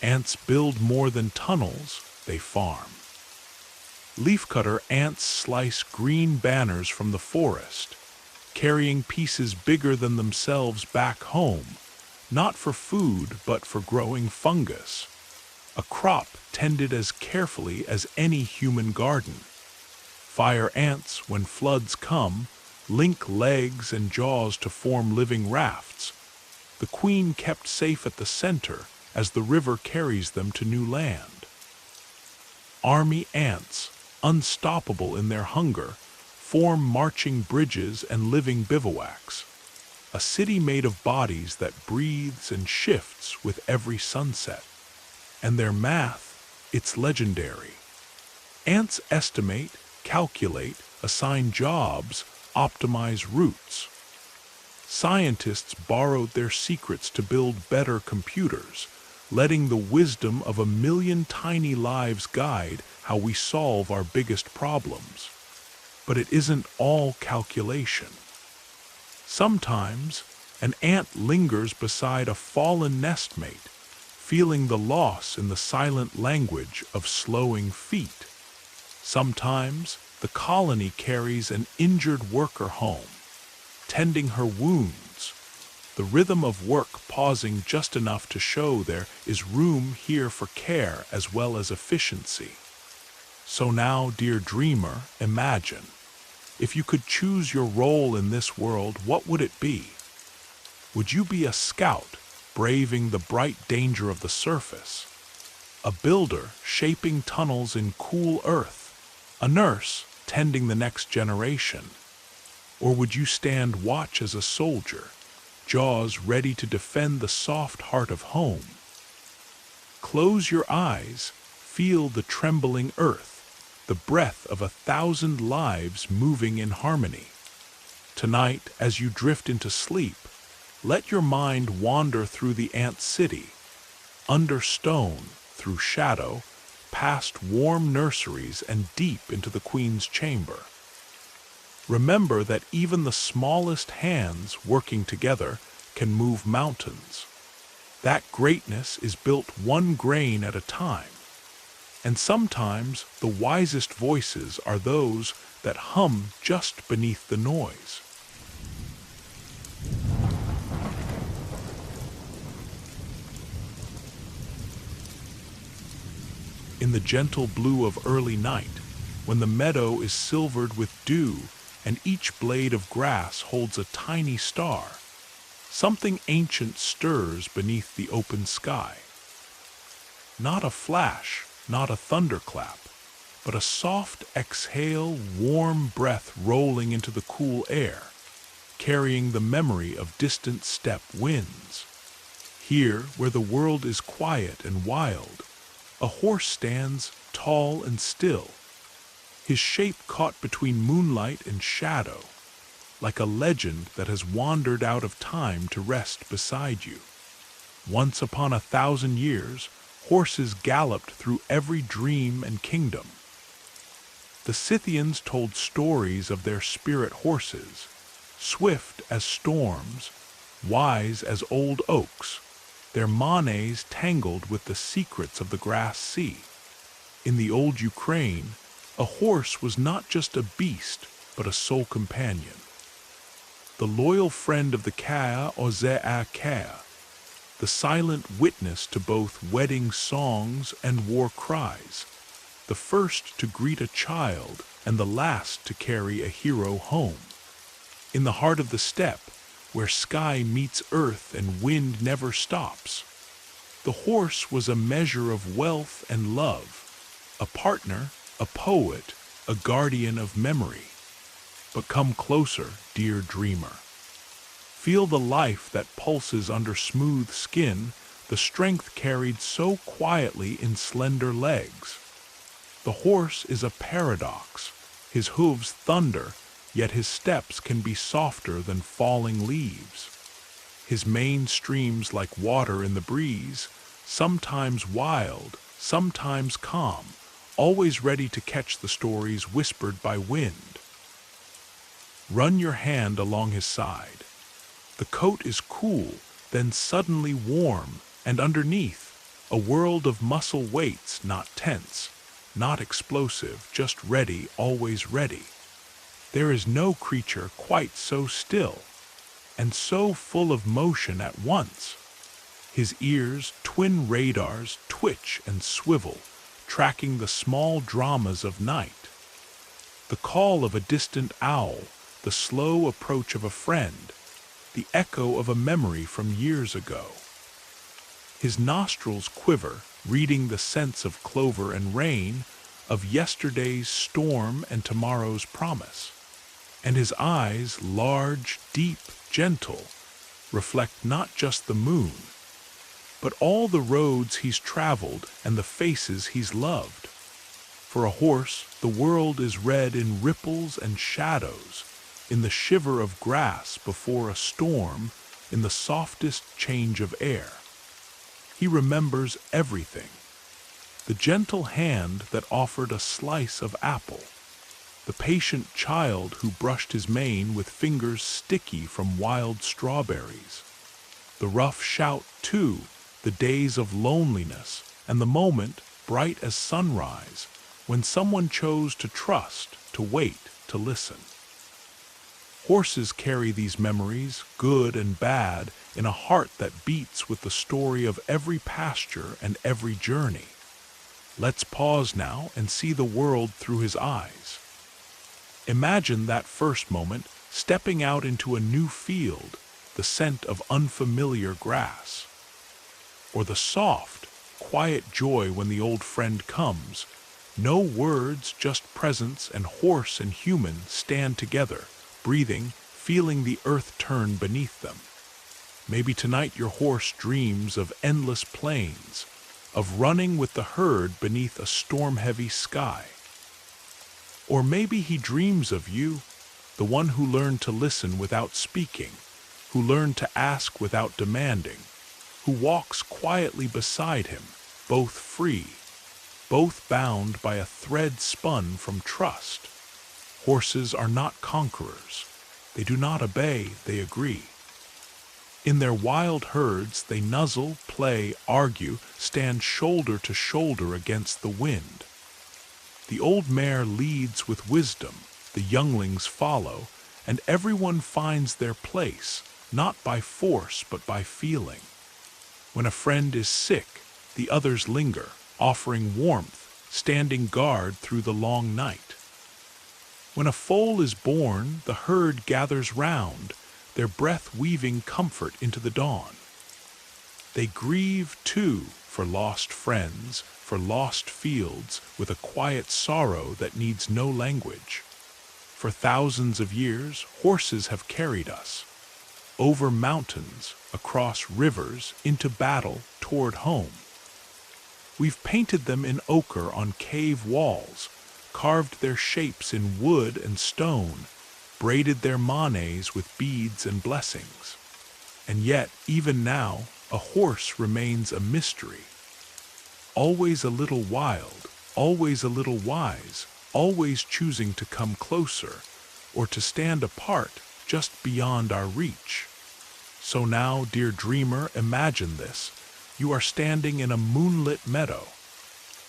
Ants build more than tunnels, they farm. Leafcutter ants slice green banners from the forest, carrying pieces bigger than themselves back home, not for food but for growing fungus. A crop tended as carefully as any human garden. Fire ants, when floods come, link legs and jaws to form living rafts. The queen kept safe at the center as the river carries them to new land. Army ants, unstoppable in their hunger, form marching bridges and living bivouacs. A city made of bodies that breathes and shifts with every sunset. And their math, it's legendary. Ants estimate, calculate, assign jobs, optimize routes. Scientists borrowed their secrets to build better computers, letting the wisdom of 1,000,000 tiny lives guide how we solve our biggest problems. But it isn't all calculation. Sometimes, an ant lingers beside a fallen nestmate, feeling the loss in the silent language of slowing feet. Sometimes, the colony carries an injured worker home, tending her wounds, the rhythm of work pausing just enough to show there is room here for care as well as efficiency. So now, dear dreamer, imagine. If you could choose your role in this world, what would it be? Would you be a scout, braving the bright danger of the surface? A builder, shaping tunnels in cool earth? A nurse, tending the next generation? Or would you stand watch as a soldier, jaws ready to defend the soft heart of home? Close your eyes, feel the trembling earth, the breath of 1,000 lives moving in harmony. Tonight, as you drift into sleep, let your mind wander through the ant city, under stone, through shadow, past warm nurseries and deep into the queen's chamber. Remember that even the smallest hands working together can move mountains. That greatness is built one grain at a time. And sometimes the wisest voices are those that hum just beneath the noise. In the gentle blue of early night, when the meadow is silvered with dew and each blade of grass holds a tiny star, something ancient stirs beneath the open sky. Not a flash, not a thunderclap, but a soft exhale, warm breath rolling into the cool air. carrying the memory of distant steppe winds. Here, where the world is quiet and wild, a horse stands tall and still, his shape caught between moonlight and shadow, like a legend that has wandered out of time to rest beside you. Once upon 1,000 years, horses galloped through every dream and kingdom. The Scythians told stories of their spirit horses, swift as storms, wise as old oaks, their manes tangled with the secrets of the grass sea. In the old Ukraine, a horse was not just a beast, but a soul companion. The loyal friend of the Kea or Kea, the silent witness to both wedding songs and war cries, the first to greet a child and the last to carry a hero home. In the heart of the steppe, where sky meets earth and wind never stops, the horse was a measure of wealth and love, a partner, a poet, a guardian of memory. But come closer, dear dreamer. Feel the life that pulses under smooth skin, the strength carried so quietly in slender legs. The horse is a paradox. His hooves thunder, yet his steps can be softer than falling leaves. His mane streams like water in the breeze, sometimes wild, sometimes calm, always ready to catch the stories whispered by wind. Run your hand along his side. The coat is cool, then suddenly warm, and underneath, a world of muscle weights, not tense, not explosive, just ready, always ready. There is no creature quite so still, and so full of motion at once. His ears, twin radars, twitch and swivel, tracking the small dramas of night. The call of a distant owl, the slow approach of a friend, the echo of a memory from years ago. His nostrils quiver, reading the scents of clover and rain, of yesterday's storm and tomorrow's promise. And his eyes, large, deep, gentle, reflect not just the moon, but all the roads he's traveled and the faces he's loved. For a horse, the world is read in ripples and shadows, in the shiver of grass before a storm, in the softest change of air. He remembers everything. The gentle hand that offered a slice of apple, the patient child who brushed his mane with fingers sticky from wild strawberries, the rough shout, too, the days of loneliness, and the moment, bright as sunrise, when someone chose to trust, to wait, to listen. Horses carry these memories, good and bad, in a heart that beats with the story of every pasture and every journey. Let's pause now and see the world through his eyes. Imagine that first moment, stepping out into a new field, the scent of unfamiliar grass. Or the soft, quiet joy when the old friend comes. No words, just presence, and horse and human stand together, breathing, feeling the earth turn beneath them. Maybe tonight your horse dreams of endless plains, of running with the herd beneath a storm-heavy sky. Or maybe he dreams of you, the one who learned to listen without speaking, who learned to ask without demanding, who walks quietly beside him, both free, both bound by a thread spun from trust. Horses are not conquerors. They do not obey, they agree. In their wild herds they nuzzle, play, argue, stand shoulder to shoulder against the wind. The old mare leads with wisdom, the younglings follow, and everyone finds their place, not by force but by feeling. When a friend is sick, the others linger, offering warmth, standing guard through the long night. When a foal is born, the herd gathers round, their breath weaving comfort into the dawn. They grieve, too, for lost friends, for lost fields, with a quiet sorrow that needs no language. For thousands of years, horses have carried us. Over mountains, across rivers, into battle, toward home. We've painted them in ochre on cave walls, carved their shapes in wood and stone, braided their manets with beads and blessings. And yet, even now, a horse remains a mystery. Always a little wild, always a little wise, always choosing to come closer, or to stand apart just beyond our reach. So now, dear dreamer, imagine this. You are standing in a moonlit meadow,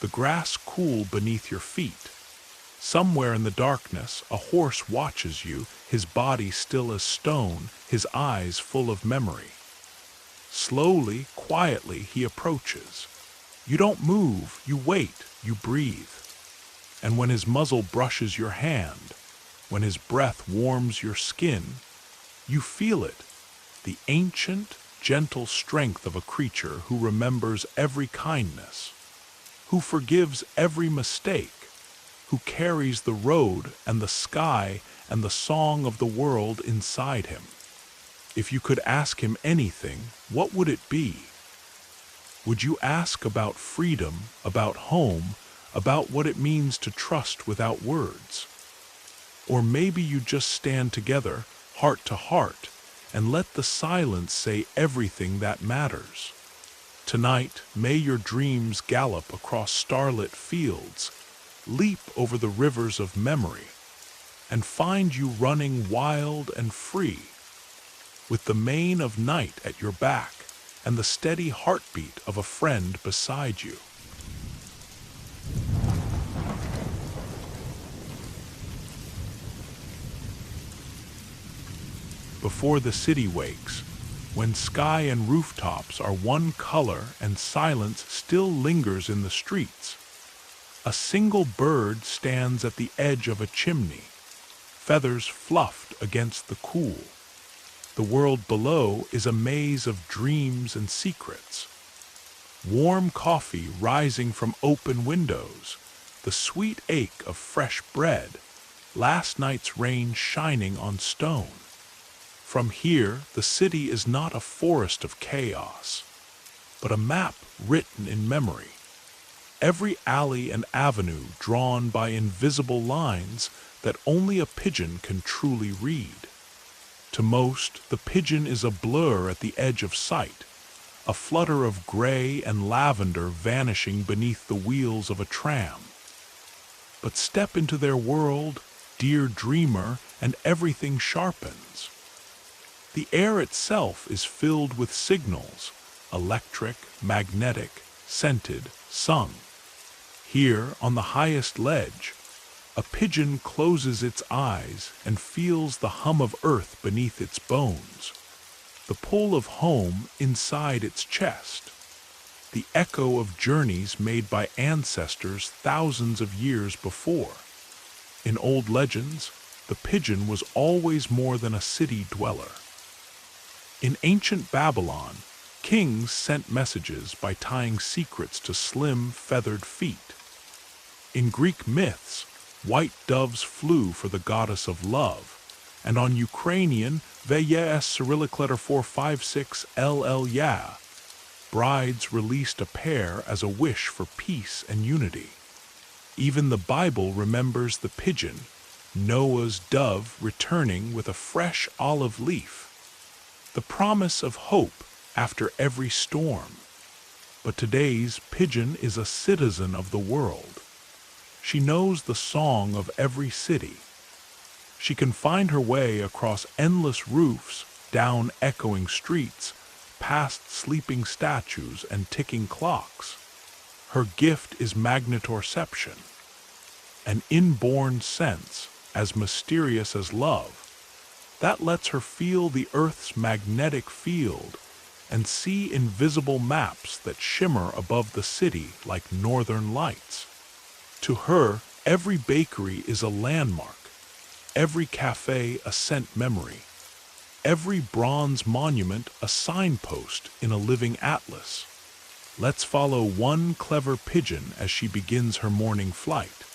the grass cool beneath your feet. Somewhere in the darkness, a horse watches you, his body still as stone, his eyes full of memory. Slowly, quietly, he approaches. You don't move, you wait, you breathe. And when his muzzle brushes your hand, when his breath warms your skin, you feel it, the ancient, gentle strength of a creature who remembers every kindness, who forgives every mistake, who carries the road and the sky and the song of the world inside him. If you could ask him anything, what would it be? Would you ask about freedom, about home, about what it means to trust without words? Or maybe you just stand together, heart to heart, and let the silence say everything that matters. Tonight, may your dreams gallop across starlit fields, leap over the rivers of memory, and find you running wild and free, with the mane of night at your back and the steady heartbeat of a friend beside you. Before the city wakes, when sky and rooftops are one color and silence still lingers in the streets, a single bird stands at the edge of a chimney, feathers fluffed against the cool. The world below is a maze of dreams and secrets. Warm coffee rising from open windows, the sweet ache of fresh bread, last night's rain shining on stone. From here, the city is not a forest of chaos, but a map written in memory. Every alley and avenue drawn by invisible lines that only a pigeon can truly read. To most, the pigeon is a blur at the edge of sight, a flutter of gray and lavender vanishing beneath the wheels of a tram. But step into their world, dear dreamer, and everything sharpens. The air itself is filled with signals, electric, magnetic, scented, sung. Here, on the highest ledge, a pigeon closes its eyes and feels the hum of earth beneath its bones, the pull of home inside its chest, the echo of journeys made by ancestors thousands of years before. In old legends, the pigeon was always more than a city dweller. In ancient Babylon, kings sent messages by tying secrets to slim, feathered feet. In Greek myths, white doves flew for the goddess of love, and on Ukrainian, VYS Cyrillic letter 456 LL Ya, brides released a pair as a wish for peace and unity. Even the Bible remembers the pigeon, Noah's dove returning with a fresh olive leaf, the promise of hope after every storm. But today's pigeon is a citizen of the world. She knows the song of every city. She can find her way across endless roofs, down echoing streets, past sleeping statues and ticking clocks. Her gift is magnetoreception, an inborn sense as mysterious as love, that lets her feel the Earth's magnetic field and see invisible maps that shimmer above the city like northern lights. To her, every bakery is a landmark, every cafe a scent memory, every bronze monument a signpost in a living atlas. Let's follow one clever pigeon as she begins her morning flight.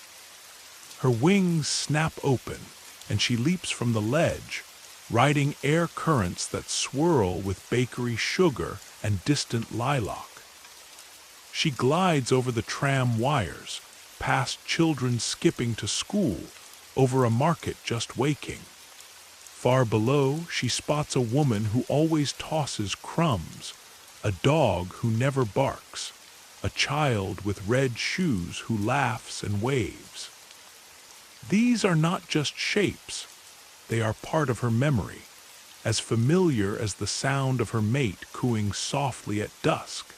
Her wings snap open, and she leaps from the ledge, riding air currents that swirl with bakery sugar and distant lilac. She glides over the tram wires, past children skipping to school, over a market just waking. Far below, she spots a woman who always tosses crumbs, a dog who never barks, a child with red shoes who laughs and waves. These are not just shapes, they are part of her memory, as familiar as the sound of her mate cooing softly at dusk.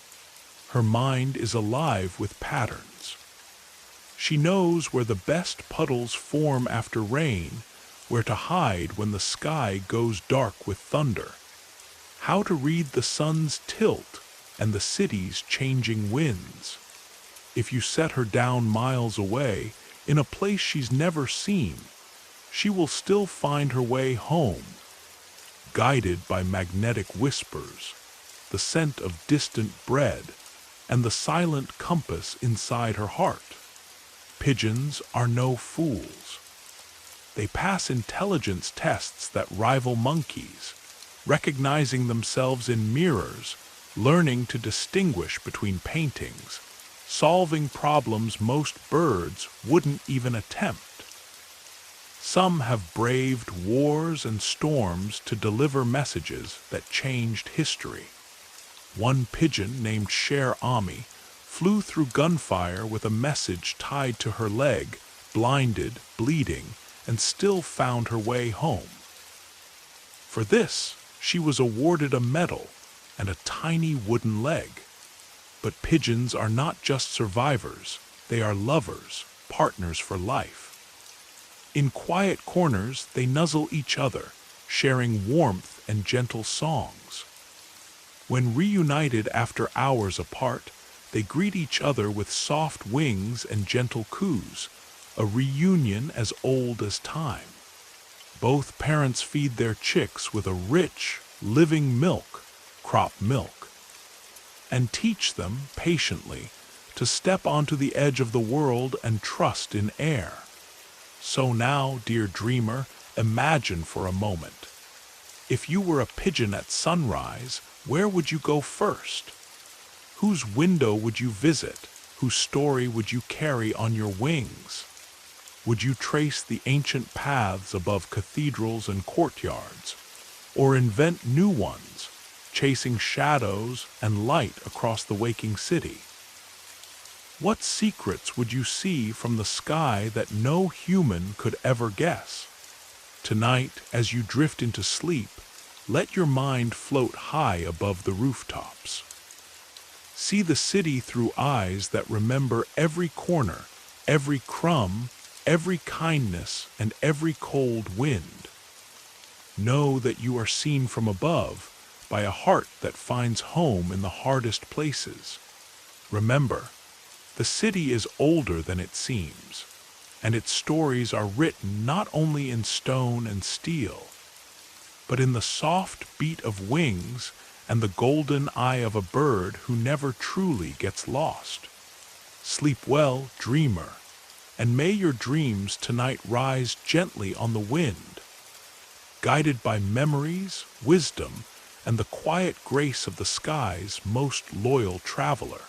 Her mind is alive with patterns. She knows where the best puddles form after rain, where to hide when the sky goes dark with thunder, how to read the sun's tilt and the city's changing winds. If you set her down miles away, in a place she's never seen, she will still find her way home, guided by magnetic whispers, the scent of distant bread, and the silent compass inside her heart. Pigeons are no fools. They pass intelligence tests that rival monkeys, recognizing themselves in mirrors, learning to distinguish between paintings, solving problems most birds wouldn't even attempt. Some have braved wars and storms to deliver messages that changed history. One pigeon named Cher Ami flew through gunfire with a message tied to her leg, blinded, bleeding, and still found her way home. For this, she was awarded a medal and a tiny wooden leg. But pigeons are not just survivors, they are lovers, partners for life. In quiet corners, they nuzzle each other, sharing warmth and gentle songs. When reunited after hours apart, they greet each other with soft wings and gentle coos, a reunion as old as time. Both parents feed their chicks with a rich, living milk, crop milk, and teach them, patiently, to step onto the edge of the world and trust in air. So now, dear dreamer, imagine for a moment. If you were a pigeon at sunrise, where would you go first? Whose window would you visit? Whose story would you carry on your wings? Would you trace the ancient paths above cathedrals and courtyards, or invent new ones, chasing shadows and light across the waking city? What secrets would you see from the sky that no human could ever guess? Tonight, as you drift into sleep, let your mind float high above the rooftops. See the city through eyes that remember every corner, every crumb, every kindness, and every cold wind. Know that you are seen from above by a heart that finds home in the hardest places. Remember, the city is older than it seems, and its stories are written not only in stone and steel, but in the soft beat of wings and the golden eye of a bird who never truly gets lost. Sleep well, dreamer, and may your dreams tonight rise gently on the wind, guided by memories, wisdom, and the quiet grace of the sky's most loyal traveler.